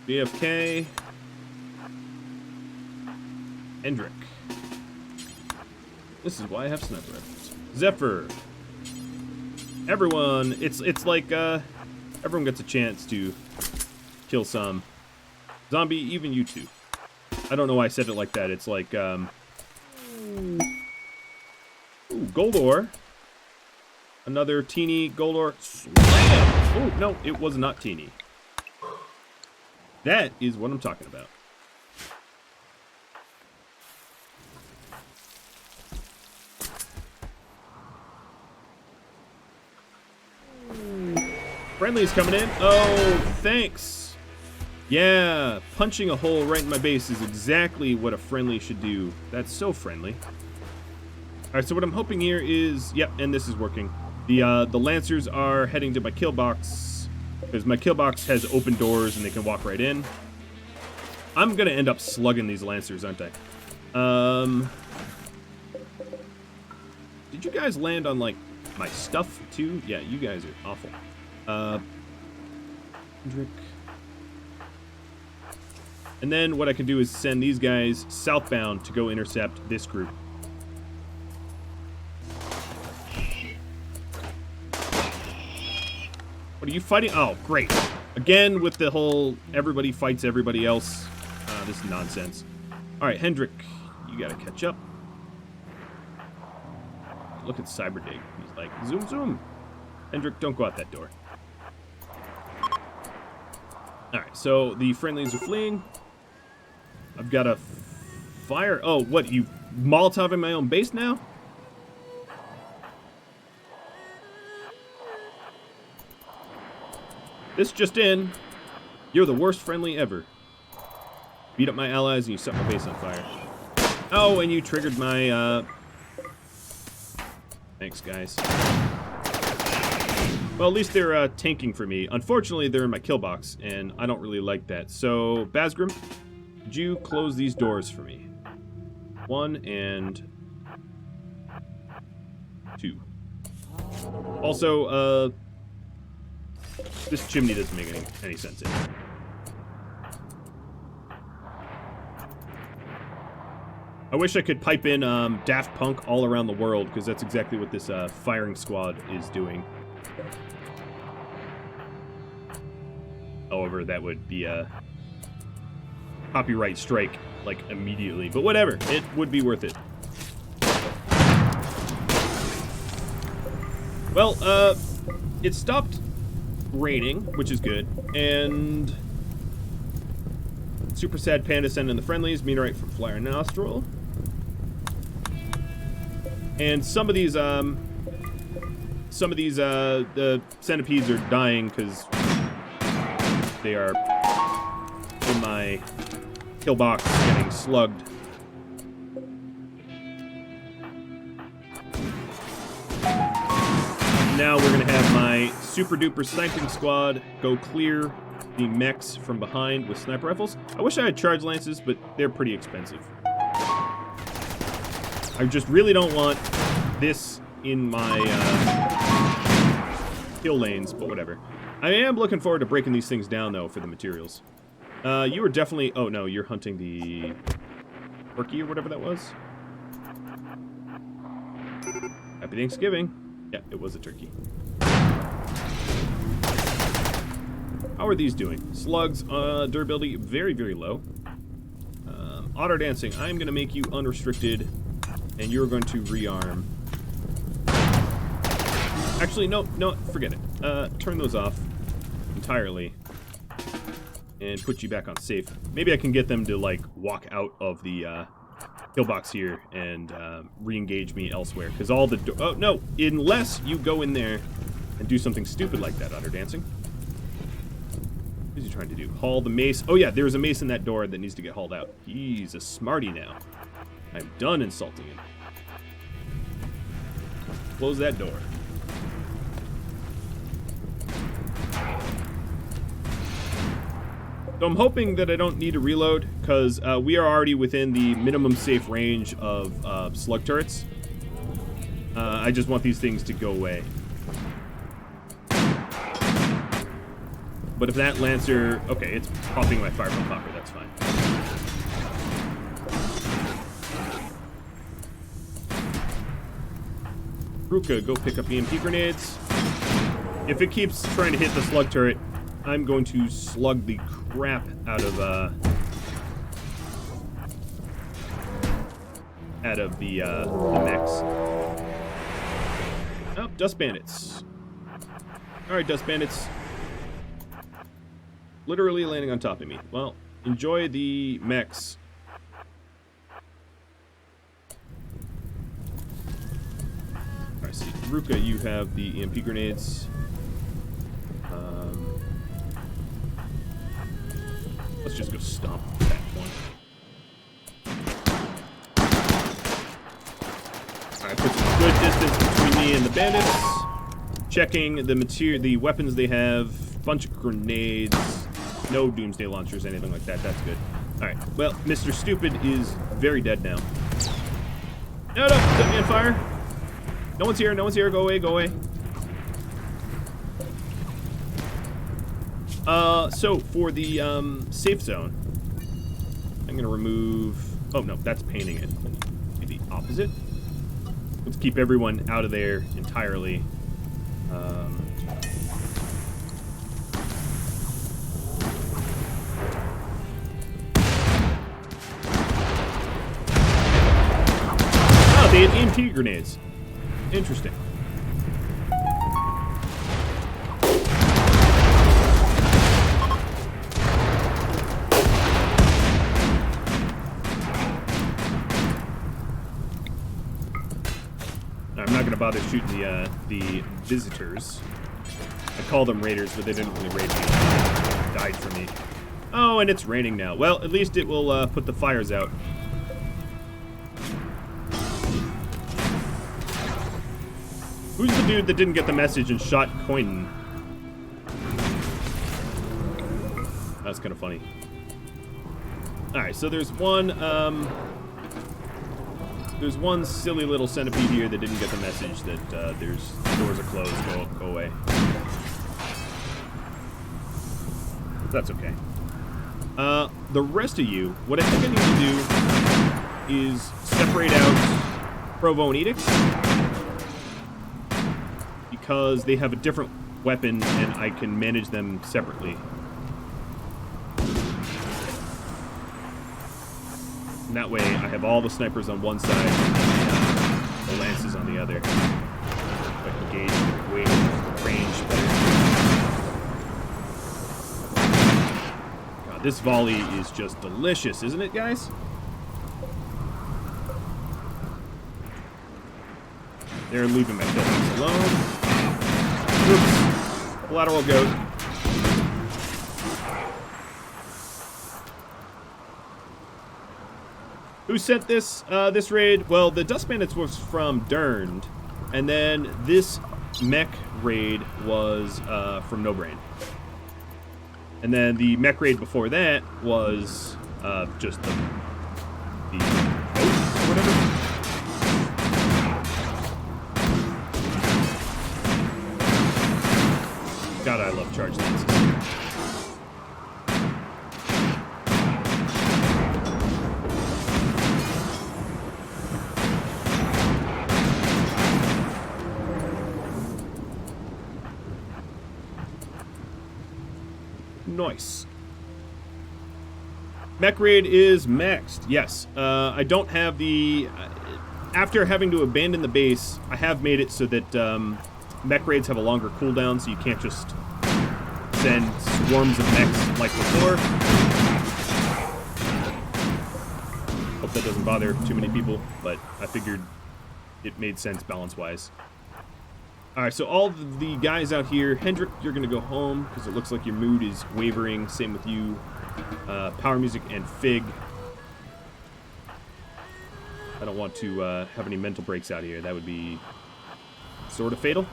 BFK. Hendrick. This is why I have sniper rifles. Zephyr. Everyone, it's like everyone gets a chance to kill some zombie, even you two. I don't know why I said it like that. It's like ooh, gold ore. Another teeny gold ore. Slam! Oh no, it was not teeny. That is what I'm talking about. Friendly's coming in. Oh, thanks. Yeah, punching a hole right in my base is exactly what a friendly should do. That's so friendly. All right, so what I'm hoping here is, yep, and this is working. The Lancers are heading to my Killbox, because my Killbox has open doors and they can walk right in. I'm going to end up slugging these Lancers, aren't I? Did you guys land on, like, my stuff, too? Yeah, you guys are awful. Hendrick. And then what I can do is send these guys southbound to go intercept this group. What are you fighting? Oh, great. Again, with the whole everybody fights everybody else. This is nonsense. All right, Hendrick, you got to catch up. Look at Cyberdig. He's like, zoom, zoom. Hendrick, don't go out that door. All right, so the friendlies are fleeing. I've got a fire. Oh, what? You Molotov in my own base now? This just in. You're the worst friendly ever. Beat up my allies and you set my base on fire. Oh, and you triggered my, Thanks, guys. Well, at least they're tanking for me. Unfortunately, they're in my kill box, and I don't really like that. So, Basgrim, could you close these doors for me? 1 and 2. Also, this chimney doesn't make any sense anymore. I wish I could pipe in Daft Punk All Around the World, because that's exactly what this firing squad is doing. However, that would be a copyright strike, like, immediately. But whatever, it would be worth it. Well, it stopped raining, which is good, and Super Sad Panda sending the friendlies, Meteorite from Flyer Nostril. And some of these, the centipedes are dying because they are in my kill box getting slugged. Now we're gonna have my super duper sniping squad go clear the mechs from behind with sniper rifles. I wish I had charge lances, but they're pretty expensive. I just really don't want this in my kill lanes, but whatever. I am looking forward to breaking these things down, though, for the materials. You were definitely... Oh, no, you're hunting the turkey or whatever that was. Happy Thanksgiving. Yeah, it was a turkey. How are these doing? Slugs, durability, very, very low. Auto dancing, I'm going to make you unrestricted, and you're going to rearm. Actually, no, forget it. Turn those off entirely, and put you back on safe. Maybe I can get them to, like, walk out of the kill box here and re-engage me elsewhere, because all the... Oh, no, unless you go in there and do something stupid like that, Auto dancing. What is he trying to do? Haul the mace. Oh, yeah, there's a mace in that door that needs to get hauled out. He's a smarty now. I'm done insulting him. Close that door. So I'm hoping that I don't need to reload, because we are already within the minimum safe range of slug turrets. I just want these things to go away. But if that Lancer... Okay, it's popping my fireball popper, that's fine. Ruka, go pick up EMP grenades. If it keeps trying to hit the slug turret, I'm going to slug the crap out of the mechs. Oh, dust bandits. Alright, dust bandits. Literally landing on top of me. Well, enjoy the mechs. Alright, see, Ruka, you have the EMP grenades. Let's just go stomp that one. Alright, put some good distance between me and the bandits. Checking the weapons they have. Bunch of grenades. No doomsday launchers, anything like that. That's good. Alright, well, Mr. Stupid is very dead now. No, set me on fire. No one's here, no one's here. Go away, go away. So for the safe zone, I'm gonna remove. Oh no, that's painting it. Be the opposite. Let's keep everyone out of there entirely. Oh, they had EMP grenades. Interesting. I'm not gonna bother shooting the visitors. I call them raiders, but they didn't really raid me. They died for me. Oh, and it's raining now. Well, at least it will put the fires out. Who's the dude that didn't get the message and shot Coyne? That's kind of funny. Alright, so there's one silly little centipede here that didn't get the message that the doors are closed. Go away. That's okay. The rest of you, what I think I need to do is separate out Provo and Edicts, because they have a different weapon and I can manage them separately. And that way I have all the snipers on one side and the lances on the other. I can gauge weight, range better. God, this volley is just delicious, isn't it, guys? They're leaving my Killbox alone. Oops. Collateral goat. Who sent this this raid? Well, the Dust Bandits was from Durned, and then this mech raid was from No Brain. And then the mech raid before that was just the boat or whatever. God, I love charge lances. Nice. Mech raid is maxed. Yes. I don't have the... after having to abandon the base, I have made it so that mech raids have a longer cooldown, so you can't just send swarms of mechs like before. Hope that doesn't bother too many people, but I figured it made sense balance-wise. Alright, so all the guys out here, Hendrik, you're going to go home, because it looks like your mood is wavering. Same with you, Power Music and Fig. I don't want to have any mental breaks out here. That would be sort of fatal.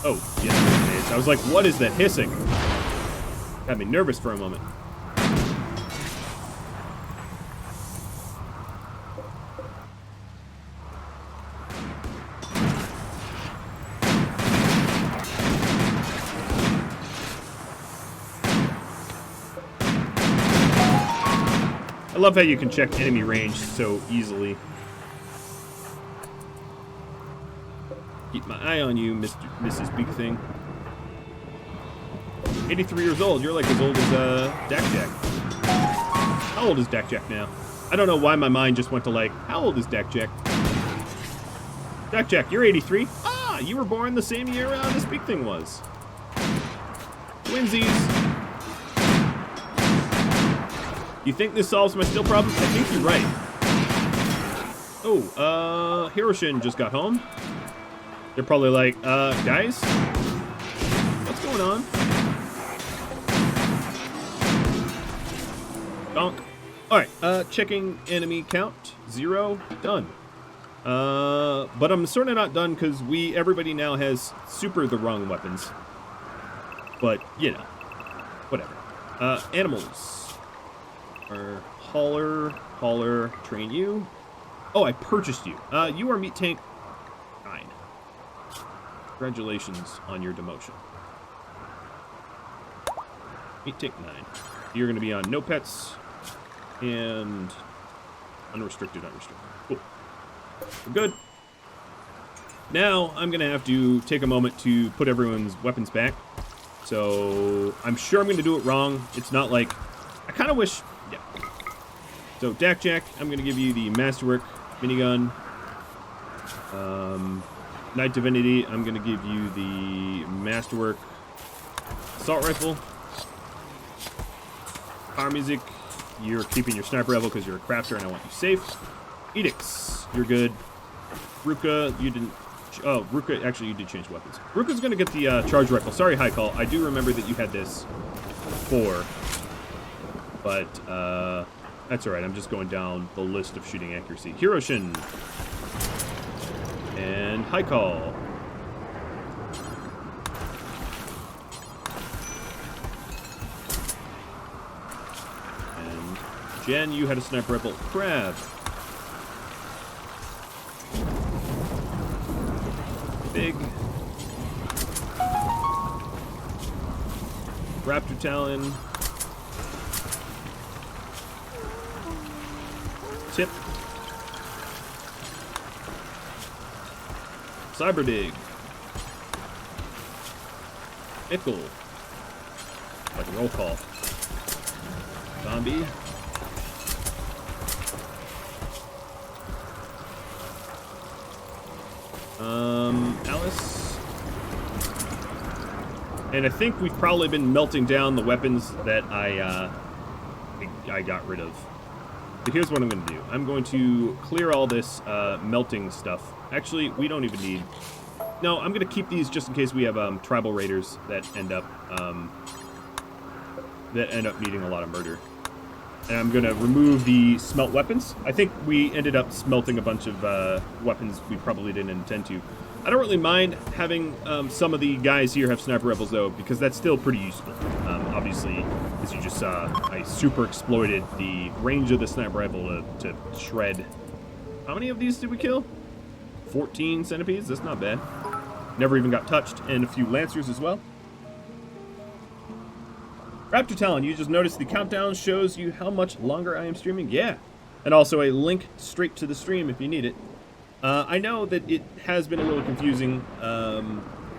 Oh, yes, I was like, what is that hissing? Had me nervous for a moment. I love how you can check enemy range so easily. Keep my eye on you, Mrs. Big Thing. 83 years old. You're like as old as Dak Jack. How old is Dak Jack now? I don't know why my mind just went to like, how old is Dak Jack? Dak Jack, you're 83. Ah, you were born the same year this big thing was. Twinsies. You think this solves my still problem? I think you're right. Oh, Hiroshin just got home. They're probably like, guys? What's going on? Donk. Alright, checking enemy count. 0. Done. But I'm sort of not done because everybody now has super the wrong weapons. But, you know, whatever. Animals. Hauler, train you. Oh, I purchased you. You are meat tank 9. Congratulations on your demotion. Meat tank 9. You're going to be on no pets and unrestricted. Cool. We're good. Now, I'm going to have to take a moment to put everyone's weapons back. So, I'm sure I'm going to do it wrong. It's not like... I kind of wish... Yeah. So, Dak Jack, I'm going to give you the Masterwork minigun. Knight Divinity, I'm going to give you the Masterwork assault rifle. Power Music, you're keeping your sniper rifle because you're a crafter and I want you safe. Edicts, you're good. Ruka, you didn't... Oh, Ruka, actually, you did change weapons. Ruka's going to get the charge rifle. Sorry, High Call. I do remember that you had this before. But, that's alright. I'm just going down the list of shooting accuracy. Hiroshin. And High Call. And Jen, you had a sniper rifle. Crab. Big. Raptor Talon. Tip. Cyber Dig. Ickle. Like a roll call. Zombie. Alice. And I think we've probably been melting down the weapons that I got rid of. So here's what I'm going to do. I'm going to clear all this melting stuff. Actually, we don't even need... No, I'm going to keep these just in case we have tribal raiders that end up needing a lot of murder. And I'm going to remove the smelt weapons. I think we ended up smelting a bunch of weapons we probably didn't intend to. I don't really mind having some of the guys here have sniper rifles, though, because that's still pretty useful. Obviously, as you just saw, I super exploited the range of the sniper rifle to shred. How many of these did we kill? 14 centipedes? That's not bad. Never even got touched. And a few lancers as well. Raptor Talon, you just noticed the countdown shows you how much longer I am streaming? Yeah. And also a link straight to the stream if you need it. I know that it has been a little confusing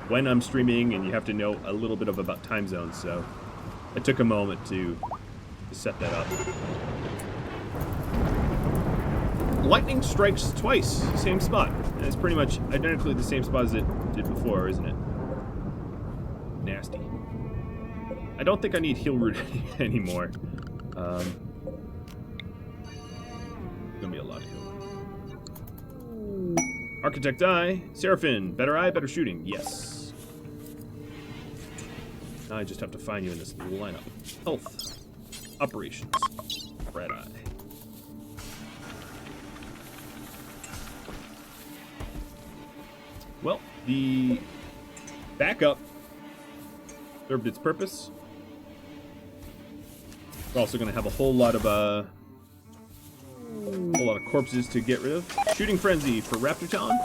when I'm streaming, and you have to know a little bit about time zones, so I took a moment to set that up. Lightning strikes twice, same spot. And it's pretty much identically the same spot as it did before, isn't it? Nasty. I don't think I need heal root anymore. Gonna be a lot of heal. Architect Eye, Seraphim, better eye, better shooting. Yes. Now I just have to find you in this lineup. Health, operations, red eye. Well, the backup served its purpose. We're also going to have a whole lot of corpses to get rid of. Shooting Frenzy for Raptor Talon.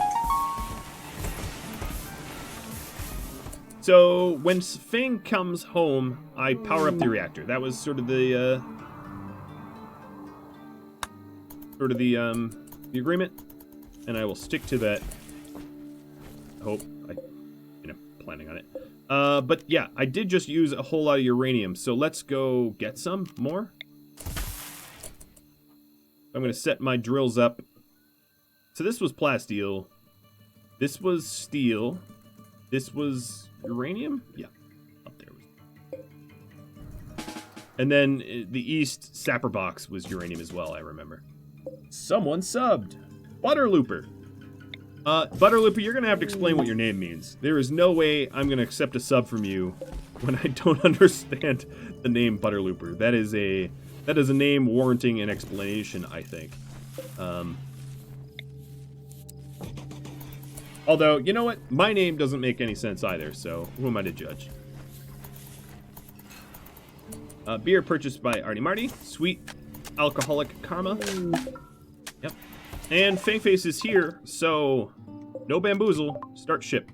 So when Fang comes home, I power up the reactor. That was sort of the agreement, and I will stick to that. I hope planning on it. But yeah, I did just use a whole lot of uranium, so let's go get some more. I'm going to set my drills up. So this was plasteel. This was steel. This was uranium? Yeah, up there. And then the east sapper box was uranium as well, I remember. Someone subbed. Butterlooper. Butterlooper, you're going to have to explain what your name means. There is no way I'm going to accept a sub from you when I don't understand the name Butterlooper. That is a name warranting an explanation, I think. Although, you know what? My name doesn't make any sense either, so who am I to judge? Beer purchased by Artie Marty. Sweet alcoholic karma. Yep. And Fangface is here, so no bamboozle. Start ship.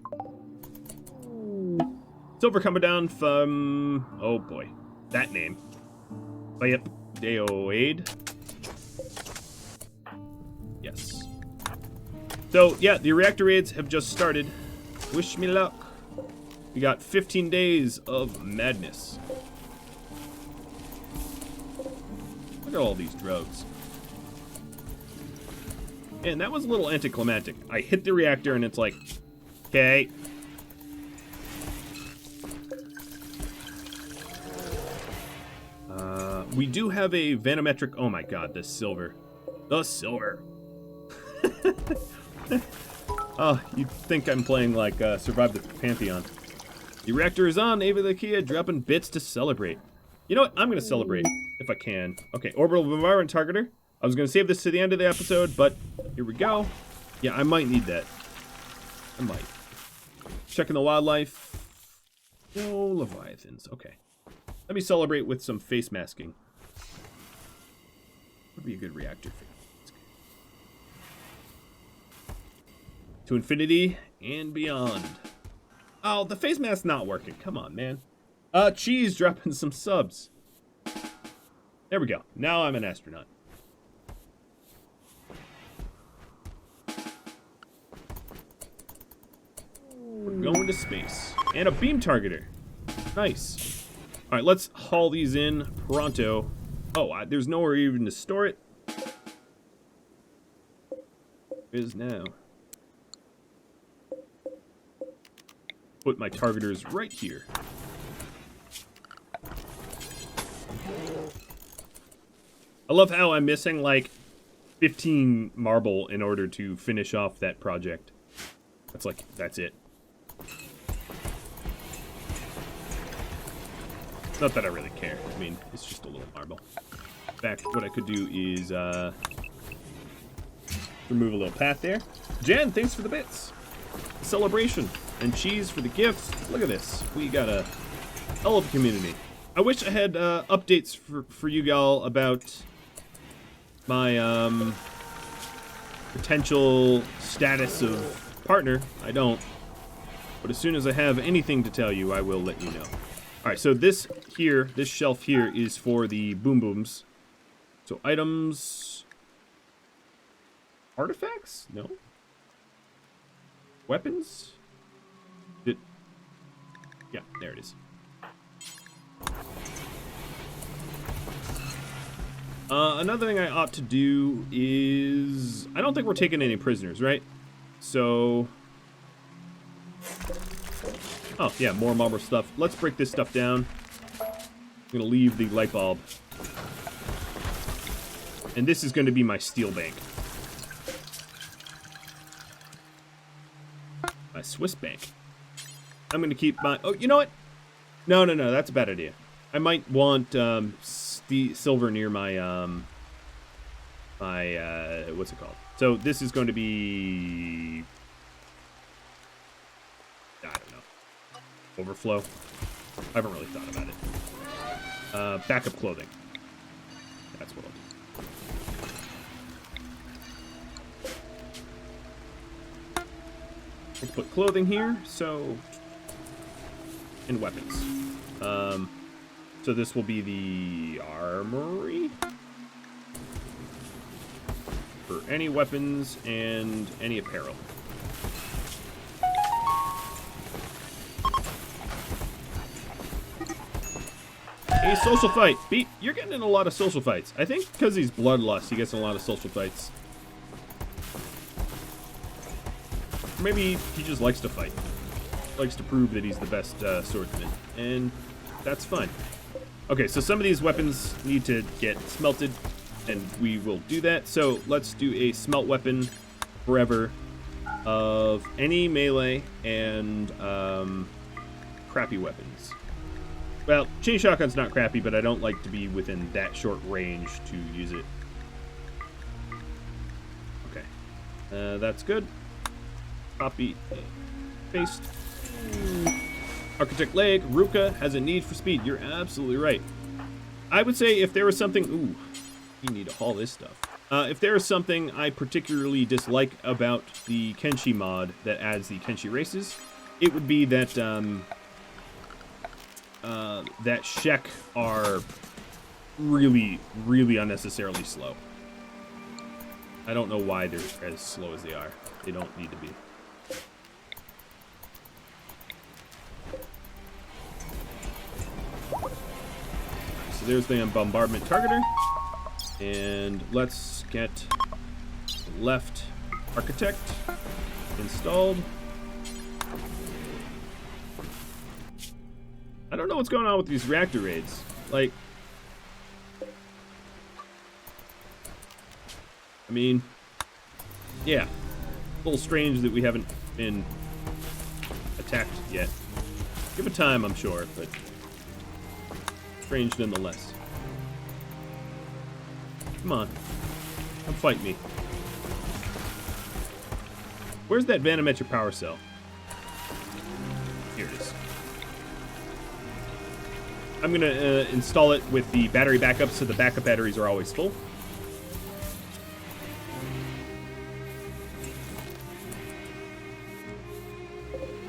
Silver coming down from... oh boy. That name. Bayep Deoade. Yes. So, yeah, the reactor raids have just started. Wish me luck. We got 15 days of madness. Look at all these drugs. And that was a little anticlimactic. I hit the reactor and it's like, okay. We do have a vanometric... oh my god, the silver. The silver. Oh, you'd think I'm playing like Survive the Pantheon. The reactor is on, Ava the Kia dropping bits to celebrate. You know what? I'm going to celebrate if I can. Okay, orbital bombardment targeter. I was going to save this to the end of the episode, but here we go. Yeah, I might need that. I might. Checking the wildlife. No leviathans. Okay. Let me celebrate with some face masking. Would be a good reactor face. To infinity and beyond. Oh, the face mask's not working. Come on, man. Cheese dropping some subs. There we go. Now I'm an astronaut. We're going to space. And a beam targeter. Nice. All right, let's haul these in pronto. Oh, there's nowhere even to store it. There is now. Put my targeters right here. I love how I'm missing like 15 marble in order to finish off that project. That's it. Not that I really care. I mean, it's just a little marble. In fact, what I could do is remove a little path there. Jen, thanks for the bits. Celebration. And cheese for the gifts. Look at this. We got a hell of a community. I wish I had updates for you all about my potential status of partner. I don't. But as soon as I have anything to tell you, I will let you know. Alright, so this shelf here is for the boom booms. So items... artifacts? No. Weapons? Yeah, there it is. Another thing I ought to do is... I don't think we're taking any prisoners, right? So... oh, yeah, more marble stuff. Let's break this stuff down. I'm going to leave the light bulb. And this is going to be my steel bank. My Swiss bank. I'm going to keep my... oh, you know what? No, that's a bad idea. I might want silver near my... what's it called? So this is going to be... I don't know. Overflow. I haven't really thought about it. Backup clothing. That's what I'll do. Let's put clothing here, so... and weapons. So this will be the armory for any weapons and any apparel. A social fight. Beat, you're getting in a lot of social fights. I think because he's bloodlust, he gets in a lot of social fights. Maybe he just likes to fight. Likes to prove that he's the best swordsman. And that's fine. Okay, so some of these weapons need to get smelted, and we will do that. So let's do a smelt weapon forever of any melee and crappy weapons. Well, chain shotgun's not crappy, but I don't like to be within that short range to use it. Okay, that's good. Copy, paste. Architect leg, Ruka has a need for speed. You're absolutely right. I would say if there was something... Ooh, you need to haul this stuff. If there is something I particularly dislike about the Kenshi mod that adds the Kenshi races, it would be that that Shek are really, really unnecessarily slow. I don't know why they're as slow as they are. They don't need to be. So there's the bombardment targeter. And let's get left architect installed. I don't know what's going on with these reactor raids. Like, I mean, yeah, a little strange that we haven't been attacked yet. Give it time, I'm sure, but strange nonetheless. Come on, come fight me. Where's that vanometric power cell? Here it is. I'm gonna install it with the battery backup so the backup batteries are always full.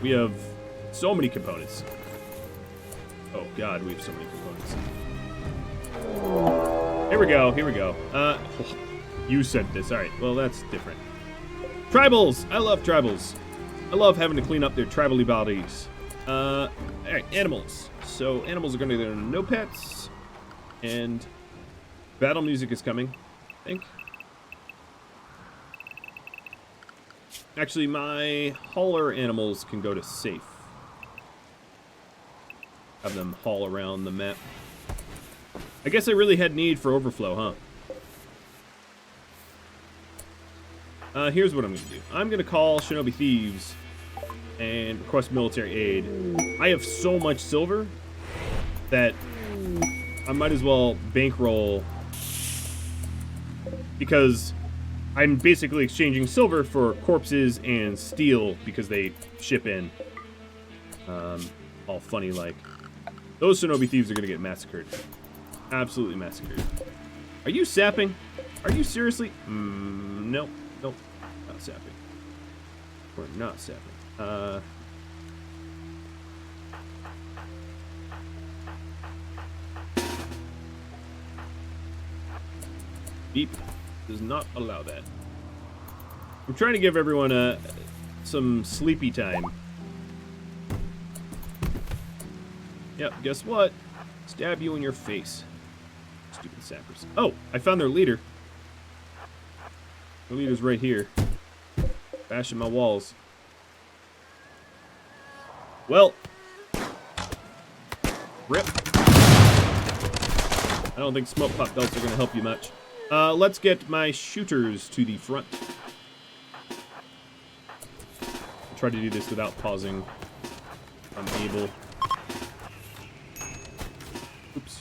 We have so many components. Oh god, we have so many components. Here we go, here we go. You said this. Alright, well that's different. Tribals! I love tribals. I love having to clean up their tribally bodies. Alright, animals. So animals are going to go no pets. And battle music is coming, I think. Actually, my hauler animals can go to safe. Have them haul around the map. I guess I really had need for overflow, huh? Here's what I'm going to do. I'm going to call Shinobi Thieves and request military aid. I have so much silver that I might as well bankroll, because I'm basically exchanging silver for corpses and steel because they ship in. All funny like. Those Shinobi Thieves are going to get massacred. Absolutely massacred. Are you sapping? Are you seriously? Nope. Nope. Not sapping. We're not sapping. Beep does not allow that. I'm trying to give everyone some sleepy time. Yep, guess what? Stab you in your face. Stupid sappers. Oh, I found their leader. Their leader's right here. Bashing my walls. Well. Rip. I don't think smoke pop belts are going to help you much. Let's get my shooters to the front. I'll try to do this without pausing. If I'm able. Oops.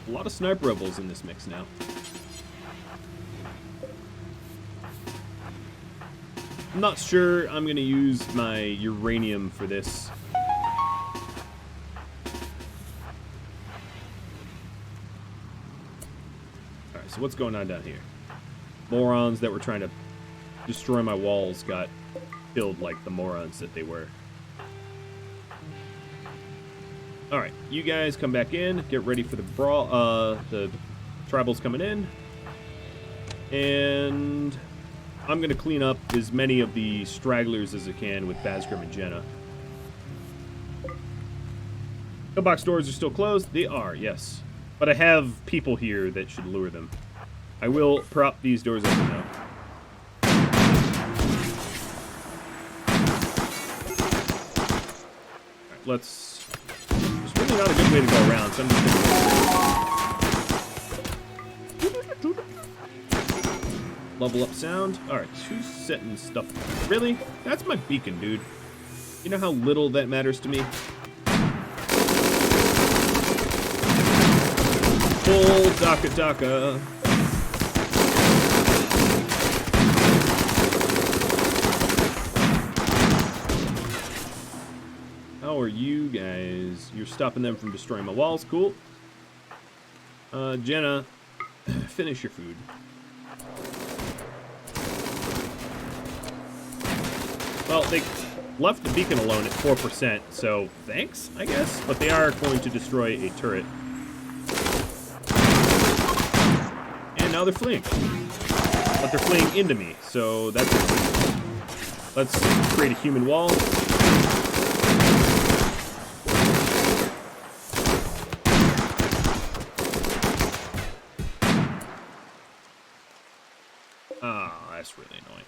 A lot of sniper rebels in this mix now. I'm not sure I'm going to use my uranium for this. Alright, so what's going on down here? Morons that were trying to destroy my walls got killed like the morons that they were. Alright, you guys come back in. Get ready for the brawl. The tribals coming in. And I'm going to clean up as many of the stragglers as I can with Basgrim and Jenna. Killbox doors are still closed. They are, yes. But I have people here that should lure them. I will prop these doors open now. Alright, let's... There's really not a good way to go around, so I'm just gonna... Level up sound. Alright, who's setting stuff? Really? That's my beacon, dude. You know how little that matters to me? Full Daka. How are you guys? You're stopping them from destroying my walls. Cool. Jenna, finish your food. Well, they left the beacon alone at 4%, so thanks, I guess. But they are going to destroy a turret. And now they're fleeing. But they're fleeing into me, so that's it. Let's create a human wall. Ah, that's really annoying.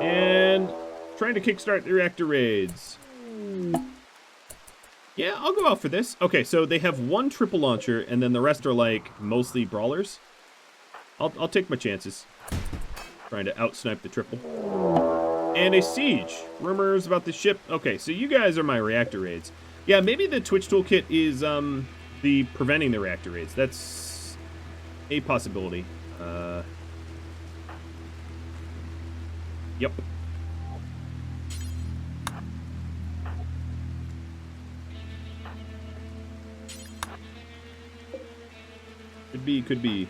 And trying to kickstart the reactor raids. Yeah, I'll go out for this. Okay, so they have one triple launcher, and then the rest are, like, mostly brawlers. I'll take my chances. Trying to outsnipe the triple. And a siege. Rumors about the ship. Okay, so you guys are my reactor raids. Yeah, maybe the TwitchToolkit is, the preventing the reactor raids. That's a possibility. Yep. Could be.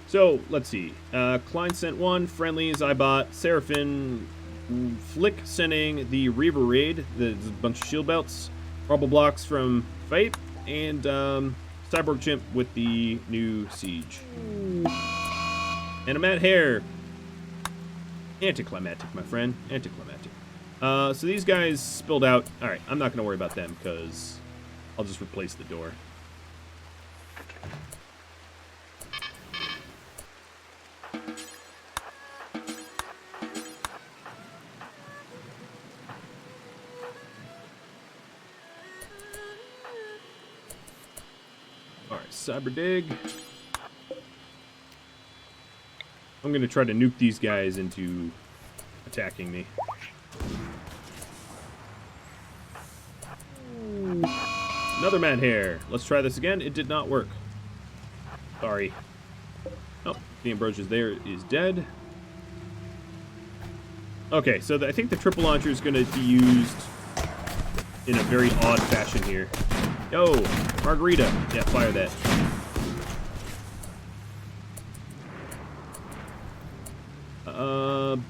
So, let's see. Klein sent one, friendlies, I bought, Seraphim, Flick sending the Reaver raid, there's a bunch of shield belts, rubble blocks from Fight, and Cyborg Chimp with the new siege. And a Matt Hare. Anticlimactic, my friend. Anticlimactic. So these guys spilled out. Alright, I'm not going to worry about them because I'll just replace the door. Alright, Cyber Dig. I'm going to try to nuke these guys into attacking me. Another man here. Let's try this again. It did not work. Sorry. Oh, the Ambrosius there is dead. Okay, so I think the triple launcher is going to be used in a very odd fashion here. Yo, Margarita. Yeah, fire that.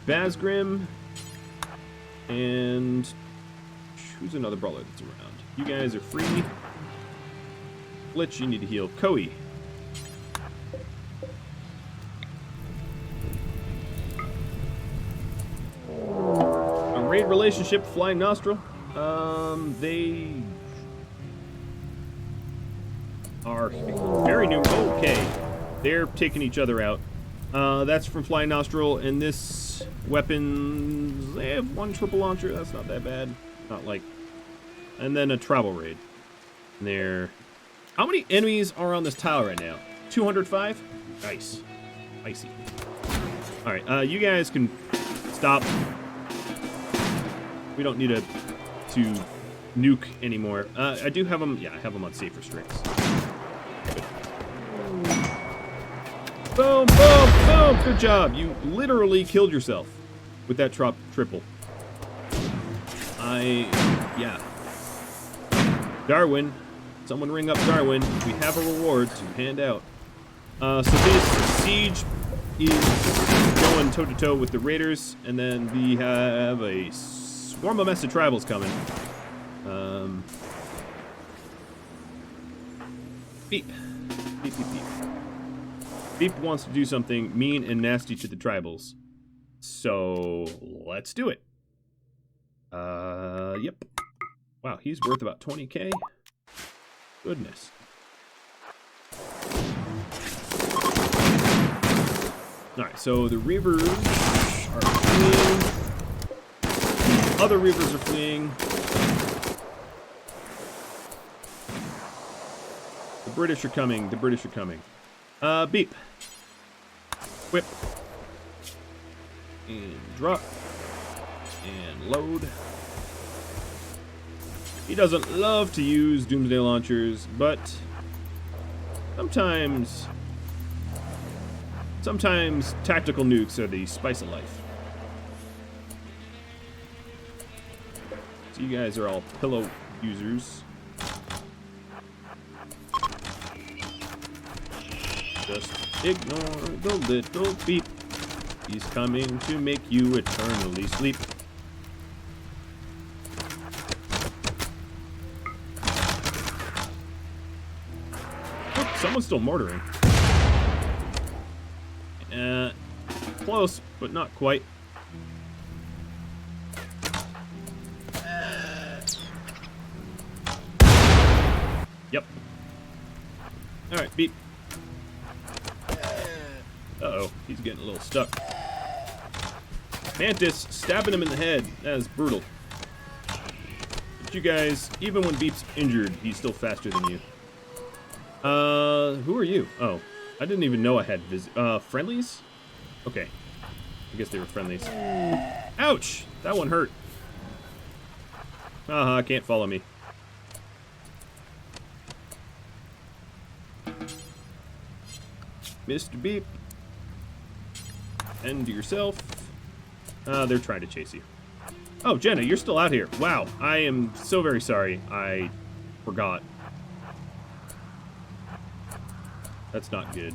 Basgrim, and who's another brawler that's around? You guys are free. Glitch, you need to heal. Koi. A raid relationship, Flying Nostril. They are very new. Okay, they're taking each other out. That's from Flying Nostril, and this weapon, they have one triple launcher, that's not that bad. Not like... And then a travel raid. And there... How many enemies are on this tile right now? 205? Nice. Icy. Alright, you guys can stop. We don't need to nuke anymore. I do have them... Yeah, I have them on safe restricts. Boom, boom, boom! Good job. You literally killed yourself with that triple. Yeah. Darwin. Someone ring up Darwin. We have a reward to hand out. So this siege is going toe-to-toe with the raiders, and then we have a swarm of mess of tribals coming. Beep. Beep, beep, beep. Beep wants to do something mean and nasty to the tribals. So, let's do it. Yep. Wow, he's worth about 20k. Goodness. Alright, so the Reavers are fleeing. Other Reavers are fleeing. The British are coming. The British are coming. Beep. Whip. And drop. And load. He doesn't love to use Doomsday Launchers, but sometimes tactical nukes are the spice of life. So you guys are all pillow users. Just ignore the little beep. He's coming to make you eternally sleep. Oh, someone's still mortaring. Close, but not quite. Yep. Alright, beep. Uh-oh, he's getting a little stuck. Mantis stabbing him in the head. That is brutal. But you guys, even when Beep's injured, he's still faster than you. Who are you? Oh, I didn't even know I had friendlies? Okay. I guess they were friendlies. Ouch! That one hurt. Haha, can't follow me. Mr. Beep. End to yourself. They're trying to chase you. Oh, Jenna, you're still out here. Wow, I am so very sorry. I forgot. That's not good.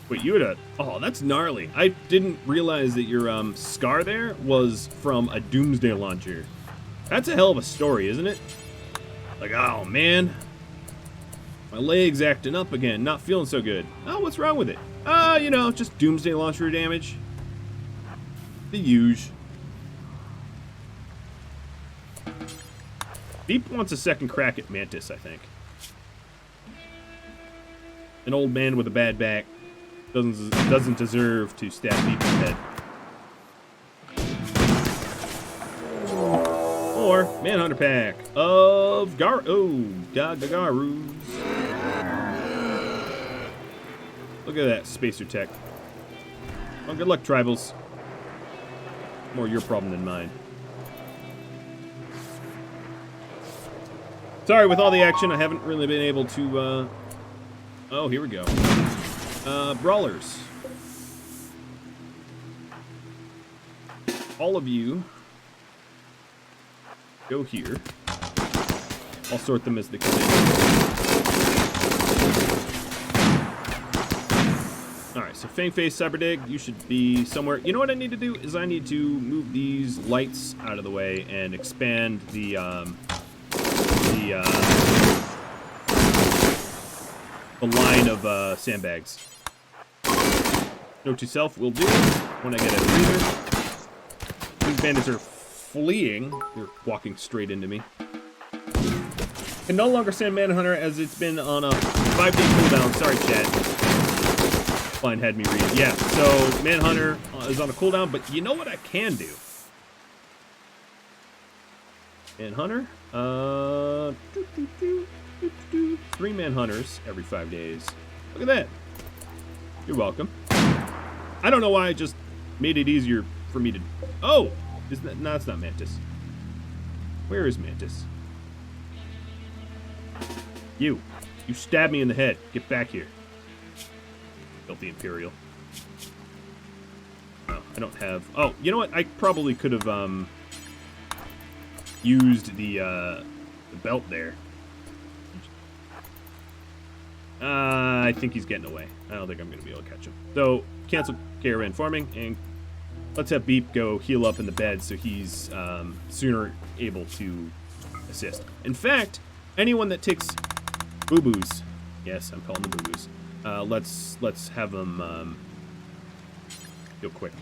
Wait, you had a... Oh, that's gnarly. I didn't realize that your scar there was from a Doomsday Launcher. That's a hell of a story, isn't it? Like, oh, man. My leg's acting up again. Not feeling so good. Oh, what's wrong with it? You know, just Doomsday Launcher damage. The huge. Beep wants a second crack at Mantis, I think. An old man with a bad back doesn't deserve to stab Beep in the head. Or Manhunter pack of Garus. Look at that spacer tech. Well, good luck, tribals. More your problem than mine. Sorry, with all the action, I haven't really been able to, Oh, here we go. Brawlers. All of you go here. I'll sort them as they come in. Alright, so Fangface, Cyberdig, you should be somewhere. You know what I need to do? Is I need to move these lights out of the way and expand the line of sandbags. Note to self will do when I get a breather. These bandits are fleeing. They're walking straight into me. Can no longer send Manhunter as it's been on a 5-day cooldown. Sorry, chat. Fine, had me read. Yeah, so Manhunter is on a cooldown, but you know what I can do? Manhunter? 3 Manhunters every 5 days. Look at that. You're welcome. I don't know why I just made it easier for me to... Oh! Isn't that... No, it's not Mantis. Where is Mantis? You. You stabbed me in the head. Get back here. Filthy Imperial. I don't have... Oh, you know what? I probably could have used the belt there. I think he's getting away. I don't think I'm going to be able to catch him. So, cancel caravan farming, and let's have Beep go heal up in the bed so he's sooner able to assist. In fact, anyone that takes boo-boos, yes, I'm calling them boo-boos, let's have them go quick.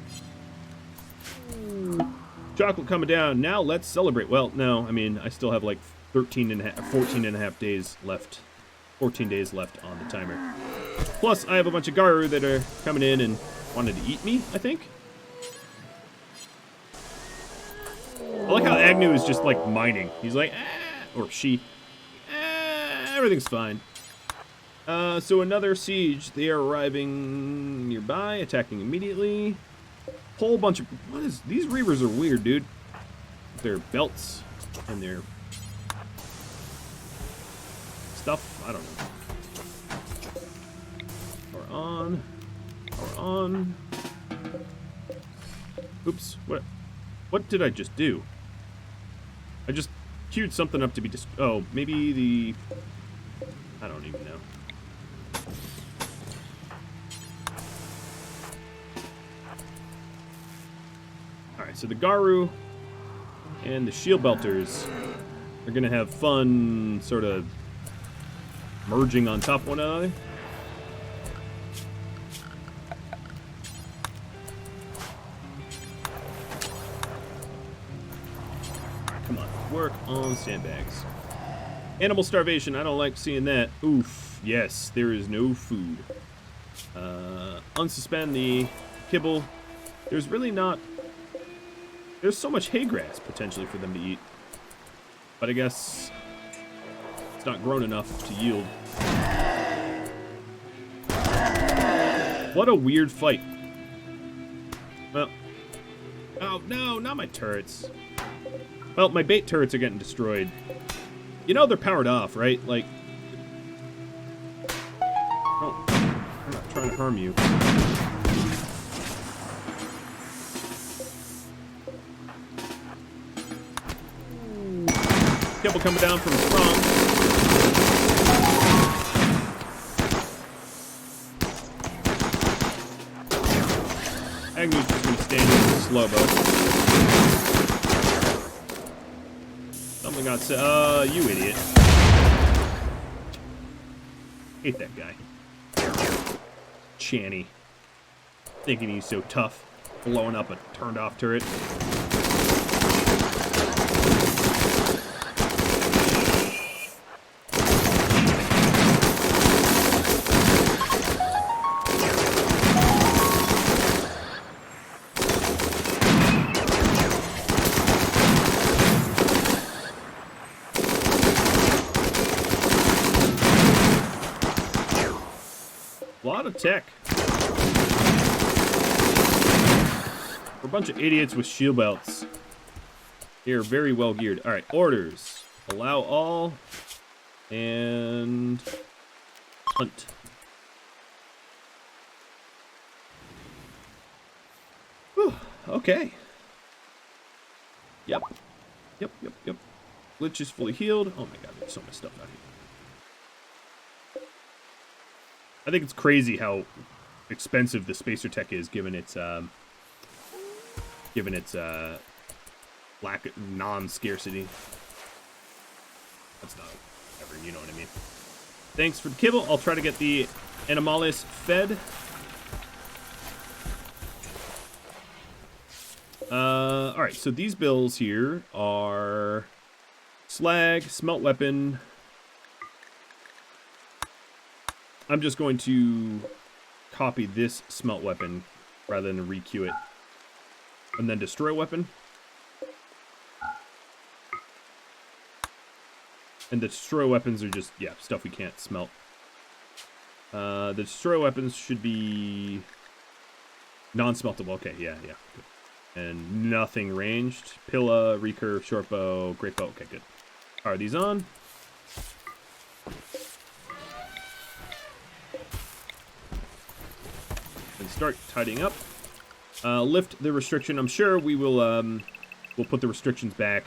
Chocolate coming down. Now let's celebrate. Well, no, I mean, I still have like 14 and a half days left. 14 days left on the timer. Plus, I have a bunch of Garu that are coming in and wanted to eat me, I think. I like how Agnew is just, like, mining. He's like, ah, or she. Ah, everything's fine. So another siege. They are arriving nearby, attacking immediately. Whole bunch of... What is... These Reavers are weird, dude. Their belts and their... stuff. I don't know. Power on. Power on. Oops. What did I just do? I just queued something up to be oh, maybe the... I don't even know. Alright, so the Garu and the Shield Belters are gonna have fun sort of merging on top of one another. Come on, work on sandbags. Animal starvation, I don't like seeing that. Oof, yes, there is no food. Unsuspend the kibble. There's really not... There's so much hay grass, potentially, for them to eat. But I guess... it's not grown enough to yield. What a weird fight. Well... Oh, no, not my turrets. Well, my bait turrets are getting destroyed. You know they're powered off, right? Like... Oh, I'm not trying to harm you. Kibble coming down from Stomp. Agnew's just gonna stand here with a slow bow. Something got said. You idiot. Hate that guy. Channy. Thinking he's so tough. Blowing up a turned off turret. Tech. We're a bunch of idiots with shield belts. They're very well geared. Alright, orders. Allow all. And... hunt. Whew, okay. Yep. Yep. Glitch is fully healed. Oh my god, there's so much stuff out here. I think it's crazy how expensive the spacer tech is, given its lack of non-scarcity. That's not ever, you know what I mean. Thanks for the kibble. I'll try to get the animales fed. All right. So these bills here are slag, smelt weapon. I'm just going to copy this smelt weapon rather than re-queue it. And then destroy weapon. And the destroy weapons are just, yeah, stuff we can't smelt. The destroy weapons should be non-smeltable. Okay, yeah, good. And nothing ranged. Pilla, recurve, short bow, great bow. Okay, good. Are these on? And start tidying up. lift the restriction. I'm sure we will, we'll put the restrictions back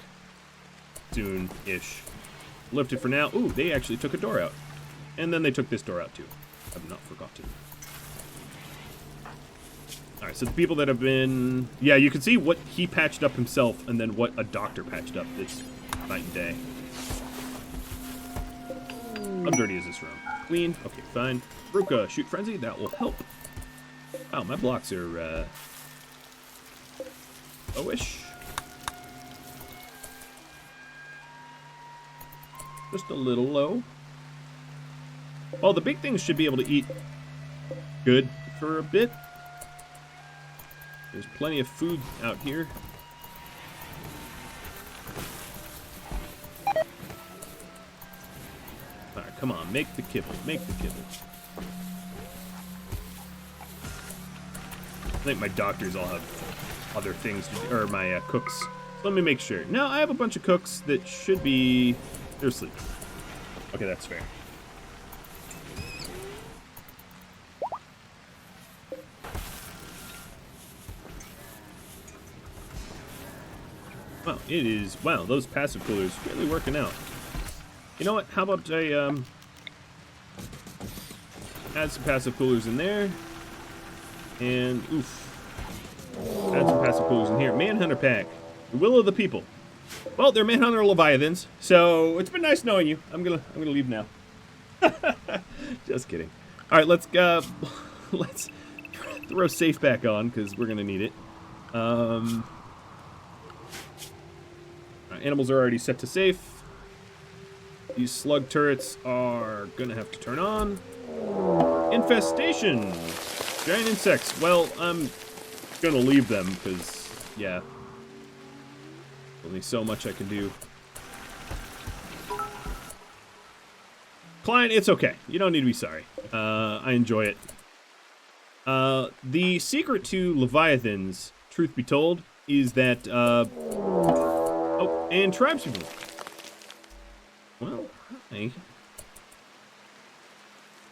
soon-ish. Lift it for now. Ooh, they actually took a door out. And then they took this door out, too. I've not forgotten. Alright, so the people that have been... Yeah, you can see what he patched up himself and then what a doctor patched up this night and day. How dirty is this room? Clean? Okay, fine. Ruka, shoot frenzy? That will help. Wow, my blocks are, lowish. Just a little low. Well, the big things should be able to eat good for a bit. There's plenty of food out here. Alright, come on, make the kibble, make the kibble. I think my doctors all have other things to do, or my cooks. So let me make sure. No, I have a bunch of cooks that should be... They're asleep. Okay, that's fair. Wow, it is... Wow, those passive coolers really working out. You know what? How about I, add some passive coolers in there. And, oof. Add some passive coolers in here. Manhunter pack. The will of the people. Well, they're Manhunter Leviathans, so it's been nice knowing you. I'm gonna leave now. Just kidding. All right, let's throw safe back on because we're gonna need it. Animals are already set to safe. These slug turrets are gonna have to turn on. Infestation, giant insects. Well, I'm gonna leave them because, yeah. Only so much I can do. Client, it's okay. You don't need to be sorry. I enjoy it. The secret to Leviathans, truth be told, is that, oh, and tribespeople. Well, hi.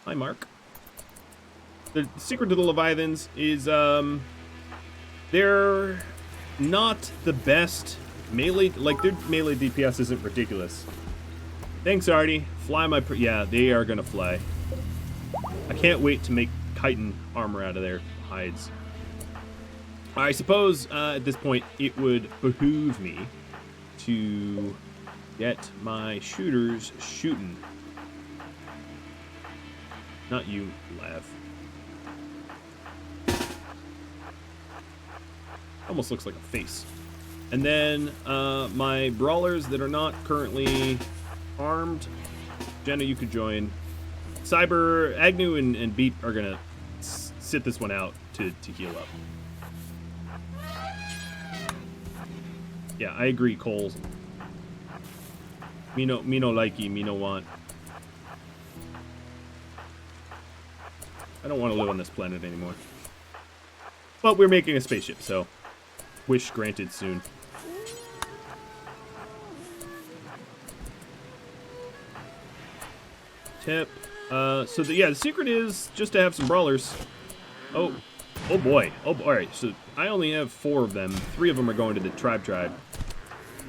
Hi, Mark. The secret to the Leviathans is, they're not the best melee, like, their melee DPS isn't ridiculous. Thanks, Artie. Fly my... yeah, they are gonna fly. I can't wait to make chitin armor out of their hides. I suppose, at this point, it would behoove me to get my shooters shooting. Not you, Lav. Almost looks like a face. And then, my brawlers that are not currently armed. Jenna, you could join. Cyber, Agnew, and Beat are gonna sit this one out to heal up. Yeah, I agree, Coles. Me no likey, me no want. I don't want to live on this planet anymore. But we're making a spaceship, so wish granted soon. Tip. So the secret is just to have some brawlers. Oh boy. All right. So I only have 4 of them. 3 of them are going to the tribe.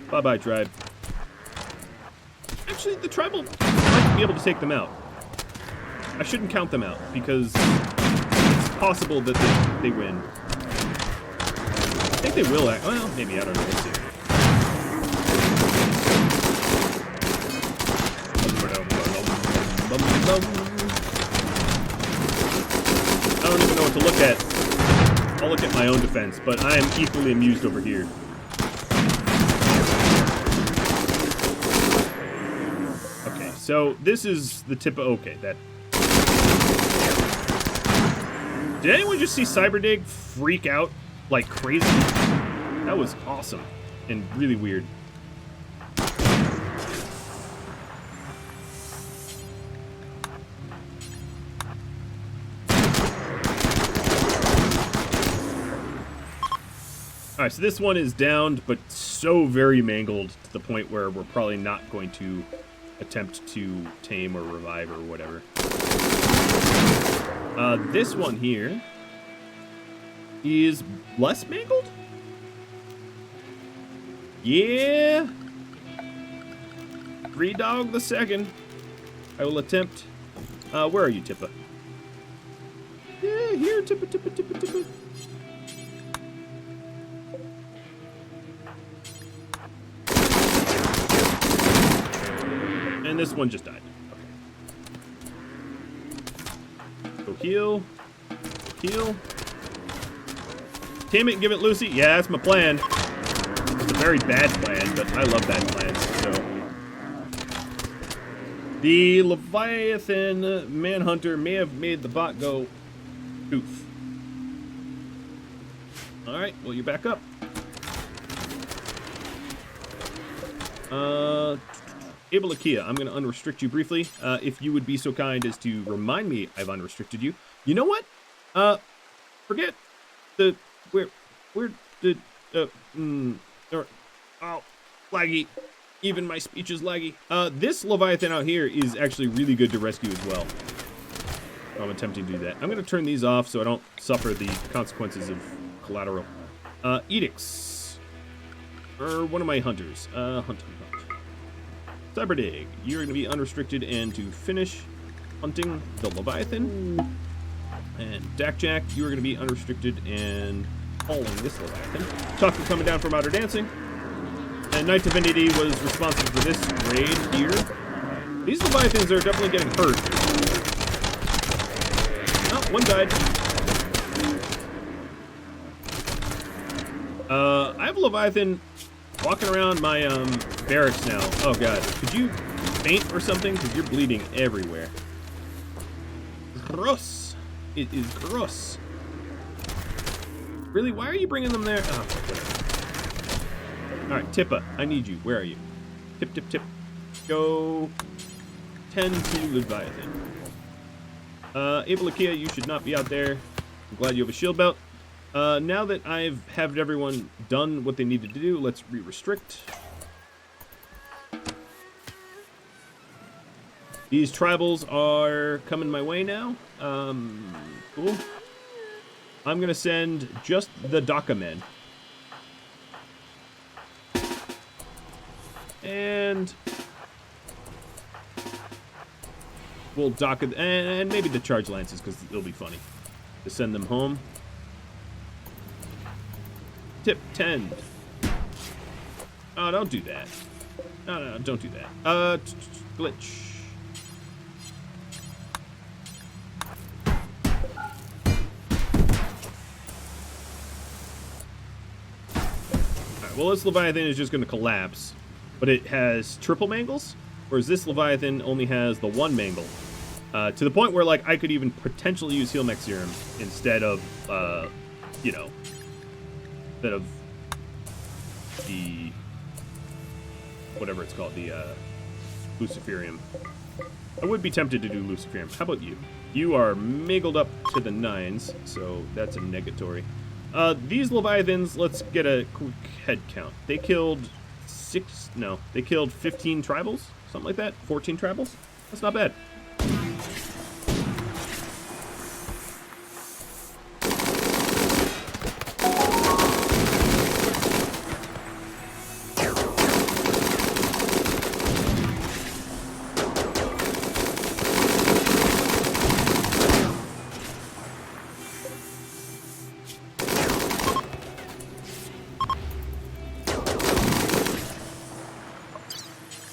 Bye bye, tribe. Actually, the tribe might be able to take them out. I shouldn't count them out because it's possible that they win. I think they will. Well, maybe, I don't know. We'll see. I don't even know what to look at. I'll look at my own defense, but I am equally amused over here. Okay, so this is the tip of... Okay, that... Did anyone just see Cyberdig freak out like crazy? That was awesome and really weird. Alright, so this one is downed, but so very mangled to the point where we're probably not going to attempt to tame or revive or whatever. This one here is less mangled? Yeah. 3 dog the second. I will attempt. Where are you, Tippa? Yeah, here, Tippa, Tippa, Tippa, Tippa. And this one just died. Okay. Go heal. Heal. Tame it and give it Lucy. Yeah, that's my plan. It's a very bad plan, but I love bad plans, so. The Leviathan Manhunter may have made the bot go oof. Alright, well, you're back up. Abelikia, I'm going to unrestrict you briefly. If you would be so kind as to remind me I've unrestricted you. You know what? Forget the... Where did... oh, laggy. Even my speech is laggy. This Leviathan out here is actually really good to rescue as well. I'm attempting to do that. I'm going to turn these off so I don't suffer the consequences of collateral. Edicts. Or one of my hunters. Hunt. Cyberdig, you're going to be unrestricted and to finish hunting the Leviathan. And Dakjack, you are going to be unrestricted and hauling this Leviathan. Chocolate coming down from Outer Dancing. And Knight Divinity was responsible for this raid here. These Leviathans are definitely getting hurt. Oh, one died. I have a Leviathan walking around my barracks now. Oh god, could you faint or something? Because you're bleeding everywhere. Gross. It is gross. Really? Why are you bringing them there? Oh, whatever. All right, Tippa, I need you. Where are you? Tip, tip, tip. Go tend to Leviathan. Abelikia, you should not be out there. I'm glad you have a shield belt. Now that I've had everyone done what they needed to do, let's re-restrict. These tribals are coming my way now. Cool. I'm going to send just the Daka men. And we'll Daka, and maybe the charge lances, because it'll be funny to send them home. Tip 10. Oh, don't do that. No, don't do that. Glitch. Alright, well, this Leviathan is just going to collapse, but it has triple mangles, whereas this Leviathan only has the one mangle. To the point where, like, I could even potentially use Heal Mech Serum instead of, you know, instead of the, whatever it's called, the Luciferium. I would be tempted to do Luciferium. How about you? You are mangled up to the 9s, so that's a negatory. These Leviathans, let's get a quick head count. They killed they killed 15 tribals? Something like that? 14 tribals? That's not bad.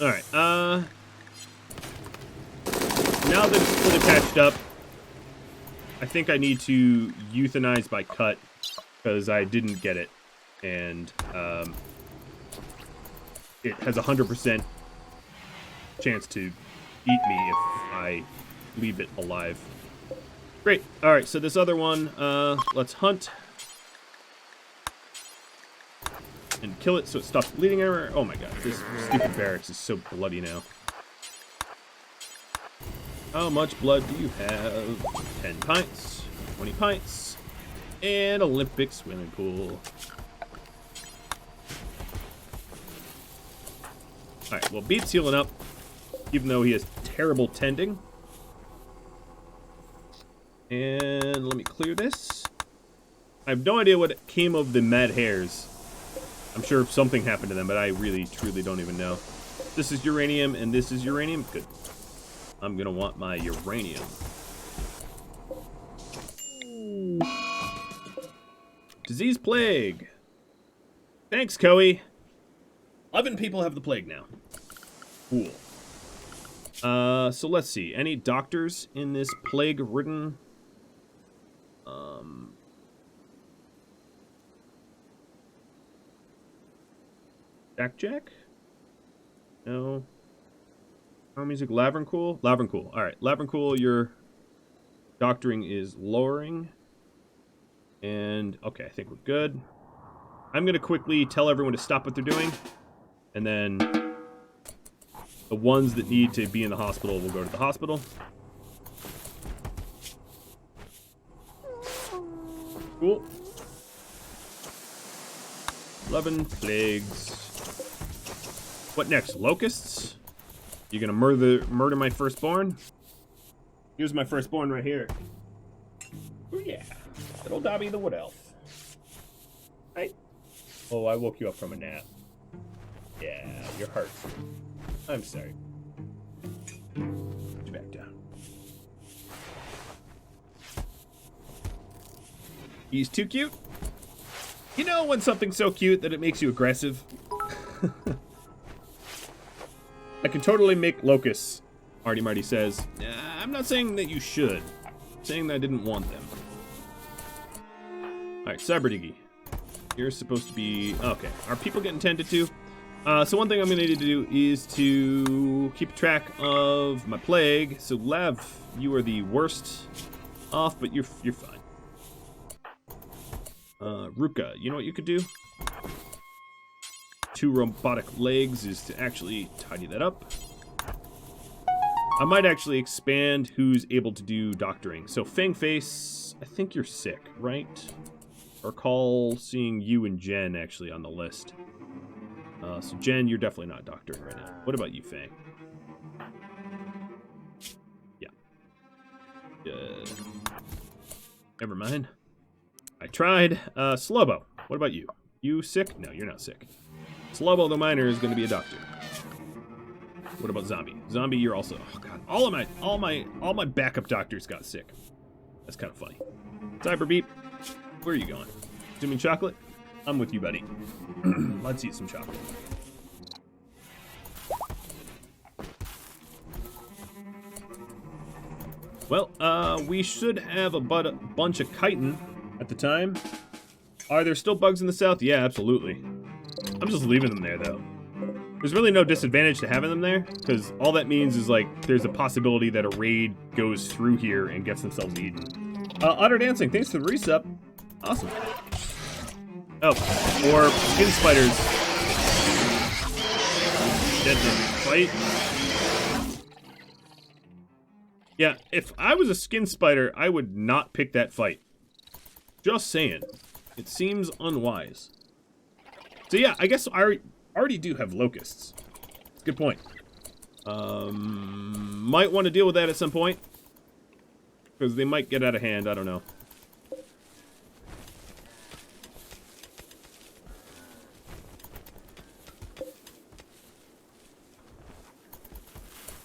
Alright, now that it's fully patched up, I think I need to euthanize by cut, because I didn't get it, and it has a 100% chance to eat me if I leave it alive. Great, alright, so this other one, let's hunt. And kill it so it stops bleeding everywhere. Oh my god, this stupid barracks is so bloody now. How much blood do you have? 10 pints, 20 pints, and Olympic swimming pool. Alright, well, Beat's healing up, even though he has terrible tending. And let me clear this. I have no idea what came of the mad hares. I'm sure something happened to them, but I really, truly don't even know. This is uranium, and this is uranium. Good. I'm gonna want my uranium. Disease plague. Thanks, Koei. 11 people have the plague now. Cool. So let's see. Any doctors in this plague-ridden? Jack? No. Our music, Lavrencool? Lavrencool. Alright, Lavrencool, your doctoring is lowering. And, okay, I think we're good. I'm going to quickly tell everyone to stop what they're doing. And then the ones that need to be in the hospital will go to the hospital. Cool. 11 plagues. What next? Locusts? You gonna murder my firstborn? Here's my firstborn right here. Oh yeah. Little Dobby the Wood Elf. Hi. Oh, I woke you up from a nap. Yeah, your heart. I'm sorry. Put you back down. He's too cute. You know when something's so cute that it makes you aggressive? I can totally make locusts, Artie Marty says. I'm not saying that you should. I'm saying that I didn't want them. Alright, Cyberdiggy. You're supposed to be... Okay, are people getting tended to? So one thing I'm going to need to do is to keep track of my plague. So Lav, you are the worst off, but you're fine. Ruka, you know what you could do? 2 robotic legs is to actually tidy that up. I might actually expand who's able to do doctoring. So Fangface, I think you're sick, right? I recall seeing you and Jen actually on the list. So Jen, you're definitely not doctoring right now. What about you, Fang? Yeah. Never mind. I tried. Slobo, what about you? You sick? No, you're not sick. Slobo the Miner is going to be a doctor. What about Zombie? Zombie, you're also... Oh god, all my backup doctors got sick. That's kind of funny. Cyberbeep, where are you going? Doing chocolate? I'm with you, buddy. Let's eat some chocolate. Well, we should have a bunch of chitin at the time. Are there still bugs in the south? Yeah, absolutely. I'm just leaving them there, though. There's really no disadvantage to having them there, because all that means is, like, there's a possibility that a raid goes through here and gets themselves eaten. Otter Dancing, thanks for the resub. Awesome. Oh, or skin spiders. Dead fight. Yeah, if I was a skin spider, I would not pick that fight. Just saying. It seems unwise. So yeah, I guess I already do have locusts. Good point. Might want to deal with that at some point. Because they might get out of hand, I don't know.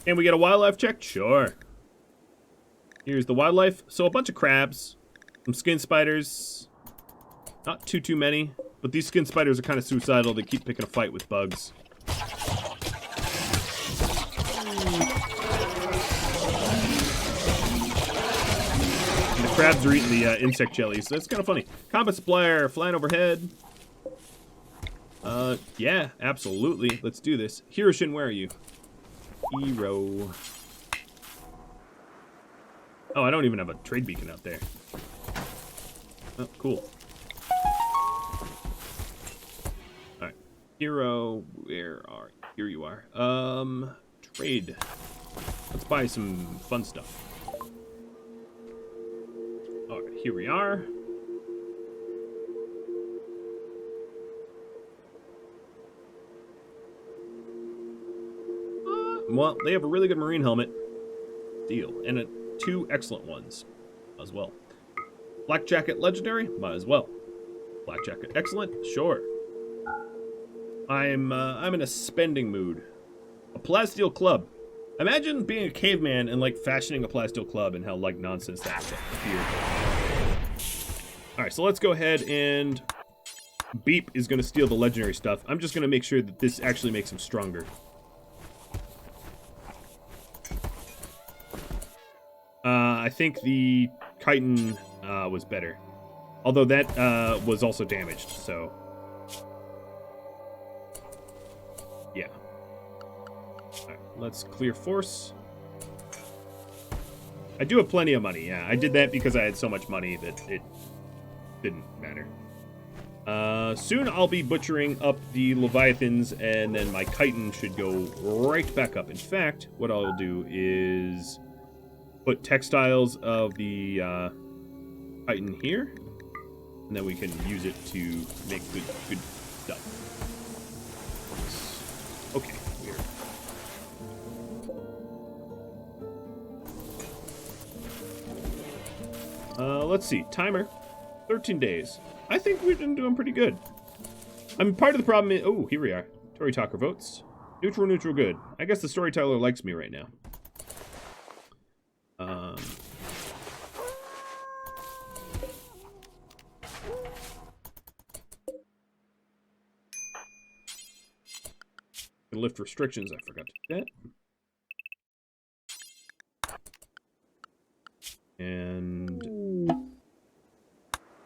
Can we get a wildlife check? Sure. Here's the wildlife. So a bunch of crabs, some skin spiders. Not too many, but these skin spiders are kind of suicidal. They keep picking a fight with bugs. And the crabs are eating the insect jellies. So that's kind of funny. Combat supplier flying overhead. Yeah, absolutely. Let's do this. Hiroshin, where are you? Hero. Oh, I don't even have a trade beacon out there. Oh, cool. Alright. Hero, where are you? Here you are. Trade. Let's buy some fun stuff. Alright, here we are. Well, they have a really good marine helmet. Deal. And 2 excellent ones as well. Black Jacket Legendary? Might as well. Black Jacket Excellent? Sure. I'm in a spending mood. A plasteel club. Imagine being a caveman and, like, fashioning a plasteel club and how, like, nonsense that appeared. Alright, so let's go ahead and... Beep is going to steal the legendary stuff. I'm just going to make sure that this actually makes him stronger. I think the chitin was better. Although that was also damaged, so... Yeah. Alright, let's clear force. I do have plenty of money, yeah. I did that because I had so much money that it didn't matter. Soon I'll be butchering up the Leviathans, and then my chitin should go right back up. In fact, what I'll do is put textiles of the chitin here, and then we can use it to make good stuff. Okay, weird. Let's see. Timer. 13 days. I think we've been doing pretty good. I mean, part of the problem is... Oh, here we are. Tory Talker votes. Neutral, neutral, good. I guess the Storyteller likes me right now. Lift restrictions. I forgot to do that. And...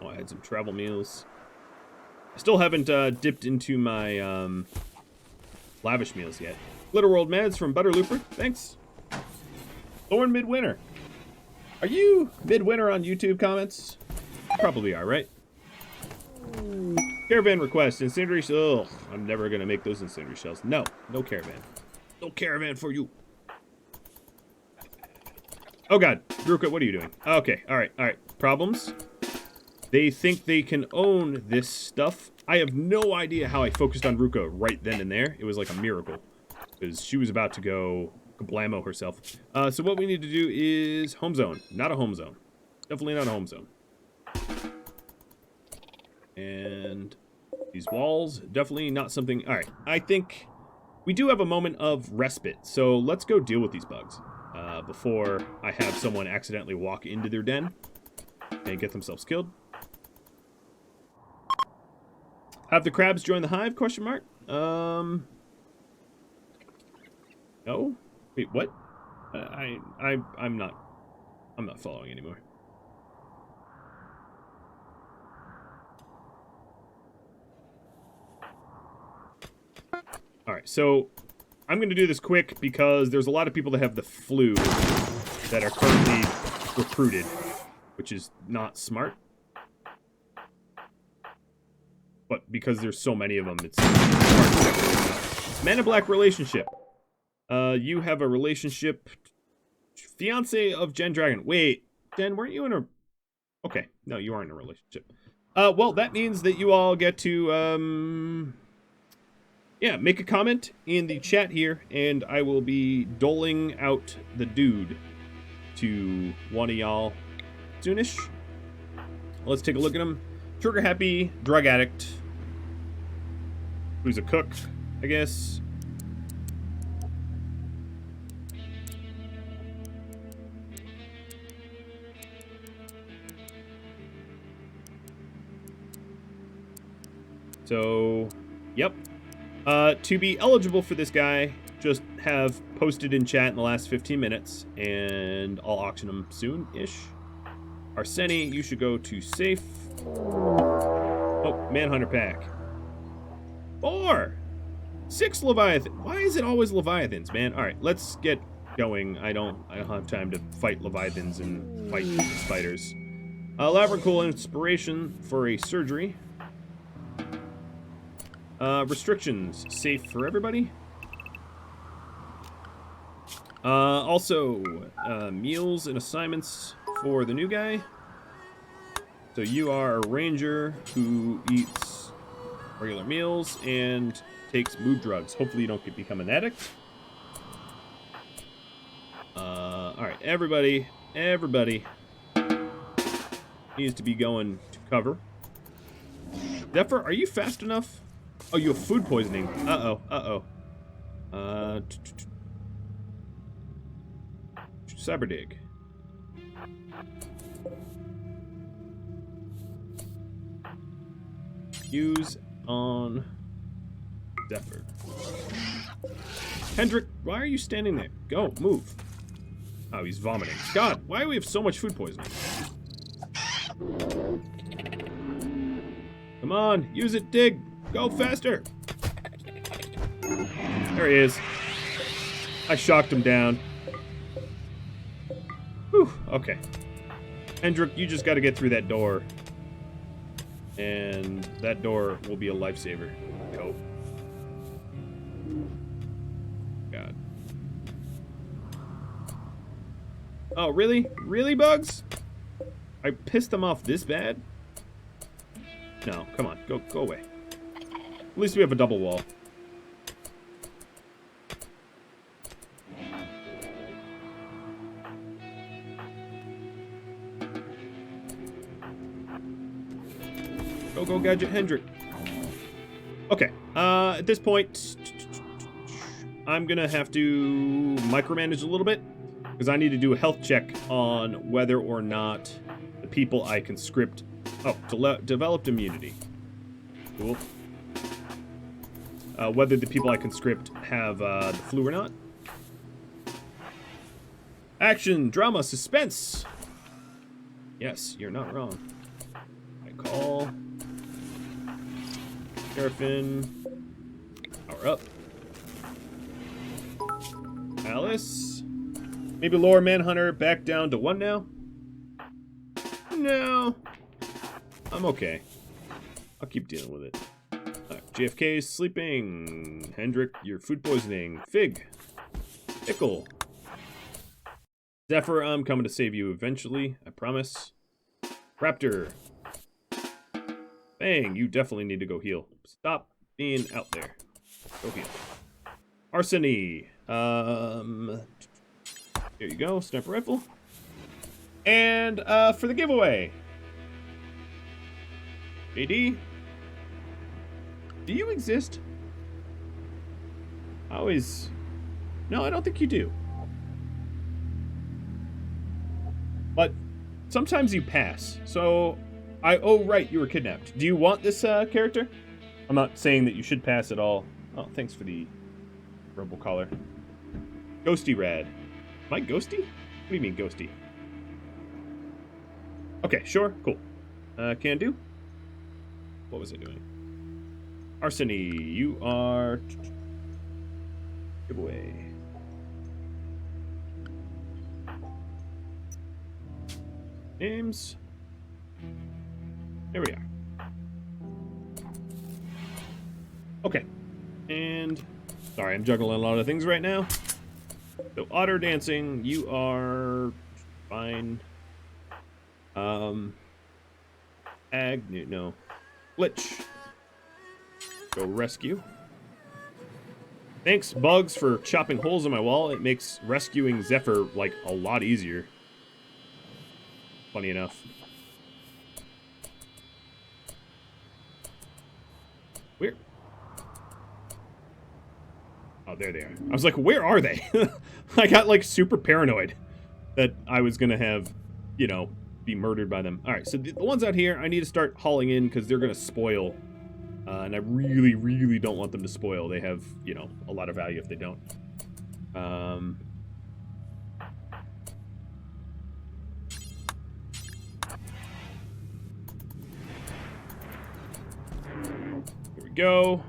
Oh, I had some travel meals. I still haven't dipped into my lavish meals yet. Glitterworld Mads from Butterlooper. Thanks. Thorn Midwinter. Are you midwinter on YouTube comments? You probably are, right? Caravan request. Incendiary shells. Ugh, I'm never going to make those incendiary shells. No. No caravan. No caravan for you. Oh, God. Ruka, what are you doing? Okay. All right. All right. Problems? They think they can own this stuff. I have no idea how I focused on Ruka right then and there. It was like a miracle. Because she was about to go kablamo herself. So what we need to do is home zone. Not a home zone. Definitely not a home zone. And these walls, definitely not something... Alright, I think we do have a moment of respite. So let's go deal with these bugs. Before I have someone accidentally walk into their den and get themselves killed. Have the crabs join the hive? Question mark. No. Wait, what? I'm not following anymore. All right, so I'm going to do this quick because there's a lot of people that have the flu that are currently recruited, which is not smart. But because there's so many of them, it's smart. Man in Black relationship. You have a relationship. Fiance of Jen Dragon. Wait, Jen, weren't you in a... Okay, no, you aren't in a relationship. Well, that means that you all get to, yeah, make a comment in the chat here, and I will be doling out the dude to one of y'all soonish. Let's take a look at him. Trigger happy drug addict who's a cook, I guess. So, yep. To be eligible for this guy, just have posted in chat in the last 15 minutes, and I'll auction him soon-ish. Arseni, you should go to safe. Oh, Manhunter pack. 4! 6 Leviathan. Why is it always Leviathans, man? All right, let's get going. I don't have time to fight Leviathans and fight spiders. Lavrical inspiration for a surgery. Restrictions, safe for everybody. Also, meals and assignments for the new guy. So you are a ranger who eats regular meals and takes mood drugs. Hopefully you don't become an addict. Alright, everybody. needs to be going to cover. Zephyr, are you fast enough? Oh, you have food poisoning. Uh-oh, uh-oh. Cyberdig. Use on Zephyr. Hendrik, why are you standing there? Go, move. Oh, he's vomiting. God, why do we have so much food poisoning? Come on, use it, dig. Go faster. There he is. I shocked him down. Whew, okay. Hendrik, you just got to get through that door. And that door will be a lifesaver. Go. God. Oh, really? Really, Bugs? I pissed them off this bad? No, come on. Go away. At least we have a double wall. Go, Gadget Hendrik. Okay, at this point, I'm gonna have to micromanage a little bit, because I need to do a health check on whether or not the people I conscript... Oh, developed immunity. Cool. Whether the people I conscript have the flu or not. Action, drama, suspense. Yes, you're not wrong. I call... Seraphim. Power up. Alice. Maybe lower Manhunter back down to 1 now? No. I'm okay. I'll keep dealing with it. Right, JFK is sleeping. Hendrik, you're food poisoning. Fig. Pickle. Zephyr, I'm coming to save you eventually. I promise. Raptor. Bang, you definitely need to go heal. Stop being out there. Go heal. Arseny. There you go, sniper rifle. And for the giveaway. JD, do you exist? No, I don't think you do. But sometimes you pass. So, oh right, you were kidnapped. Do you want this character? I'm not saying that you should pass at all. Oh, thanks for the Rebel collar. Ghosty Rad. Am I ghosty? What do you mean ghosty? Okay, sure, cool. Can do. What was I doing? Arseny, you are... Giveaway. Names. There we are. Okay. And... Sorry, I'm juggling a lot of things right now. So, Otter Dancing, you are... Fine. No. Glitch. Go rescue. Thanks, Bugs, for chopping holes in my wall. It makes rescuing Zephyr, like, a lot easier. Funny enough. Where? Oh, there they are. I was like, where are they? I got, like, super paranoid that I was gonna have, you know, be murdered by them. Alright, so the ones out here, I need to start hauling in because they're gonna spoil. And I really, really don't want them to spoil. They have, you know, a lot of value if they don't. Here we go.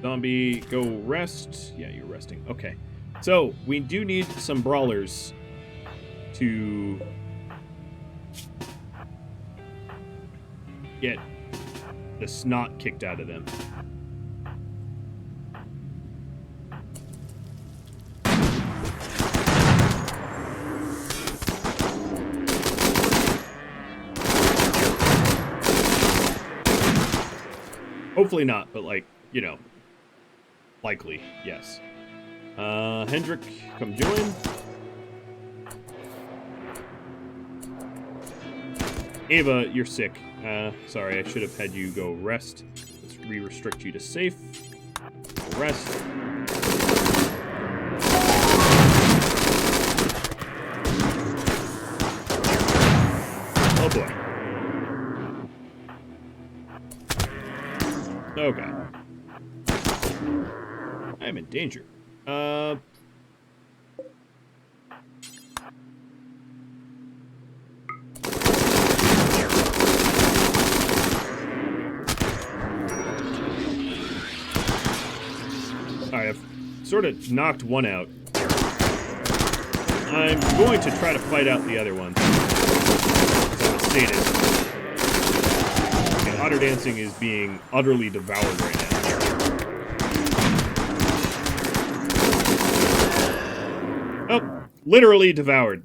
Zombie, go rest. Yeah, you're resting. Okay. So, we do need some brawlers to get the snot kicked out of them. Hopefully not, but like, you know, likely, yes. Hendrik, come join. Ava, you're sick. Sorry, I should have had you go rest. Let's re-restrict you to safe. Rest. Oh boy. Oh god. I'm in danger. Alright, I've sort of knocked one out. I'm going to try to fight out the other one. I'm a sadist. And Otter Dancing is being utterly devoured right now. Oh, literally devoured.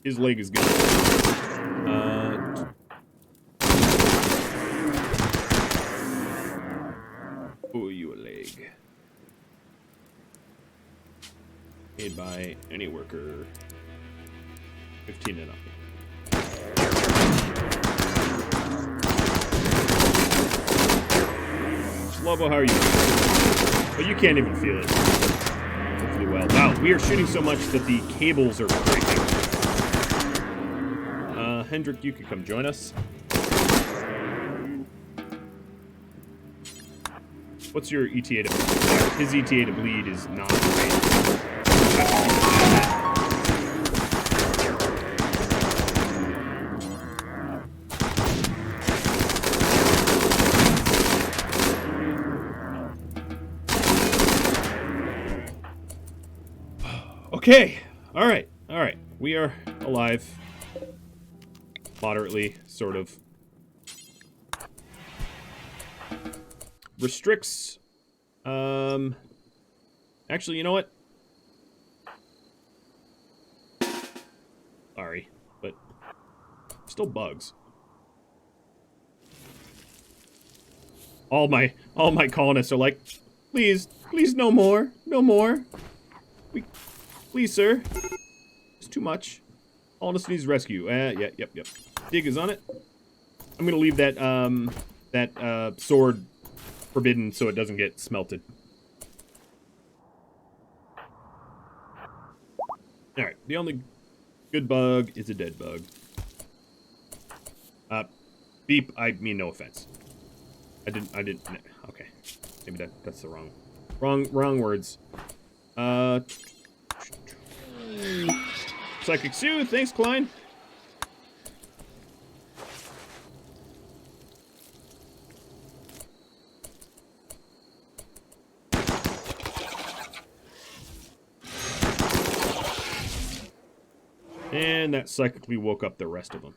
His leg is gone. Oh, you a leg. Made by any worker. 15 to nothing. Slobo, how are you? Oh, you can't even feel it. Hopefully well. Wow, we are shooting so much that the cables are breaking. Hendrik, you could come join us. What's your ETA to bleed? His ETA to bleed is not great. Okay. All right. We are alive. Moderately, sort of. Restricts. Actually, you know what? Sorry, but still bugs. All my colonists are like, please, no more. Please, sir. It's too much. Colonist needs rescue. Yep. Dig is on it. I'm gonna leave that sword forbidden so it doesn't get smelted. All right. The only good bug is a dead bug. Beep. I mean no offense. I didn't. Okay. Maybe that's the wrong words. Psychic Sue, thanks, Klein. And that psychically woke up the rest of them.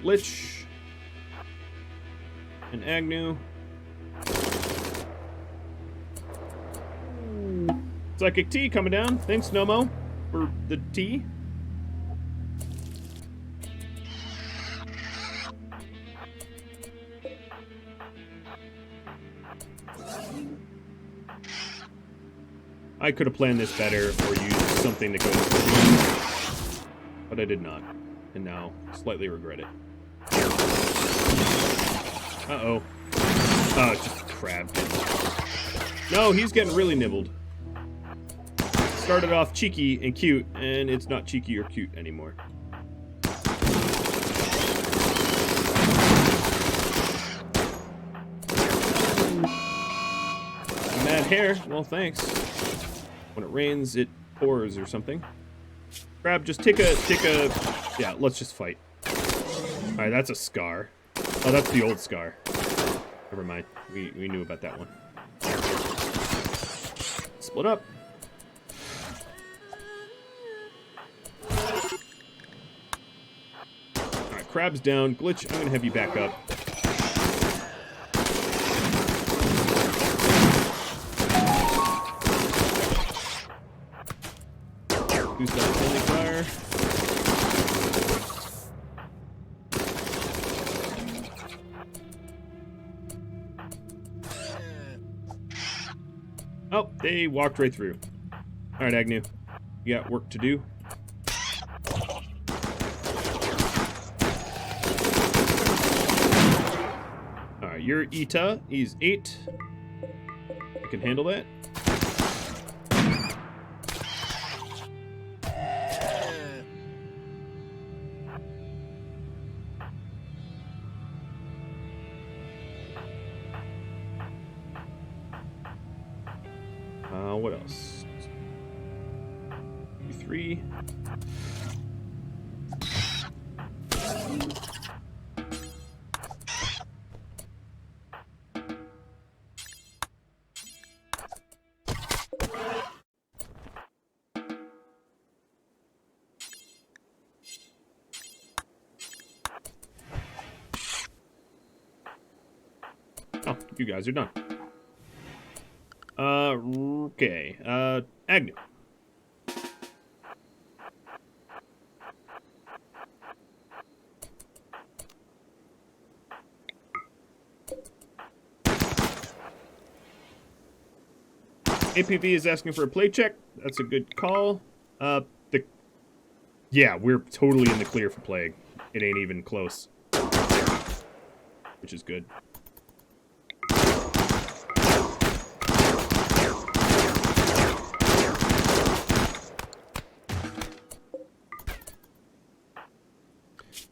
Lich and Agnew. Psychic T coming down. Thanks, Nomo, for the tea. I could have planned this better or used something to go with it, but I did not, and now slightly regret it. Uh-oh. Oh, it's just a crab. No, he's getting really nibbled. Started off cheeky and cute, and it's not cheeky or cute anymore. Mad hair. Well, thanks. When it rains, it pours or something. Crab, just take a... Yeah, let's just fight. Alright, that's a scar. Oh, that's the old scar. Never mind. We knew about that one. Split up. Alright, crab's down. Glitch, I'm gonna have you back up. Who's got friendly fire? Oh, they walked right through. All right, Agnew. You got work to do. All right, your Ita is 8. I can handle that. What else? 3. Oh, you guys are done. Okay. Agnew. APV is asking for a play check. That's a good call. Yeah, we're totally in the clear for plague. It ain't even close. Which is good.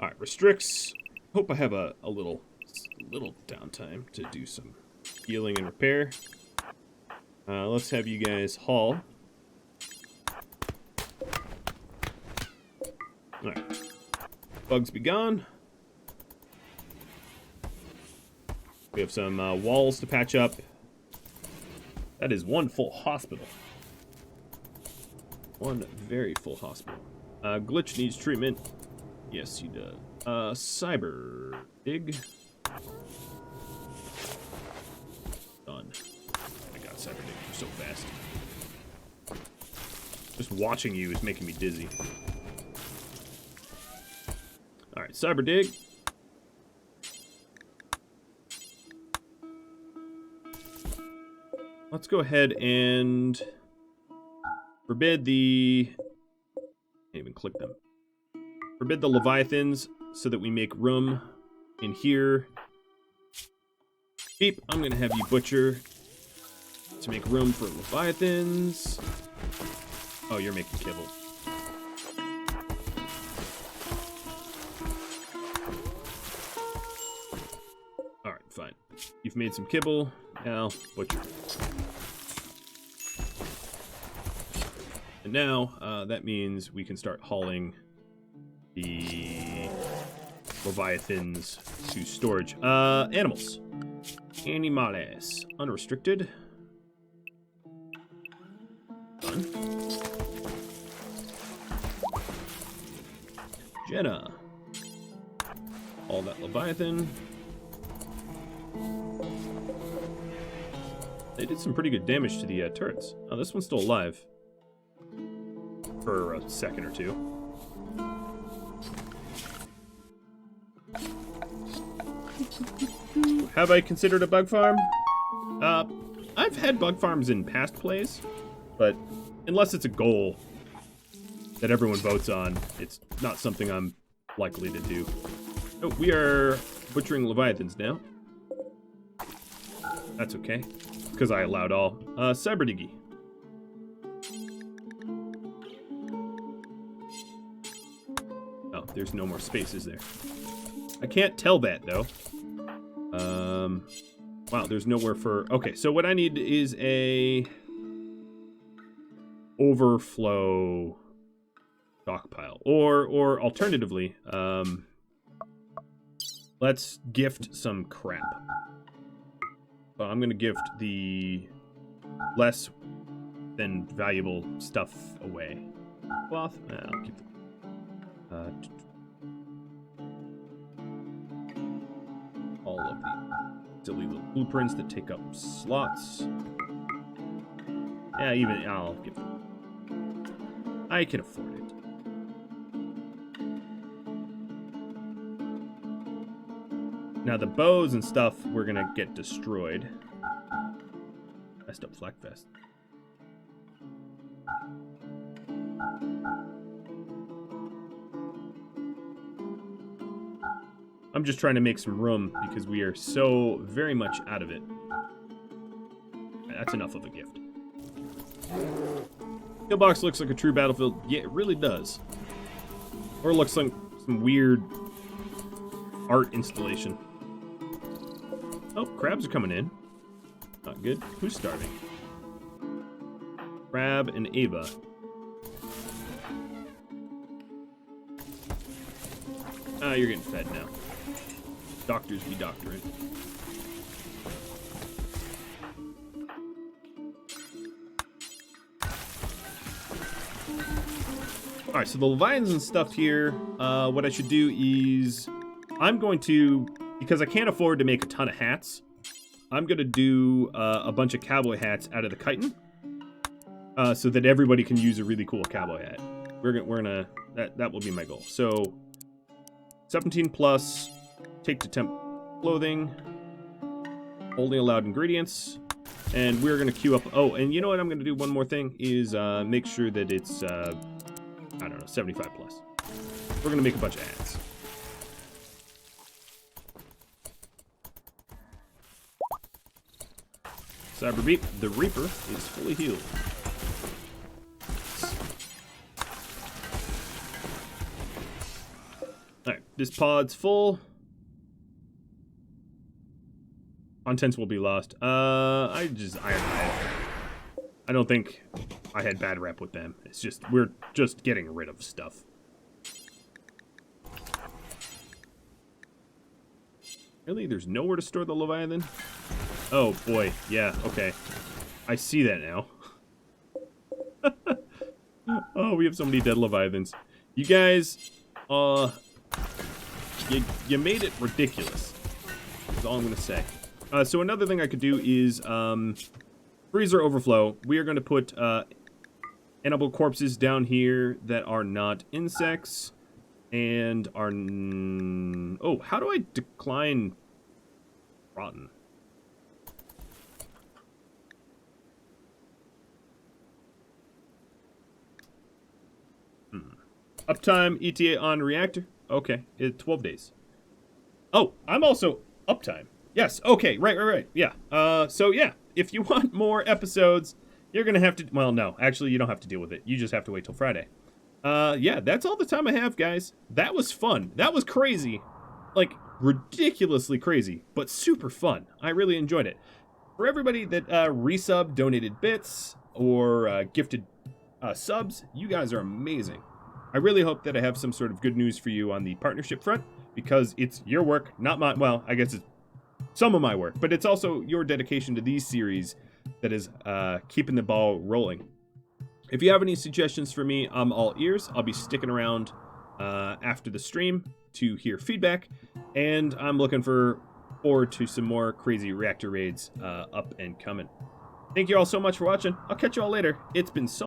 Alright, restricts. Hope I have a little downtime to do some healing and repair. Let's have you guys haul. Alright. Bugs be gone. We have some walls to patch up. That is one full hospital. One very full hospital. Glitch needs treatment. Yes, he does. Cyber dig. Done. Oh my god, cyber dig, you're so fast. Just watching you is making me dizzy. Alright, cyber dig. Let's go ahead and forbid the... Can't even click them. Forbid the Leviathans so that we make room in here. Beep, I'm gonna have you butcher to make room for Leviathans. Oh, you're making kibble. Alright, fine. You've made some kibble. Now, butcher. And now, that means we can start hauling the Leviathans to storage. Animals. Animales. Unrestricted. Done. Jenna. All that Leviathan. They did some pretty good damage to the turrets. Oh, this one's still alive. For a second or two. Have I considered a bug farm? I've had bug farms in past plays, but unless it's a goal that everyone votes on, it's not something I'm likely to do. Oh, we are butchering Leviathans now. That's okay, because I allowed all. Cyberdiggy. Oh, there's no more spaces there. I can't tell that, though. Wow, there's nowhere for... Okay, so what I need is a... overflow stockpile. Or alternatively, let's gift some crap. I'm going to gift the less than valuable stuff away. Cloth? I'll keep the... all of the silly little blueprints that take up slots. Yeah, even I'll give them. I can afford it. Now the bows and stuff we're gonna get destroyed. Messed up flak vest. I'm just trying to make some room because we are so very much out of it. That's enough of a gift. Killbox looks like a true battlefield. Yeah, it really does. Or it looks like some weird art installation. Oh, crabs are coming in. Not good. Who's starving? Crab and Ava. Ah, you're getting fed now. Doctors be doctoring. Alright, so the Leviathans and stuff here, what I should do is, I'm going to, because I can't afford to make a ton of hats, I'm going to do a bunch of cowboy hats out of the chitin, so that everybody can use a really cool cowboy hat. We're gonna that will be my goal. So, 17 plus, take to temp clothing, only allowed ingredients, and we're gonna queue up, oh, and you know what I'm gonna do one more thing, is make sure that it's, I don't know, 75 plus. We're gonna make a bunch of hats. Cyber Beep, the Reaper is fully healed. Alright, this pod's full. Contents will be lost. I don't think I had bad rep with them. It's just, we're just getting rid of stuff. Really? There's nowhere to store the Leviathan? Oh, boy. Yeah, okay. I see that now. Oh, we have so many dead Leviathans. You guys, you made it ridiculous. That's all I'm going to say. So another thing I could do is, freezer overflow. We are going to put, animal corpses down here that are not insects. And are... Oh, how do I decline rotten? Uptime ETA on Reactor. Okay, it's 12 days. Oh, I'm also uptime. Yes, okay, right. Yeah. So yeah, if you want more episodes, you're gonna have to... Well, no, actually, you don't have to deal with it. You just have to wait till Friday. Yeah, that's all the time I have, guys. That was fun. That was crazy. Like, ridiculously crazy, but super fun. I really enjoyed it. For everybody that resub, donated bits, or gifted subs, you guys are amazing. I really hope that I have some sort of good news for you on the partnership front, because it's your work, not mine. Well, I guess it's some of my work, but it's also your dedication to these series that is keeping the ball rolling. If you have any suggestions for me, I'm all ears. I'll be sticking around after the stream to hear feedback, and I'm looking forward to some more crazy Reactor raids up and coming. Thank you all so much for watching. I'll catch you all later. It's been so